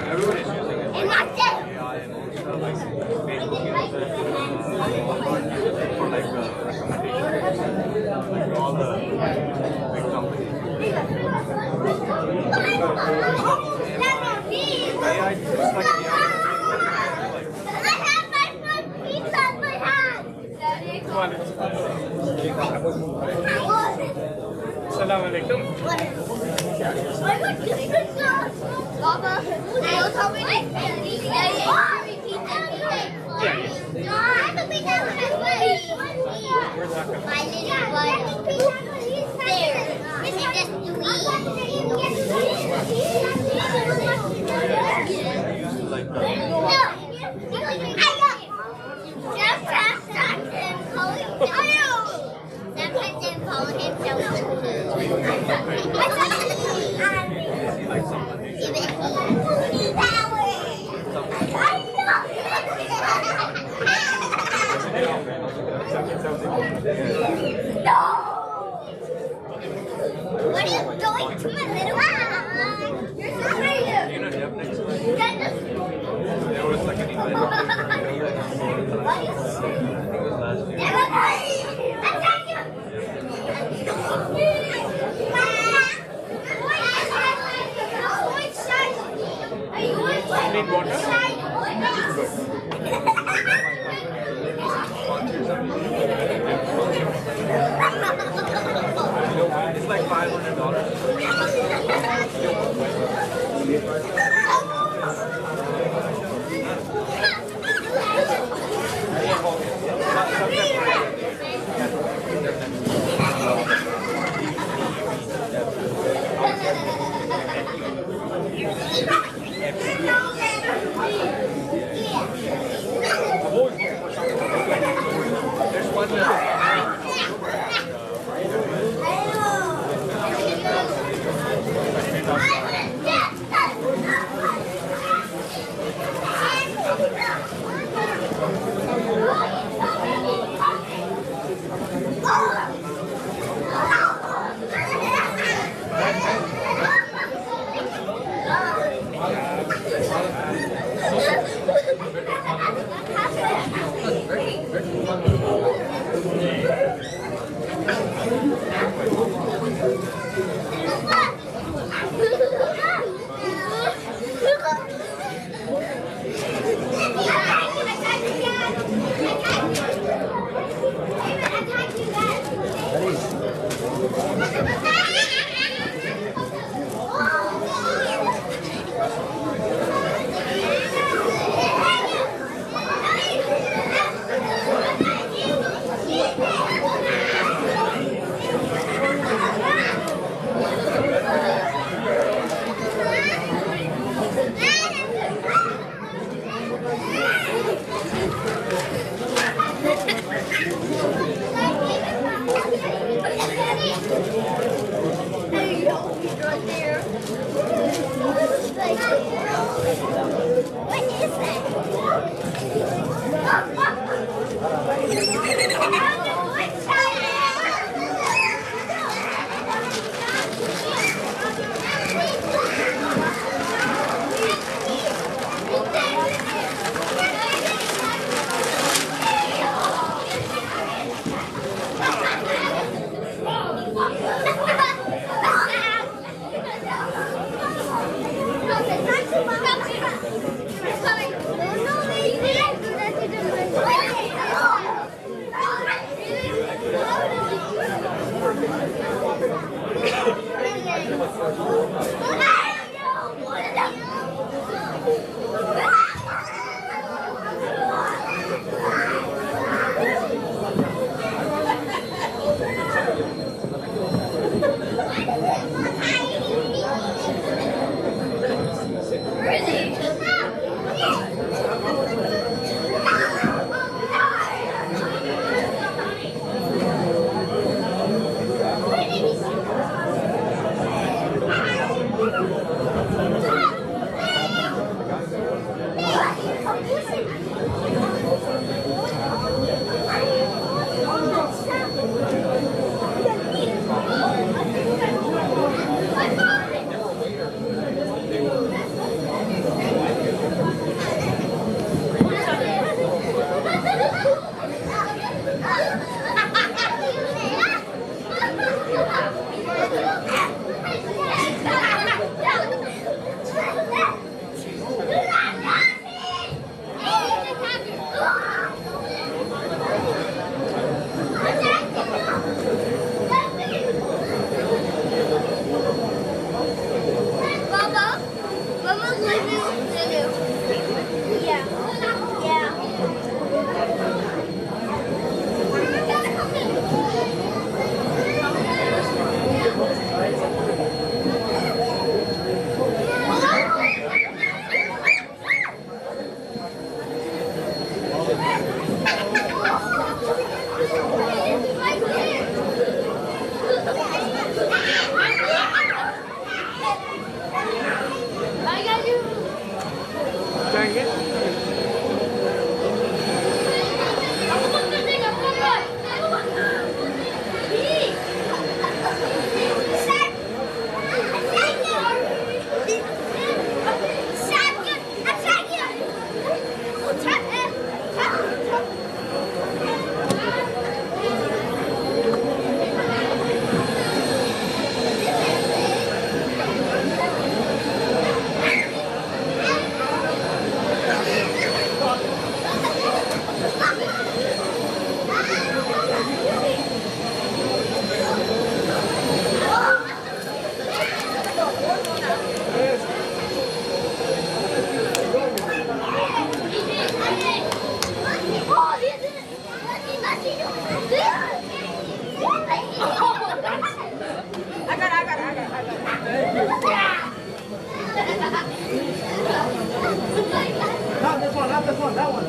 Everybody's using it. And like this. AI and all stuff like Facebook uses it for like recommendation. Like all the big companies. AI is just like AI. Assalamu alaikum. Baba, you told me my little one there. Is it just What are you doing to my little one? You're so crazy. You know, Jeff next time. There was like an event. I think it was last year. Need water? It's like $500. There's one Not this one, not this one, that one.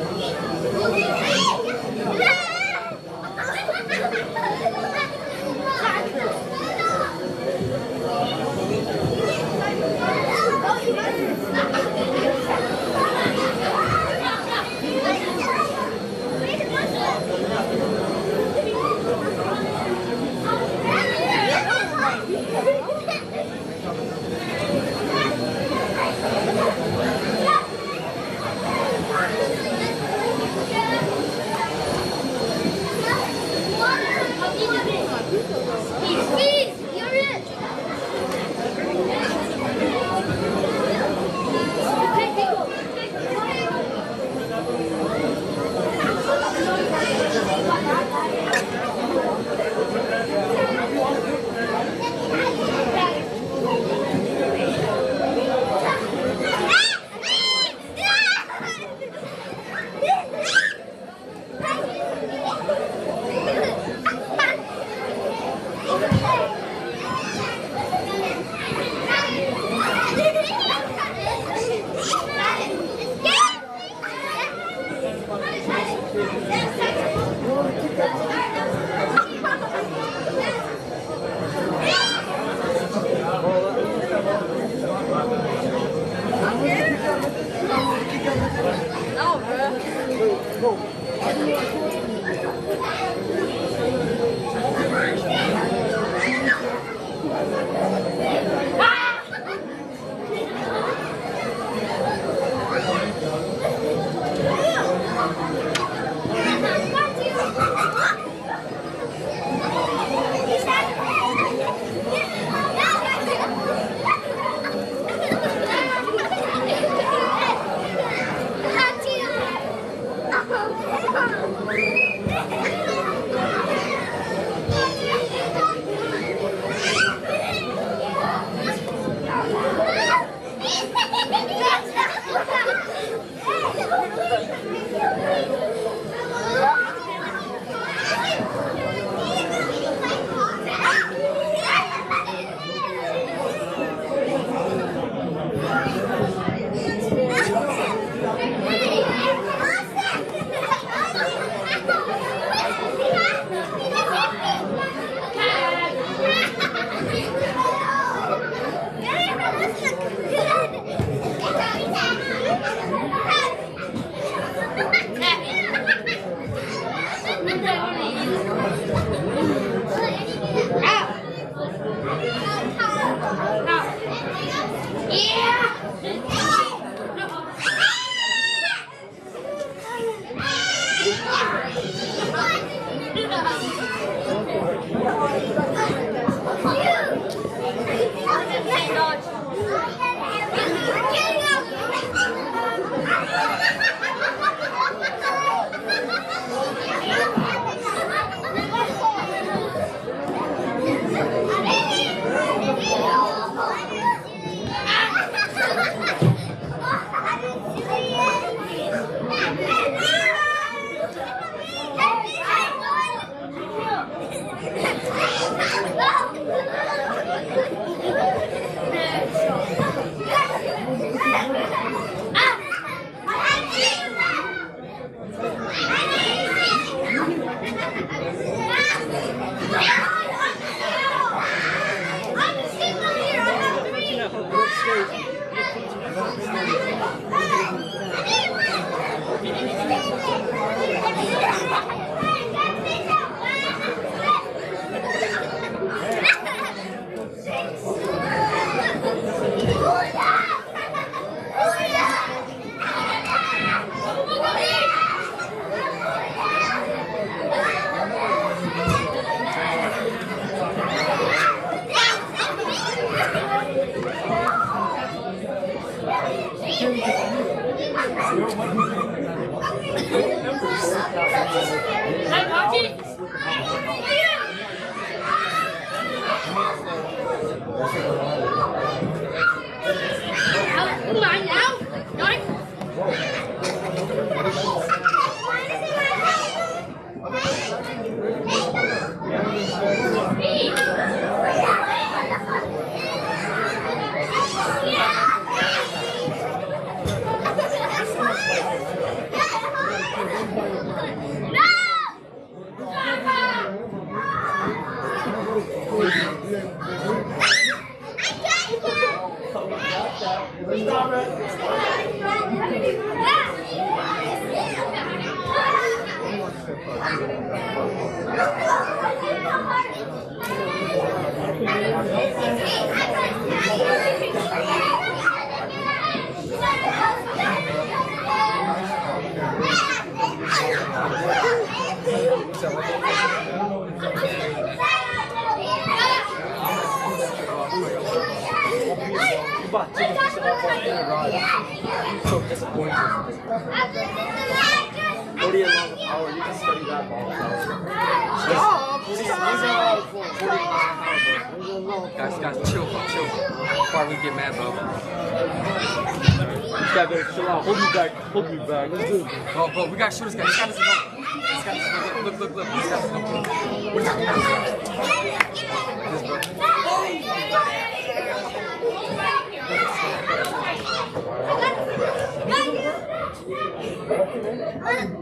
So disappointed. 40 a long hour, you can study that long Guys, chill. Before we get mad, bro. This guy better chill out. Hold me back. Let's do it. Bro, we gotta shoot this guy. This guy doesn't know. Look. This guy doesn't know. What is that? This, bro.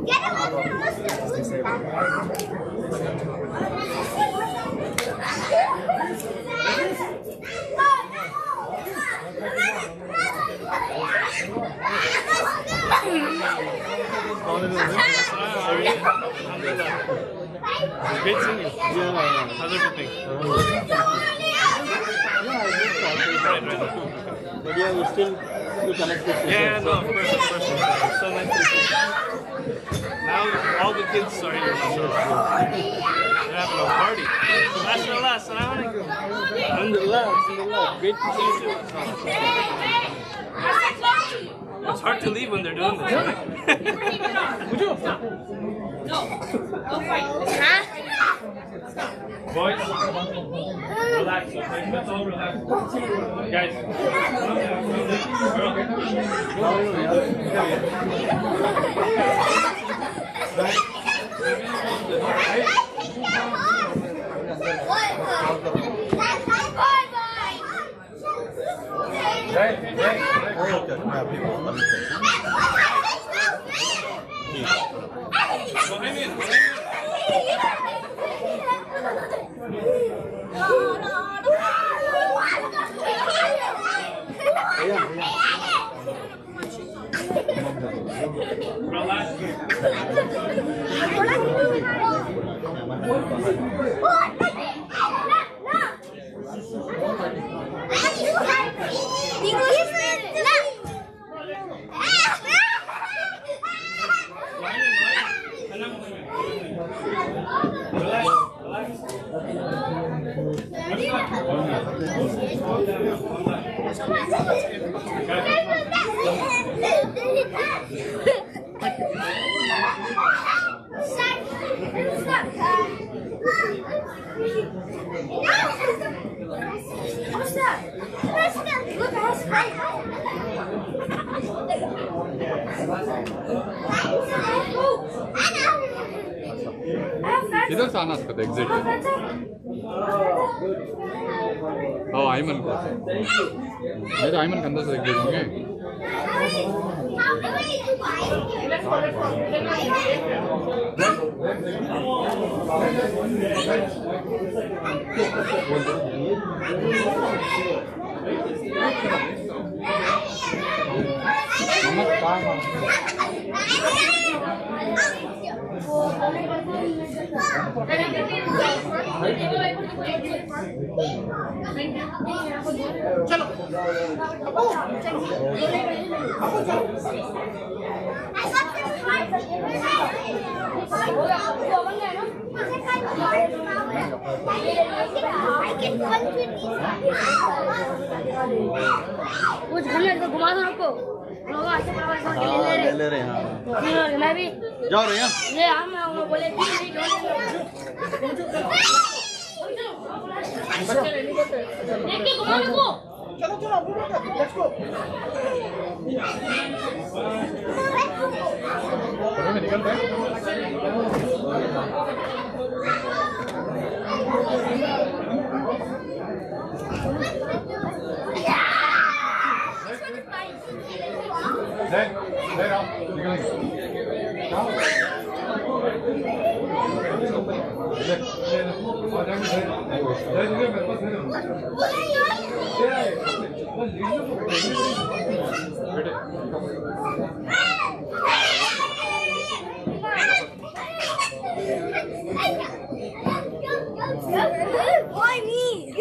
Get him up here, Great seeing you. Yeah. How's everything? But yeah, we're still connected. Yeah, no, of course. So nice to see you. Now all the kids are here. They're having a party. Mashallah, assalamu alaikum. Alhamdulillah. Great to see you too. It's hard to leave when they're doing this, right? Would you? No, don't fight. Boys, relax, okay? Let's all relax. Guys. इधर से आना था exit Aiman को नहीं तो आयमन के अंदर से एग्जिट होंगे कुछ घुमा दो रुको ले रहे हैं मैं भी जा रहे हैं ये हम बोले चलो लेट्स गो निकल Why me?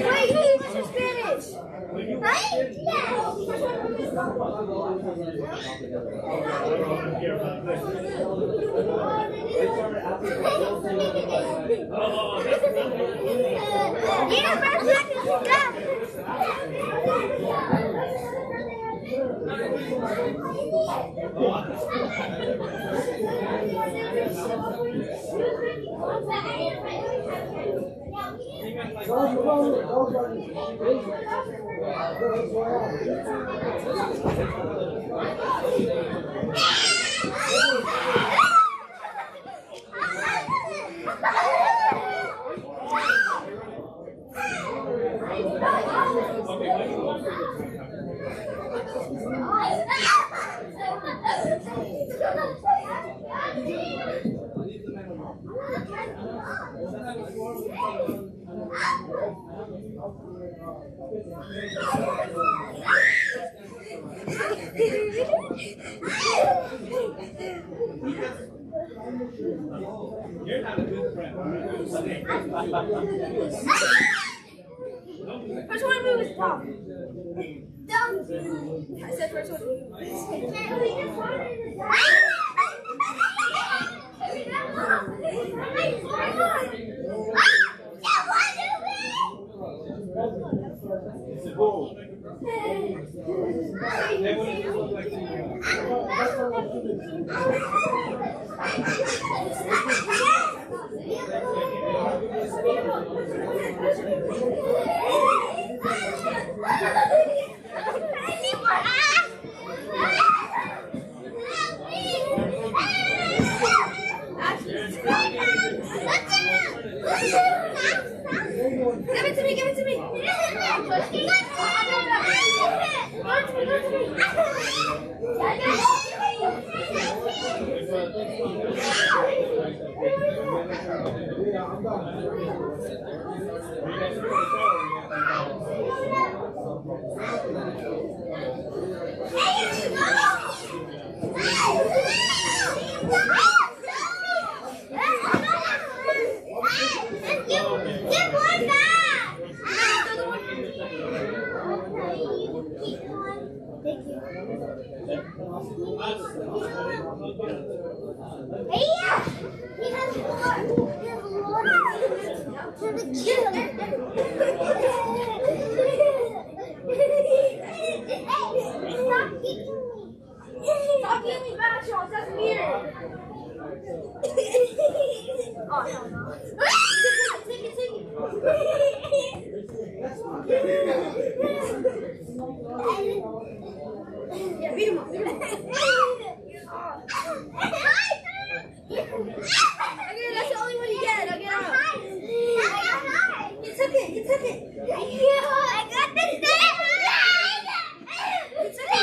Wait, you speak Spanish? Right? First one to move is dumb. Dumb. I said first one to move. Give it to me, give it to me. Stop giving me back shots, that's weird. Oh, no. Take it. Yeah, beat him up. Okay, that's the only one you get. Okay, you took it. I got this thing. You took it.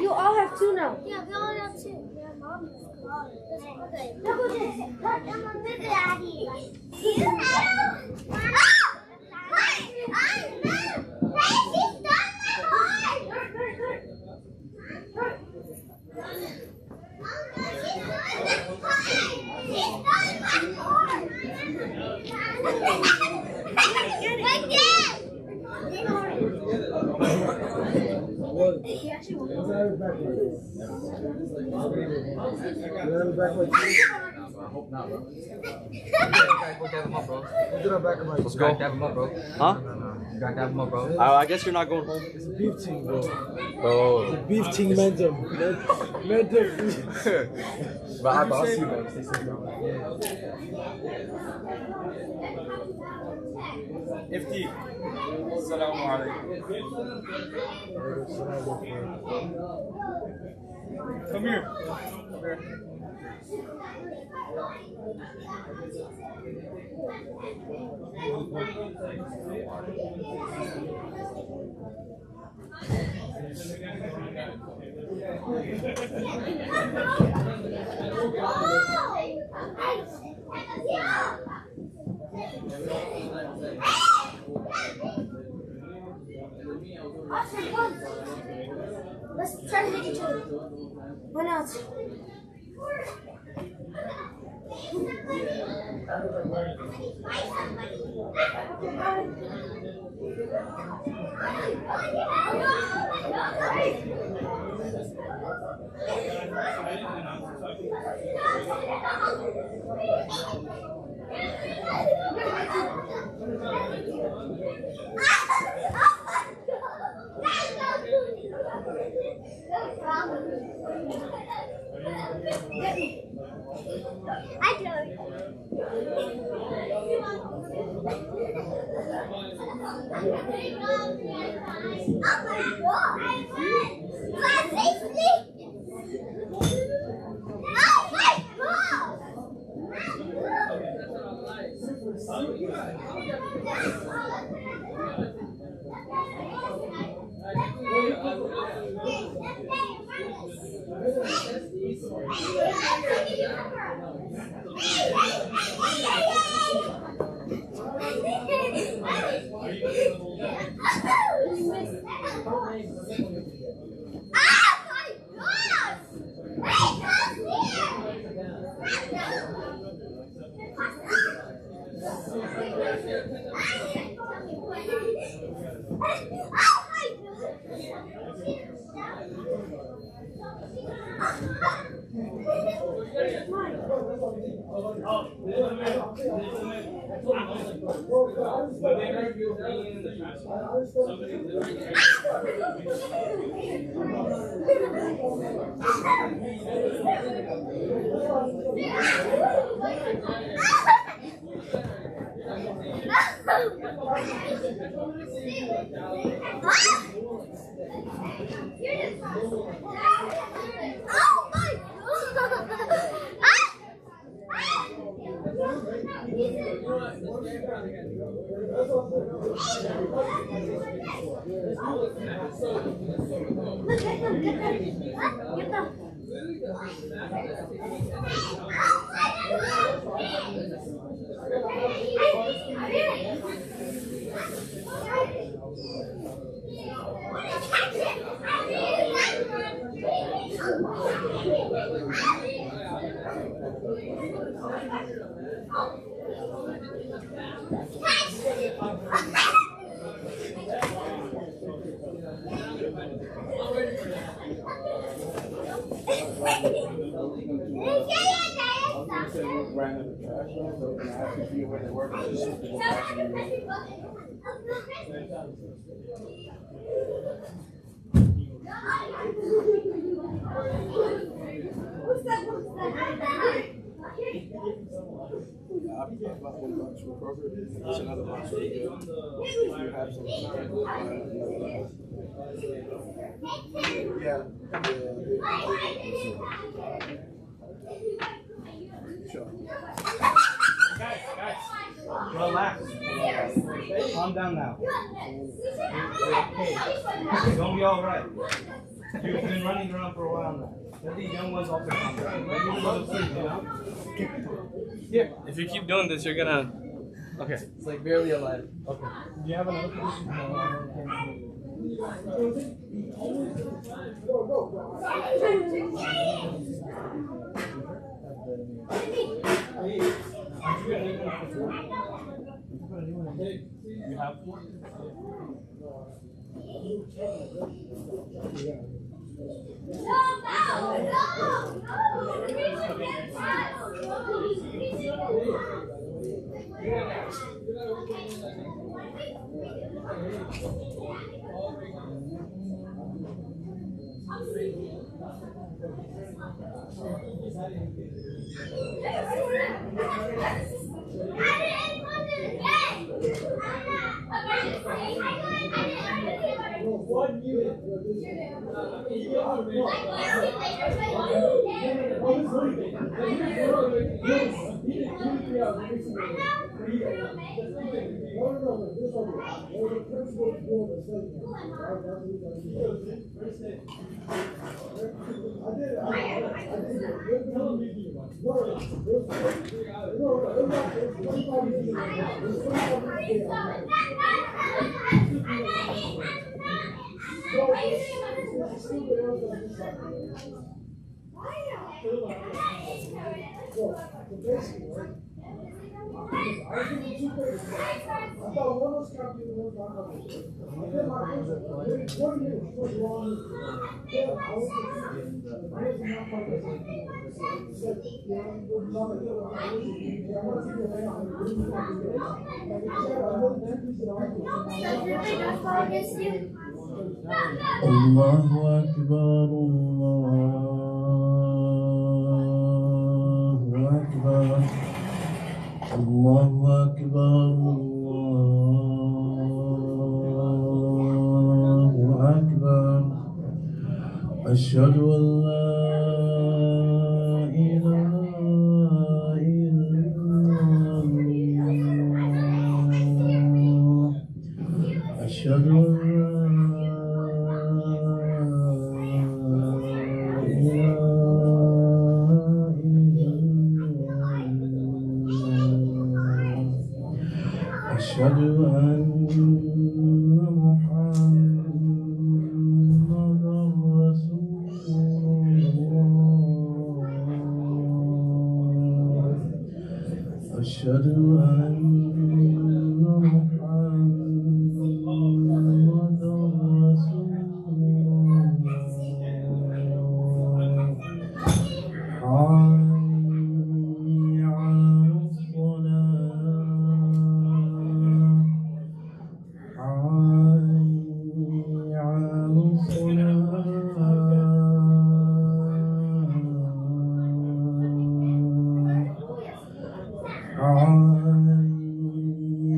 You all have two now. Yeah, we all have two. Yeah, mom is called. Look at this. Look at Daddy. I hope not, bro. Let's go. Dab him up, bro. Huh? You gotta dab him up, bro. I guess you're not going home. It's a beef team, bro. Oh. It's a beef team momentum. But I boss you, bro. Stay safe, bro. Mufti. Assalamu alaikum. Come here. Come here. Let's try to hit each other. One out. I know. Oh my God! Class 60. Oh my God! that box for Kroger. There's another box for you. If you have some, yeah. Sure. Guys, relax. Calm down now. You're okay. It's gonna be alright. You've been running around for a while now. Let these young ones also calm down. Let them go to sleep, you know? Here, if you keep doing this, you're gonna. Okay. It's like barely alive. Okay. Do you have another position? You have one? الله أكبر الله أكبر الله أكبر الله أكبر أشهد أن لا إله إلا الله أشهد أن أشهد أن محمدا رسول الله أشهد أن محمدا رسول الله حي على الصلاة حي على الصلاة حي على الفلاح حي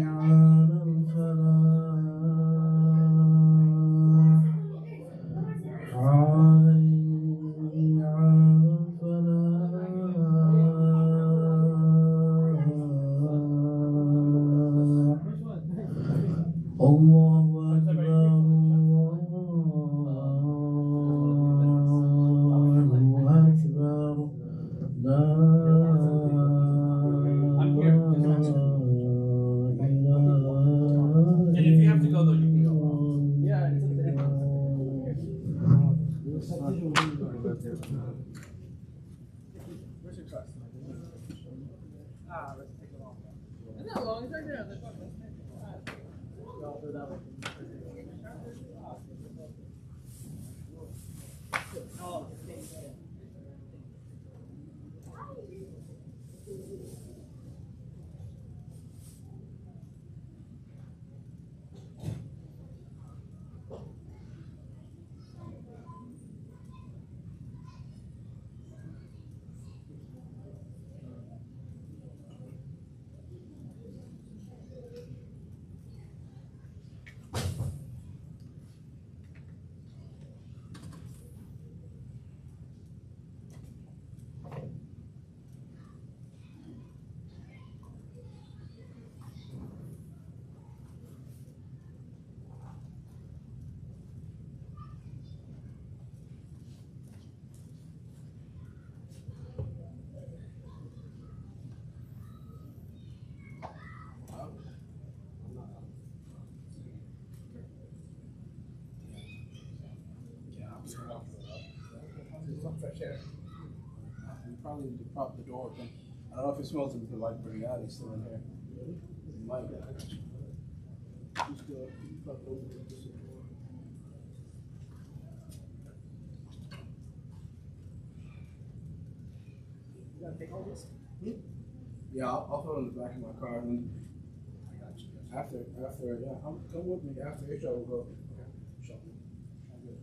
على الفلاح الله أكبر الله أكبر لا And if you have to go, though, you can go. Yeah, where's your trust? Let's take it off. Isn't that long? It's right there. fresh air. We probably need to prop the door open. I don't know if it smells of the like biryani still in here. It might. Just prop it open. You gotta take all this? Yeah, I'll throw it in the back of my car, and then after, yeah, come with me. After Isha, we'll go. Okay. Shopping. I'm good.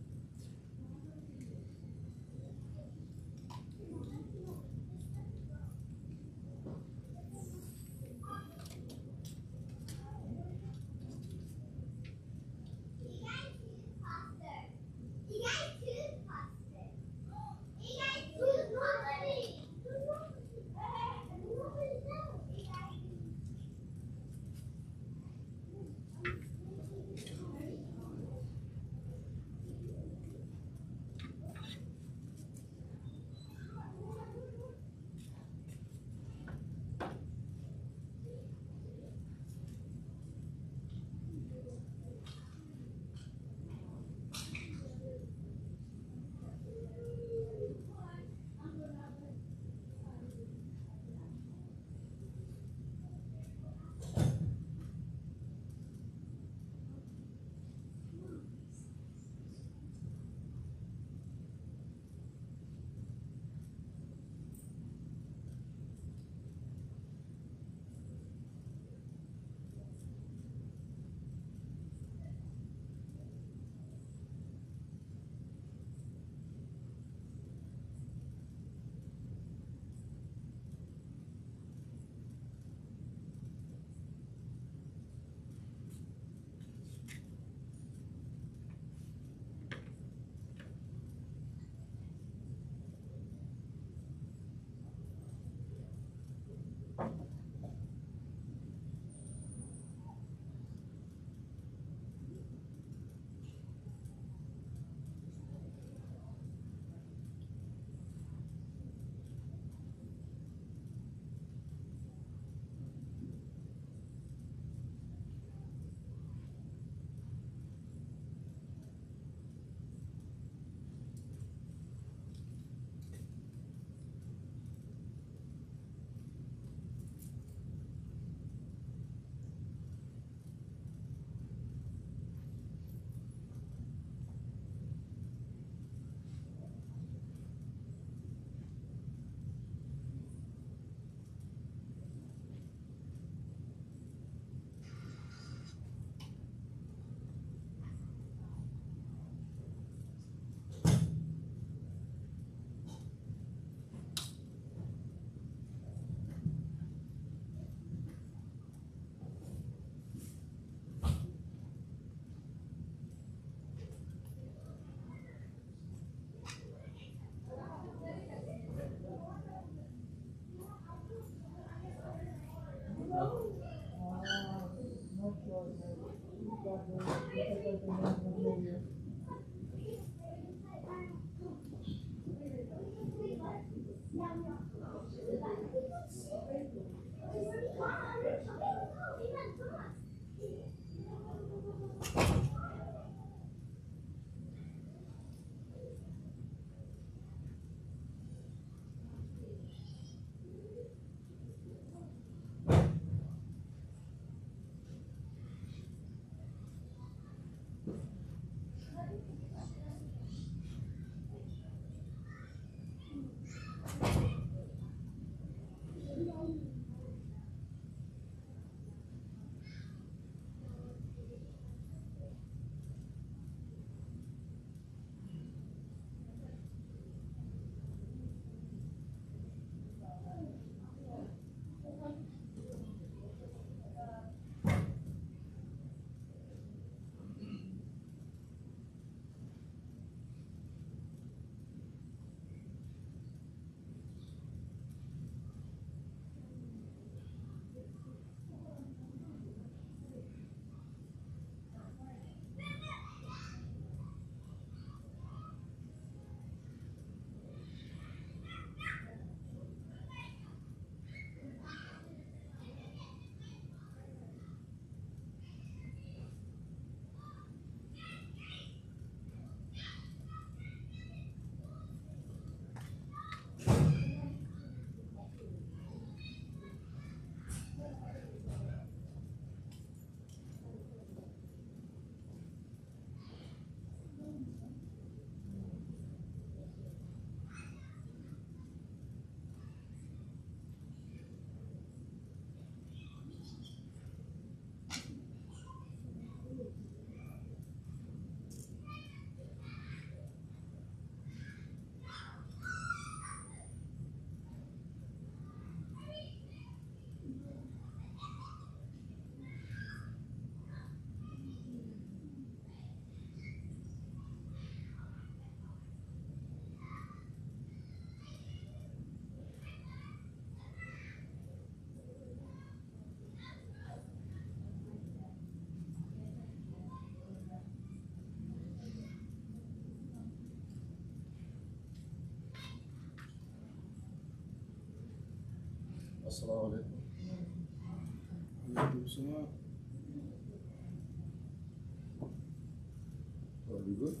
You good?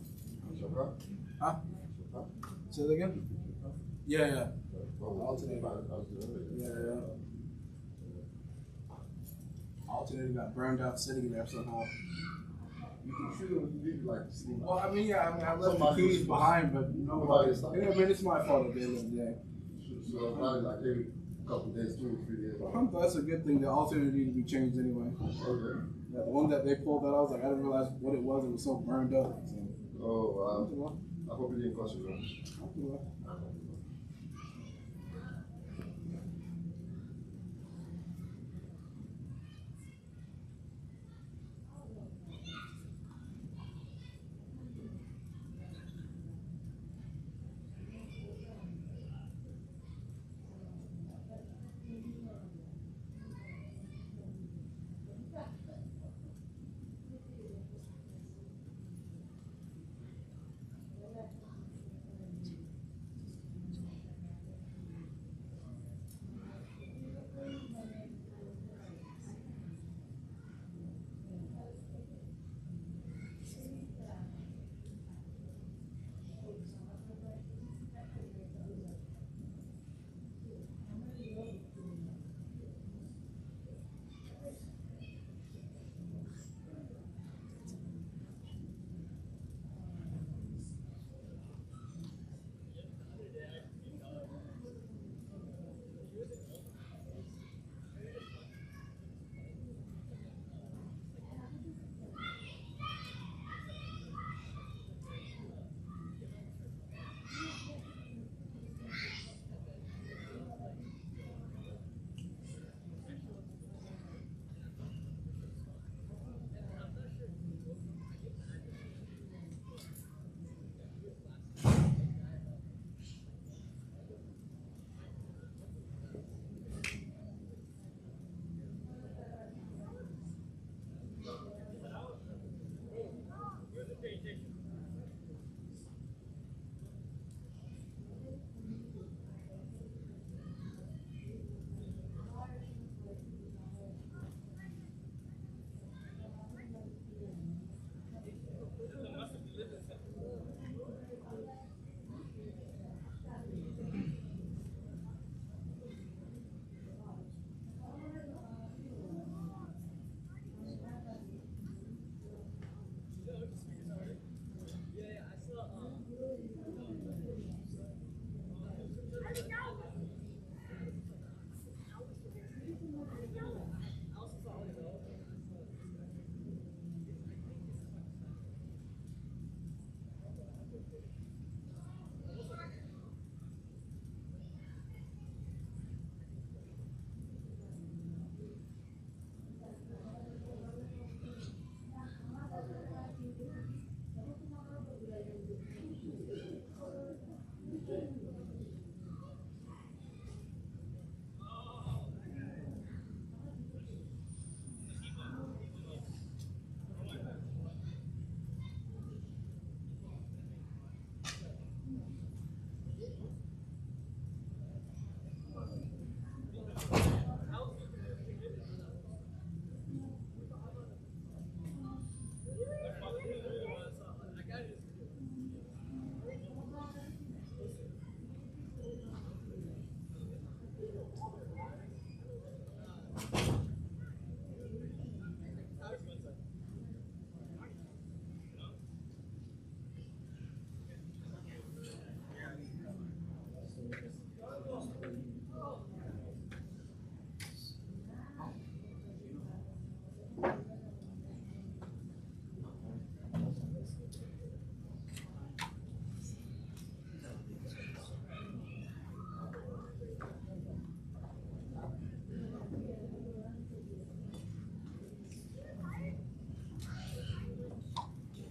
Huh? Say that again? Yeah, yeah. Alternator. Yeah. Alternator got burned out sitting there somehow. You can shoot them if you leave like sleep. Well, I mean, I left the keys behind, but nobody. I mean, it's my fault at the end of the day. So probably like every couple days, 2 or 3 days. Alhamdulillah, that's a good thing. The alternator needed to be changed anyway. Okay. Yeah, the one that they pulled that, I was like, I didn't realize what it was. It was so burned up. So. Oh, wow. I hope it didn't cost you much. Alhamdulillah.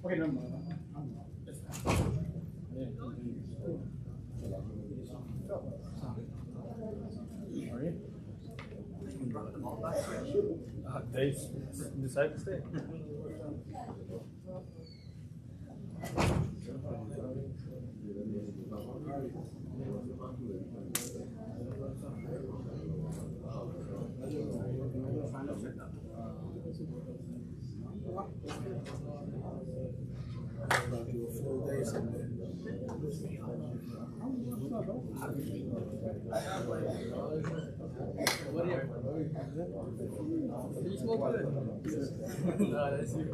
Okay, never mind. They decide to stay. I'll do a full day someday. You smoke good? No, that's you.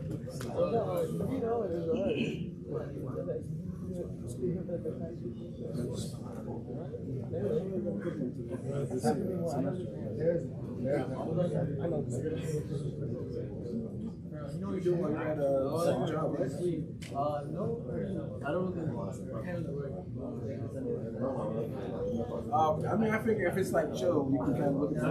You know you do like that second job, right? No, I don't think I mean, I figure if it's like chill, you can kind of look at it.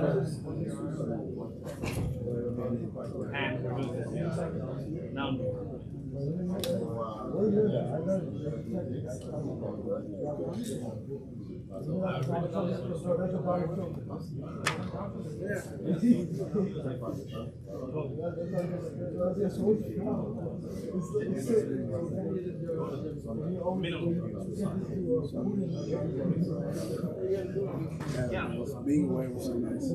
Being away was so nice.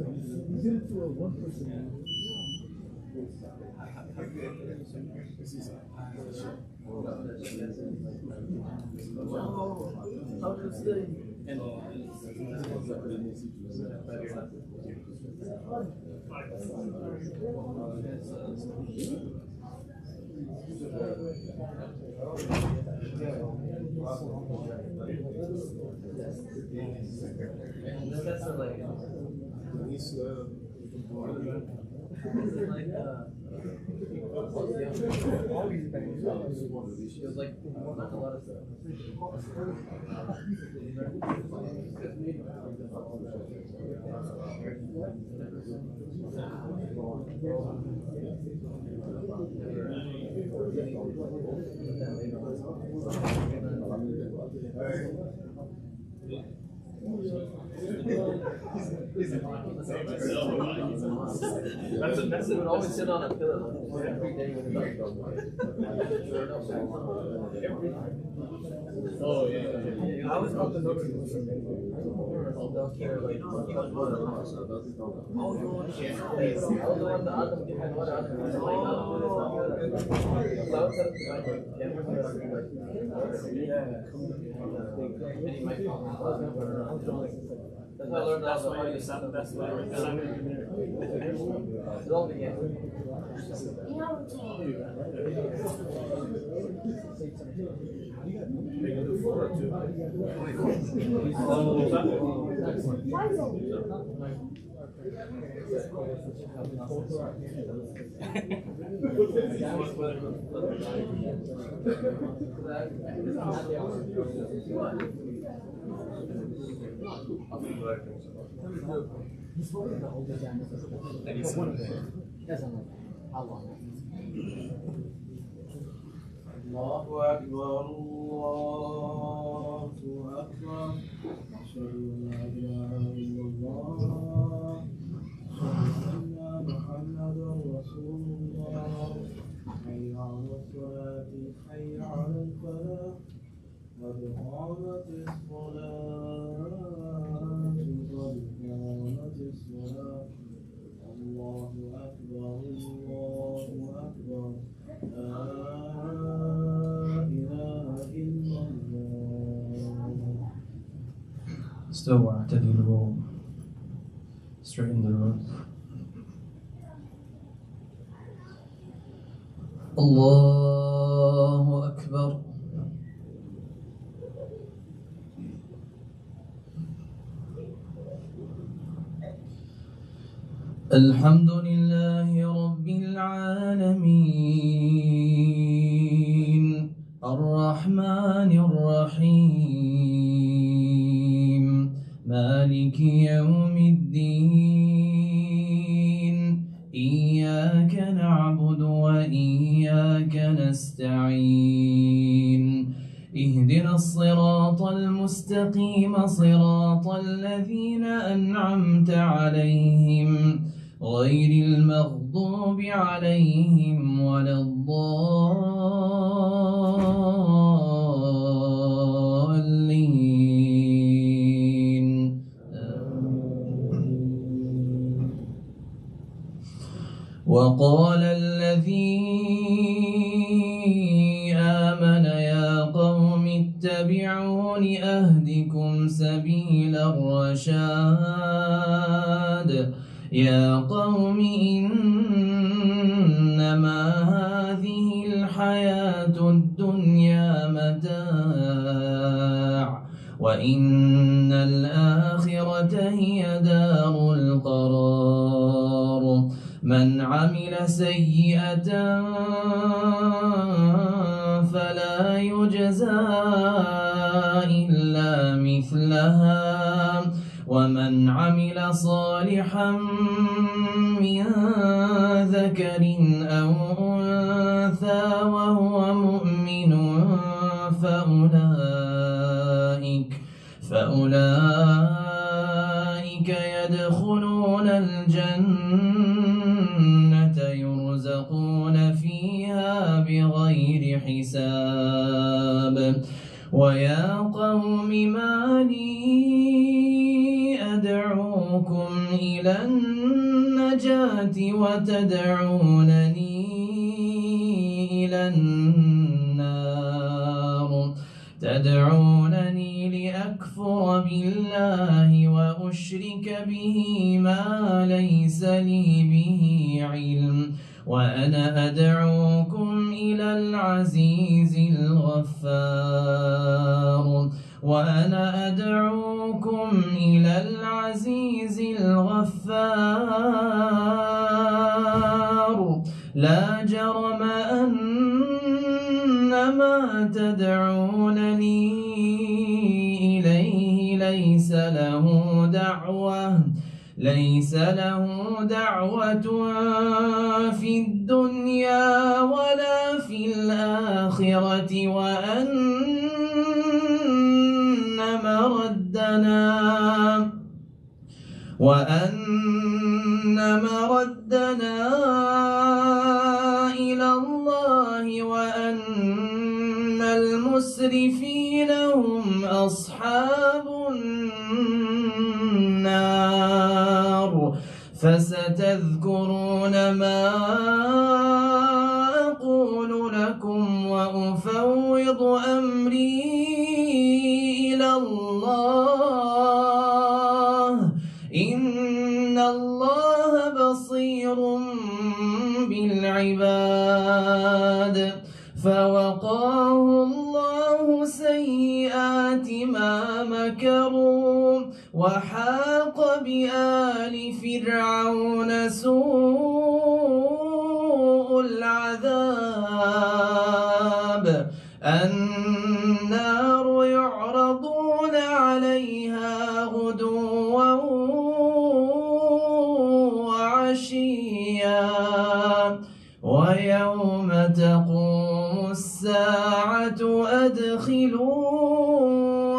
That's it. Would always sit on a pillow every day with a Oh yeah. I was about to notice. That's why I learned that's why you sound the best way. الله أكبر الله أكبر أشهد أن لا إله إلا الله أشهد أن محمدا رسول الله حي على الصلاة حي على الفلاح قد قامت الصلاة قد قامت الصلاة الله أكبر الله أكبر لا إله إلا الله. استووا اعتدلوا. Straighten the road. الله أكبر. الحمد لله رب العالمين الرحمن الرحيم مالك يوم الدين إياك نعبد وإياك نستعين اهدنا الصراط المستقيم صراط الذين أنعمت عليهم غير المغضوب عليهم ولا الضالين وقال الذي آمن يا قوم اتبعون أهدكم سبيل الرشاد يا قوم إنما هذه الحياة الدنيا متاع وإن الآخرة هي دار القرار من عمل سيئة فلا يجزى إلا مثلها ومن عمل صالحا من ذكر أو أنثى وهو مؤمن فأولئك يدخلون الجنة يرزقون فيها بغير حساب ويا قوم ما لي أدعوكم إلى النجاة وتدعونني إلى النار تدعونني لأكفر بالله وأشرك به ما ليس لي به علم وأنا أدعوكم إلى العزيز الغفار وأنا أدعوكم إلى العزيز الغفار لا جرم أن ما تدعونني إليه ليس له دعوة في الدنيا ولا في الآخرة وأن مردنا إلى الله وأن المسرفين هم أصحاب النار فستذكرون ما أقول لكم وأفوض أمري إلى الله إن الله بصير بالعباد فوقاه الله سيئات ما مكروا وحاق بآل فرعون سوء العذاب النار يعرضون عليها غدوا وعشيا ويوم تقوم الساعة أدخلوا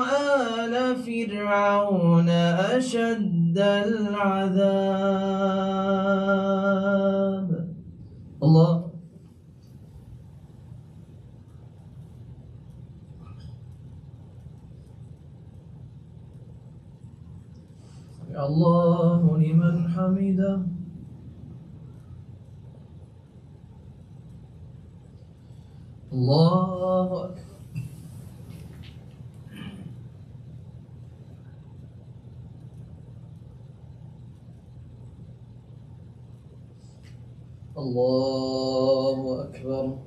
آل فرعون أشد العذاب الله الله لمن حمده الله أكبر الله أكبر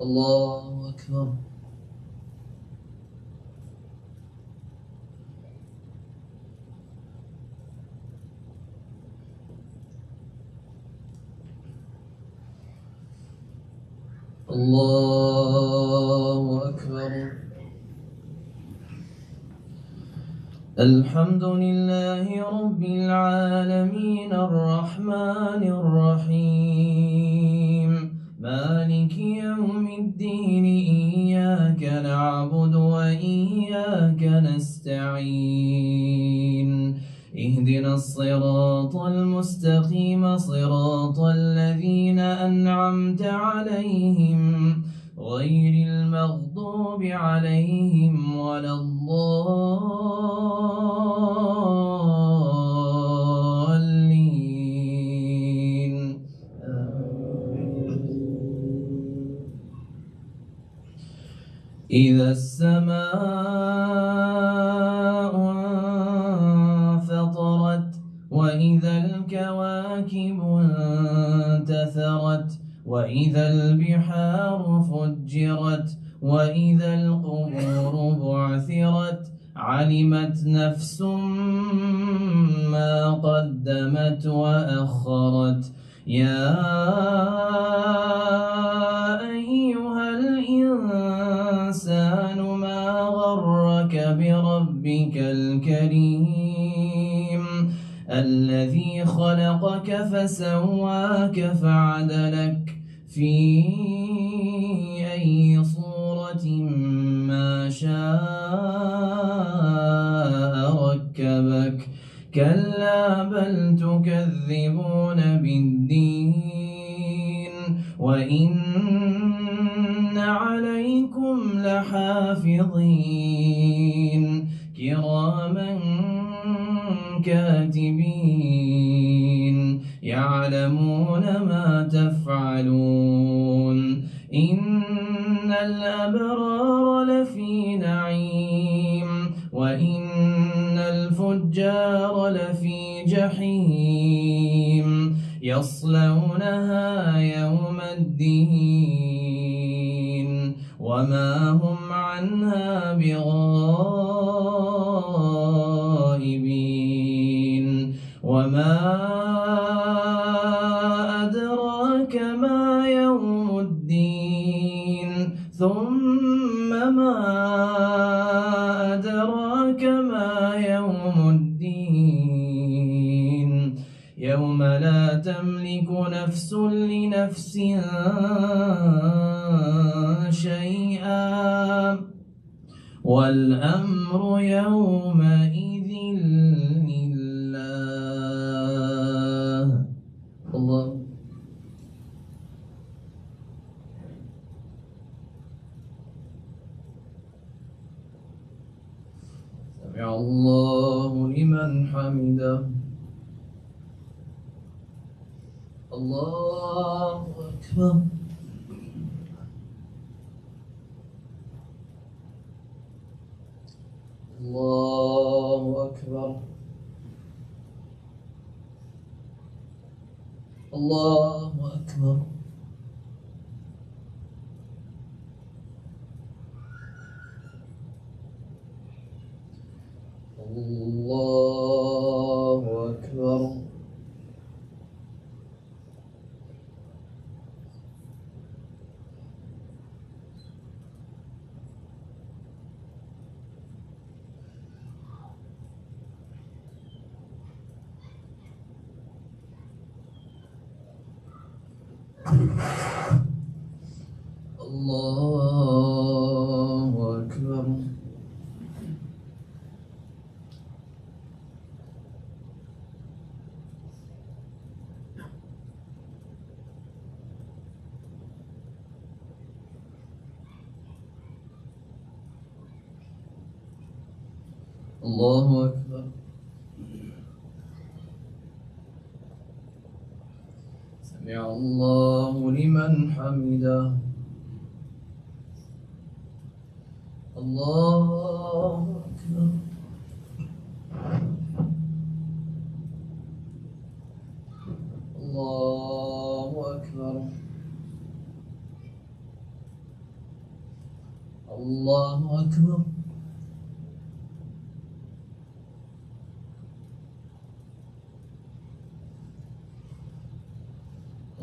الله أكبر الله أكبر الحمد لله رب العالمين الرحمن الرحيم مالك يوم الدين إياك نعبد وإياك نستعين اهدنا الصراط المستقيم صراط الذين أنعمت عليهم غير المغضوب عليهم ولا الضالين إذا السماء انفطرت وإذا الكواكب انتثرت وإذا البحار فجرت وإذا القبور بعثرت علمت نفس ما قدمت وأخرت يا أيها الإنسان ما غرك بربك الكريم الذي خلقك فسواك فعدلك في أي صورة ما شاء ركبك كلا بل تكذبون بالدين وإن عليكم لحافظين كراما كاتبين يعلمون ما تفعلون إن الأبرار لفي نعيم وإن الفجار لفي جحيم يصلونها يوم الدين وما هم عنها بغائبين وما أدراك ما يوم الدين ثم ما أدراك ما يوم الدين يوم لا تملك نفس لنفس شيئا والأمر يومئذ لله الله سمع الله لمن حمده الله أكبر الله أكبر الله أكبر الله أكبر الله أكبر الله أكبر سمع الله لمن حمده الله أكبر الله أكبر الله أكبر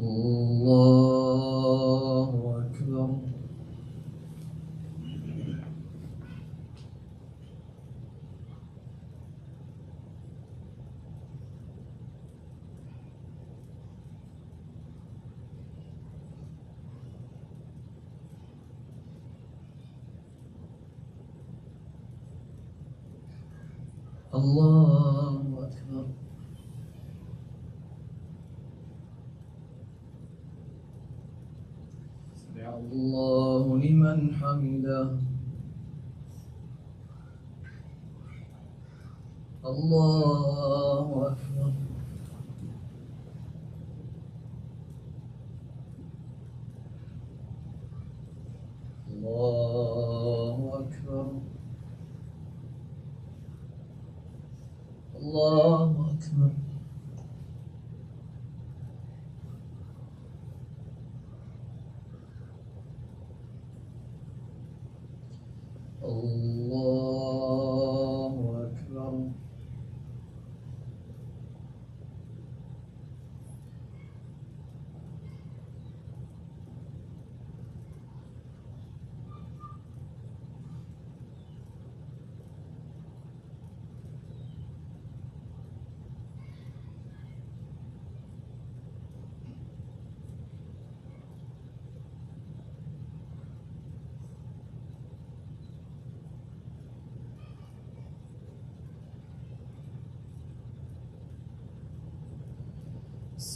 الله أكبر الله أكبر سمع الله لمن حمده الله أكبر الله الله أكبر الله أكبر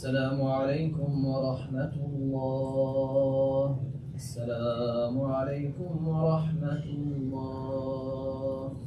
السلام عليكم ورحمة الله السلام عليكم ورحمة الله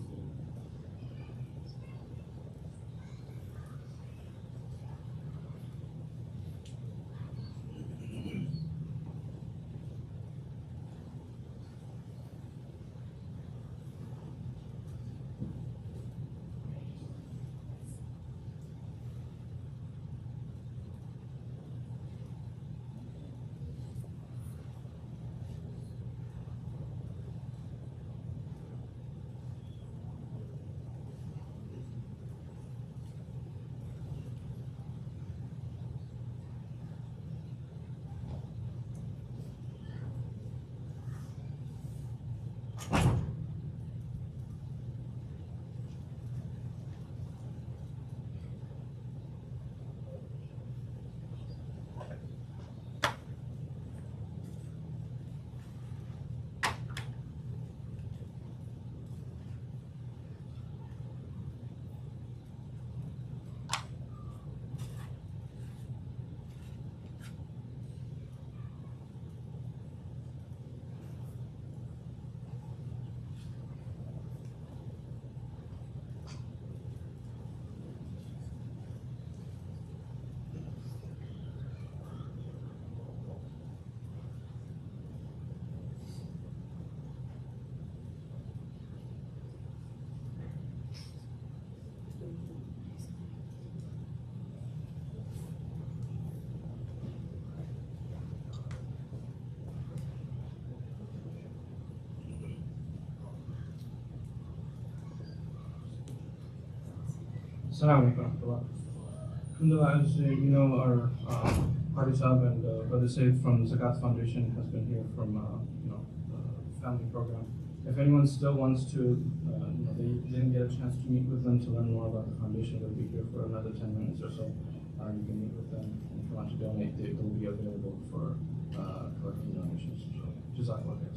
Assalamu alaikum. Alhamdulillah, as you know, our Party Sahib and Brother Said from Zakat Foundation has been here from the family program. If anyone still wants to, they didn't get a chance to meet with them to learn more about the foundation, they'll be here for another 10 minutes or so. You can meet with them. And if you want to donate, they will be available for collecting donations. Jazakallah khair.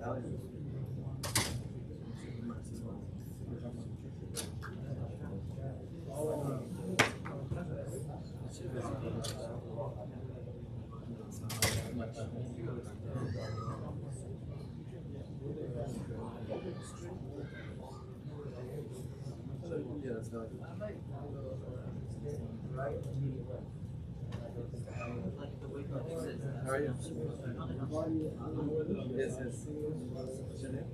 How are you? Yes, yes. What's your name?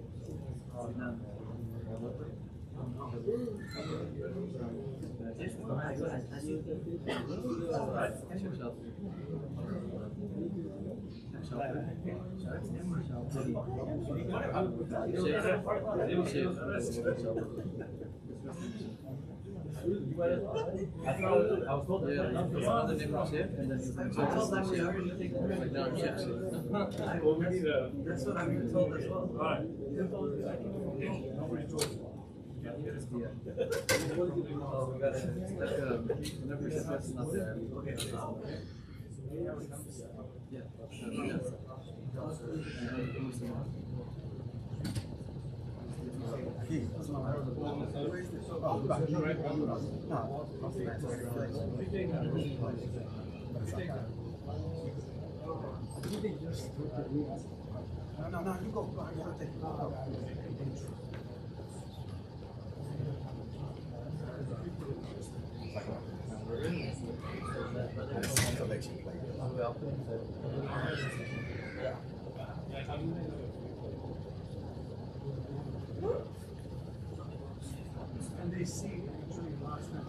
Alright, yourself. I was told that the name was Chef, and then he was like, I told that Chef. Like, no, I'm Chef. That's what I'm being told as well. Alright. Oh, we got it. It's like, whenever Chef's not there. No, you go. I gotta take it. And they see actually last night.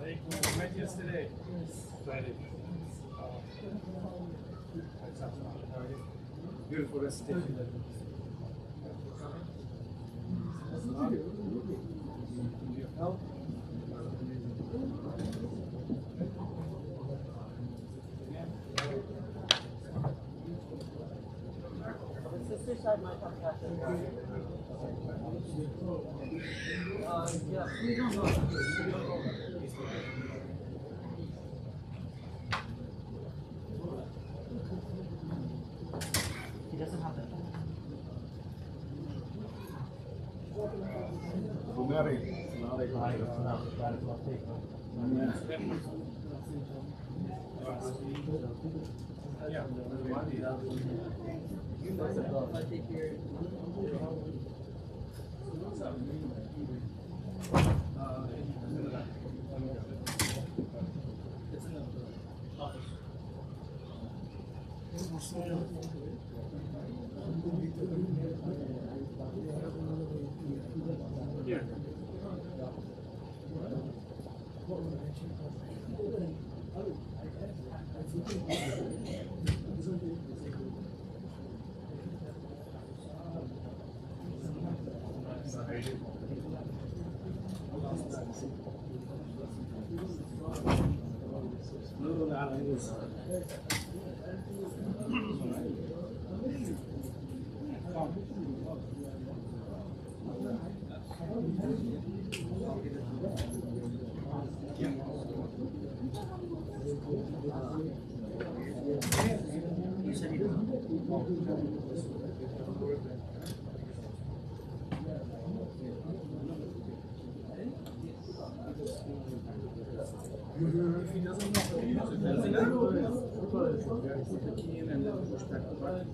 We met yesterday. Friday. Beautiful recitation. Help. Sister side might have happened. Yeah, we don't know. He doesn't have that. If he doesn't want to use it, then put the key in and then push back the button.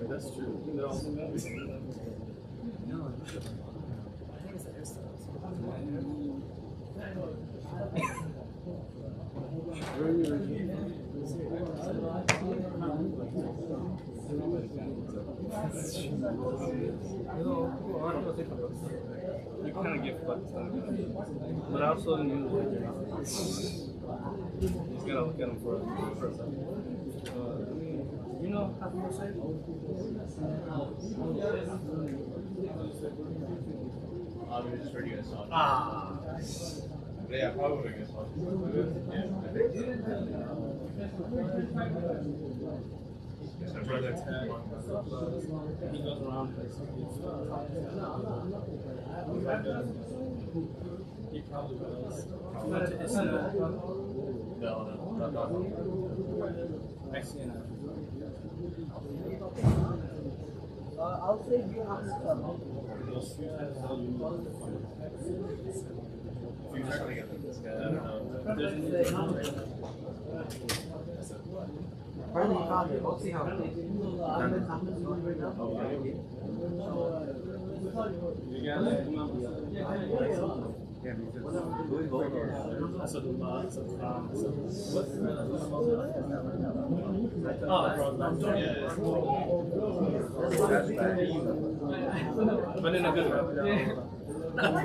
That's true. No, I think it's the hairstyle. You kind of get fucked up. But I also knew that you're not. He's gonna look at him for a second. You know how to say? I just heard you guys talking. Ah. Yeah, probably guess what. My brother Ted, he goes around places. He probably does. Went to Islam. No. I see it. I'll say you have to come. If you're trying to get this guy, I don't know. Finally found it. We'll see how it is. I'm going right now. You got it. But in a good way. What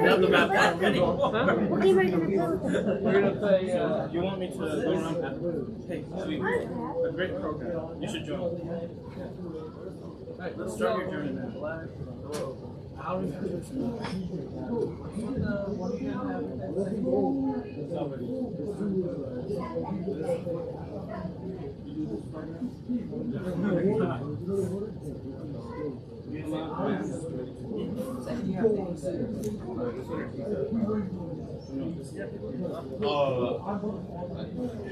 are you gonna play? We're gonna play. You want me to go around? Hey, sweet. A great program. You should join. Alright, let's start your journey now. You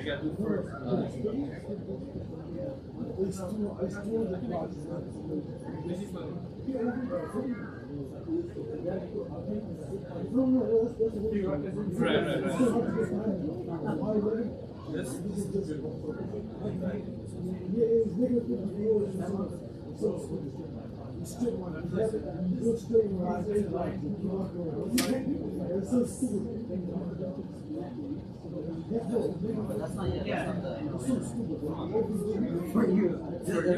got to do first. That's not yet. Yeah. For you. For you.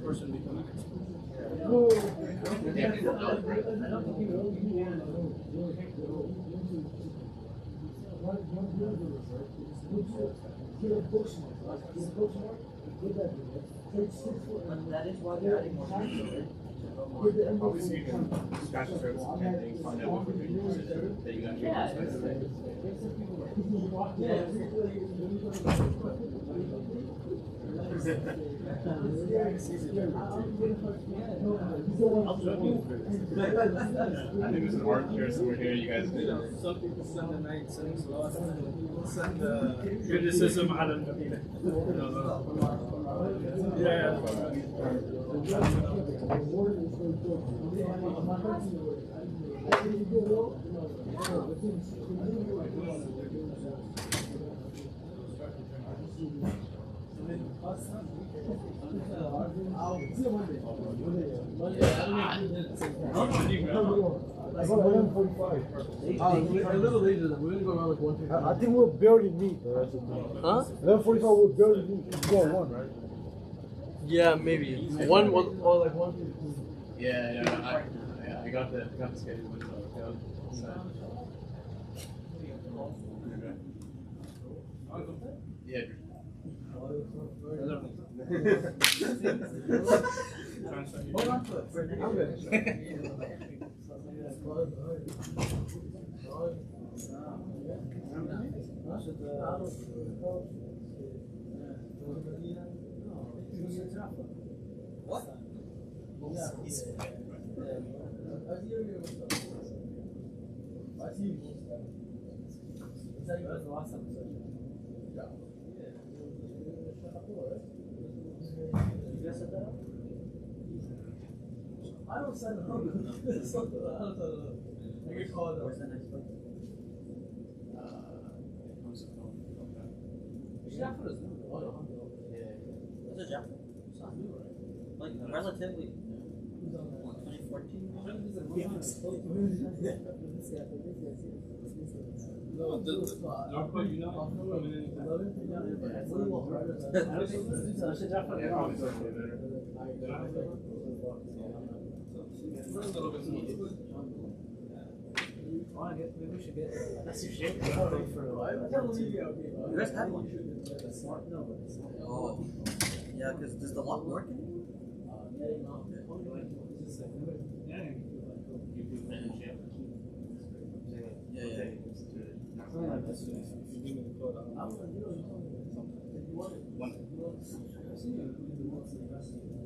Person become But that is why they're adding more people. Obviously, you can scratch the surface and things, find out what we're doing that you actually I think there's an art here somewhere here. You guys did. Some people send the night, send salat, send criticism على المدينة. Yeah. A little later than we're gonna go around like 1:50. I think we'll barely meet. Huh? 11:45 we'll barely meet. It's going one, right? Yeah, maybe. One or like 1:50. Yeah, I got the schedule. Yeah. Hold on to it for now. I'm good. What? I don't send them. I get called up. Where's the next one? Jaffa is new. Oh, no. Yeah. Is it Jaffa? It's not new, right? Like, relatively. What, 2014? No, Northwood, you know, coming in. Maybe we should get. That's your shape. You guys have one? Oh. Yeah, because does the lock work?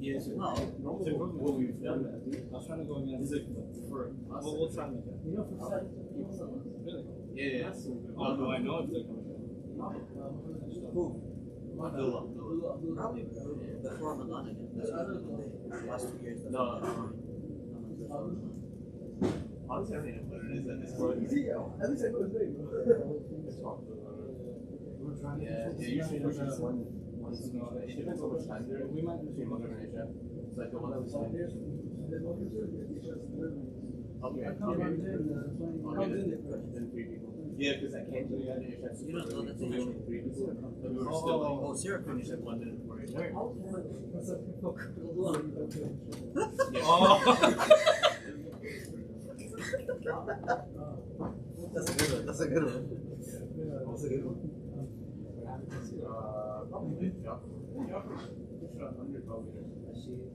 Yes, no. What we've done, I was trying to go against for we'll try to make that. Really? Yeah. Oh, do I know if they're coming back? Who? Probably before Ramadan again. That's the last 2 years. No. Honestly, I don't know what it is at this point. At least I know his name. Yeah, usually there's just one It depends on which time we might do between Maghrib and Isha. It's like the one that was then 3 people. Yeah, because I can't do that. You don't know that's we only 3 people. But we were still like, Oh, Sarah finished at London before Isha. That's a good one. That's a good one. That's a good one. Probably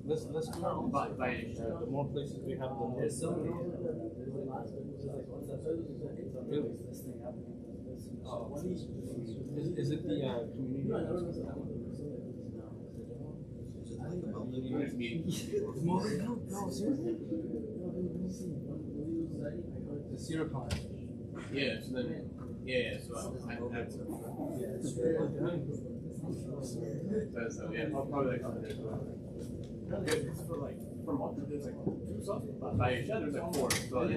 let's do by Isha. The more places we have, the more. There's so many. Really? Is it the community? The syrup pie. Yeah, so then, so I had to. So yeah, I'll probably like come there as well. It's for like, for Malta, there's like 2 sauces. By Asia, there's like 4. So it's like,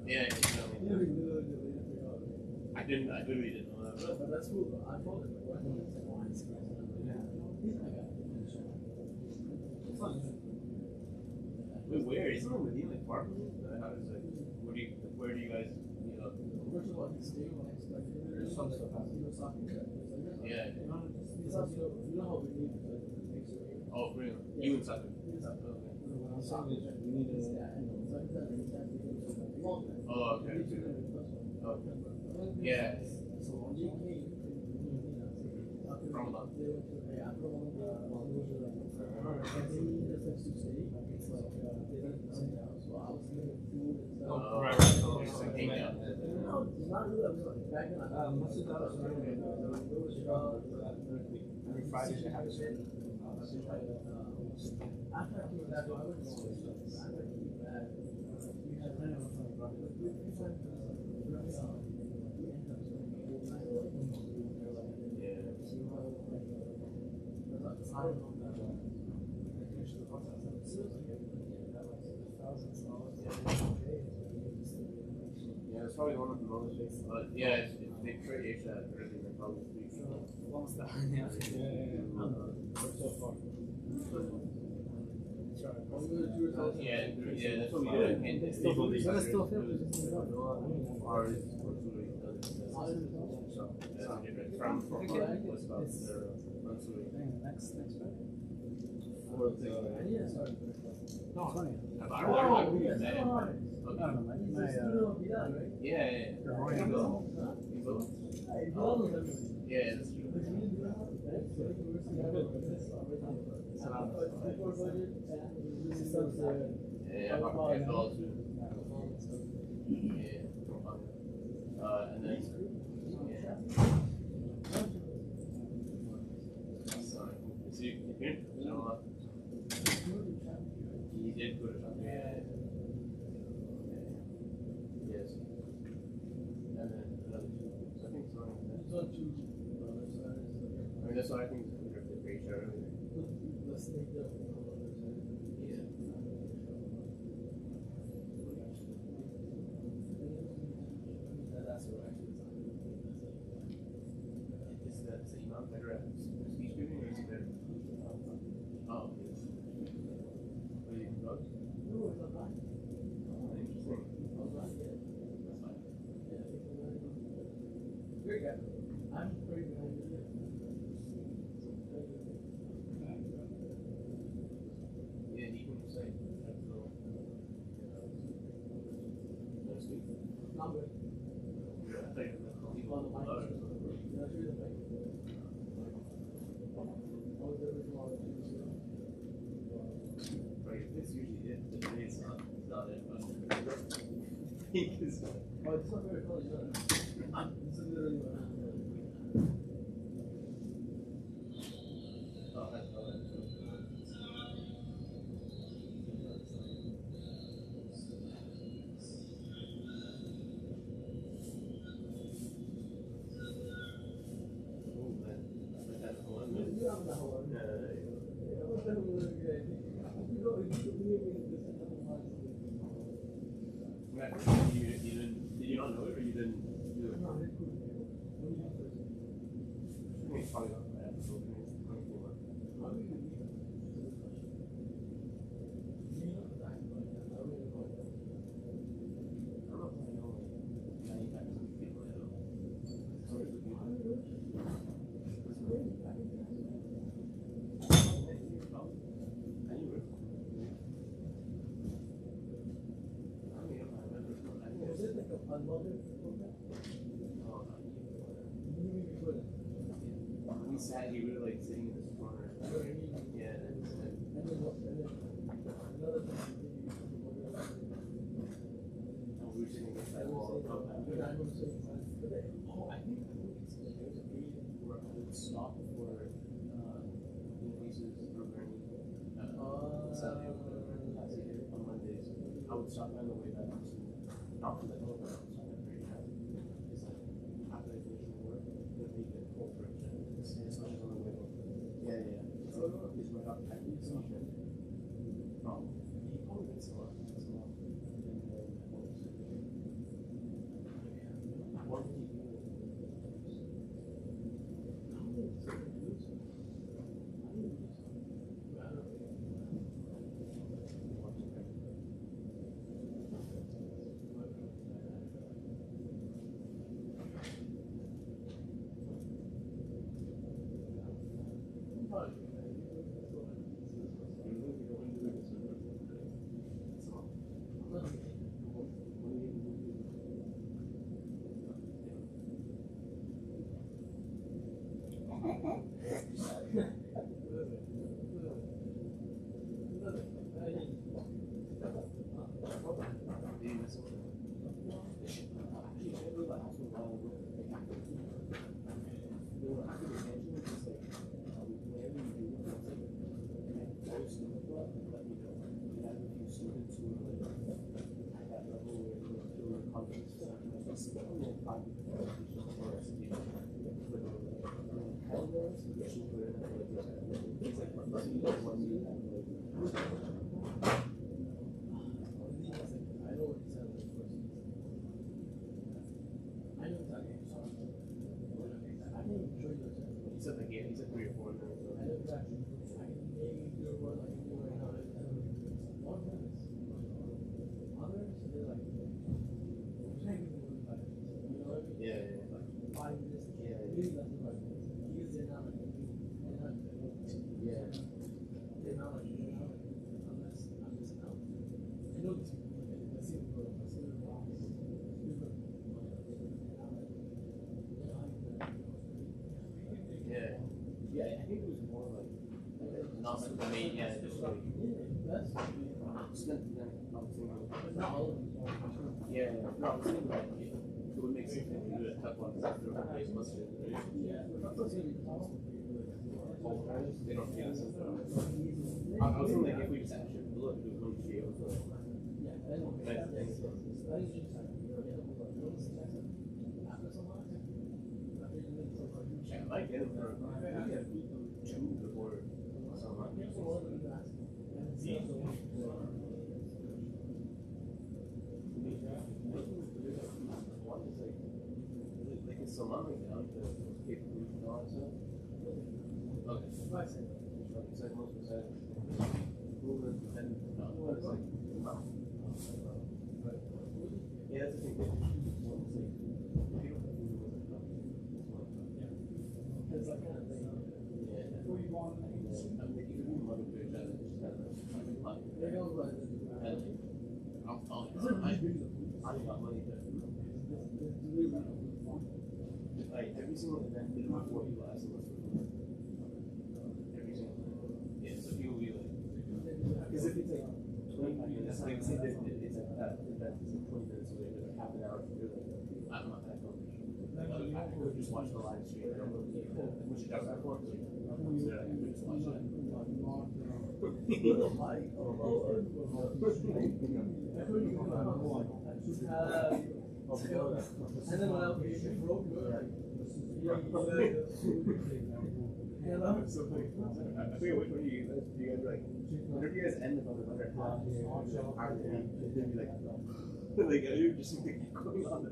yeah, I literally didn't know that. But that's cool. I told him. Wait, where? Isn't it within like far from you? How does it? Where do you guys meet up? First of all, I can stay when I expect it. There's some stuff happening. Yeah. You know how we need to fix it. Oh, really? You and Satu? Oh, okay. Yeah. Ramadan. Oh, right. So it's like hanging out. Every Friday they have a certain. Yeah, it's probably one of the most. Yeah, if they trade Asia at early, they're probably 3. Yeah, that's what we do. And it's still ours. So that's different from what's about their next no, funny. I don't know. Yeah. Yeah, that's true. Yeah, and then so you here? He did put it on there. Yes. And then another 2. So I think it's on there. I mean, that's what I think is the ratio earlier. Let's take the. Yeah. That's what actually is on. Is that the Imam better at speech giving or is he better? Oh, yes. What do you think about? No, it's not bad. Interesting. That's fine. Very good. I'm very good. Yeah, you can say. Not good. It's usually it. It's not it. Oh, it's not very close, is it? This is literally what We sat, we were like sitting in this corner. Yeah, we were sitting against that wall. Oh, I think it's there's a period where I would stop for Nafi's programming Saturday or whatever, on Mondays. I would stop on the way back, not from the home, but I would stop at very half. It's like after I finish my work, then we get home for it's not just on the way home. Yeah. It's right up. I think it's not he probably gets a lot. What did he do? He said like, yeah, he said 3 or 4 minutes. Yeah, I think it was more like not like the main, just like spent the night. I was thinking, no, I was thinking like it would make sense to do a tough one because they're on base busted. They don't feel this. I was thinking like if we just actually look, it was going to be able to nice things. I might get it for we have 2 before someone. One is like it's salami down to get food and all that stuff. Okay. It's like most percent. And another one is like yeah, that's the thing. One is like it's like kind of thing. Yeah. Before you go on, I'm thinking you want to do each other. Just kind of there goes what. I'm calling. I got money there. Like every single event did not for you last month. Every single event. Yeah, so you'll be like, because if it's like 25 minutes, like say that it's like that event is like 20 minutes away, there's like half an hour. You're like, I'm not that comfortable. I could just watch the live stream. I don't know which is that for. I could just watch that. And then when I broke So I forget which one you guys like. Whenever you guys end up on the other half, then be like, you just keep going on it.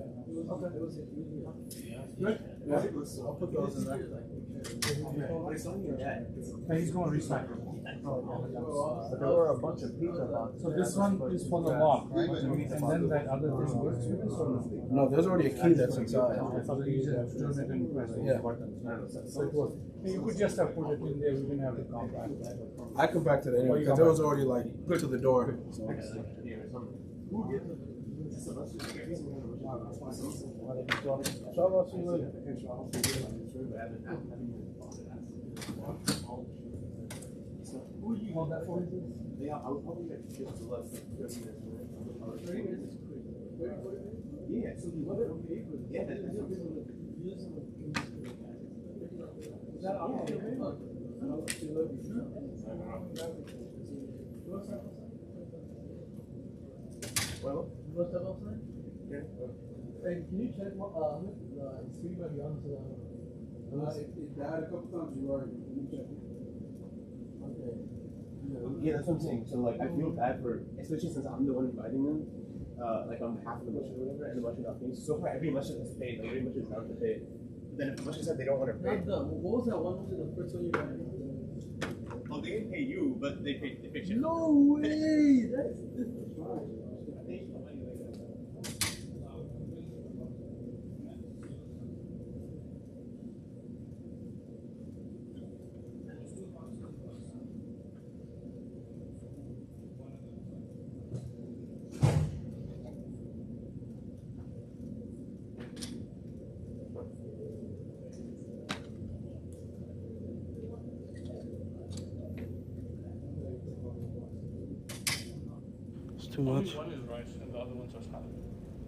Okay. Good? Yeah. I'll put those in there. And he's going to recycle. But there were a bunch of pizza boxes. So this one is for the lock, right? And then that other thing works with this or no? No, there's already a key that's inside. So you just turn it and press Yeah. the button. So it was. You could just have put it in there. We didn't have to come back. I compacted it anyway because it was already like put to the door. So. Inshallah, see you later. Who you want that for? Yeah, I would probably like to to less than 30 minutes. Yeah, so you want it? Yeah, that's Is that all? Well, What's that outside? yeah. Hey, can you check what the screen might be on to the It died a couple times. You already. okay. Yeah, that's what I'm saying. So like, I feel bad for, especially since I'm the one inviting them, like on behalf of the masjid or whatever, and the masjid not paying. So far, every masjid has paid. Like every masjid is down to pay. But then if the masjid said they don't want to pay, What was that one? Was it the first one you got? well, they didn't pay you, but they paid you. No way! That's Too much. One is rice and the other one's just half.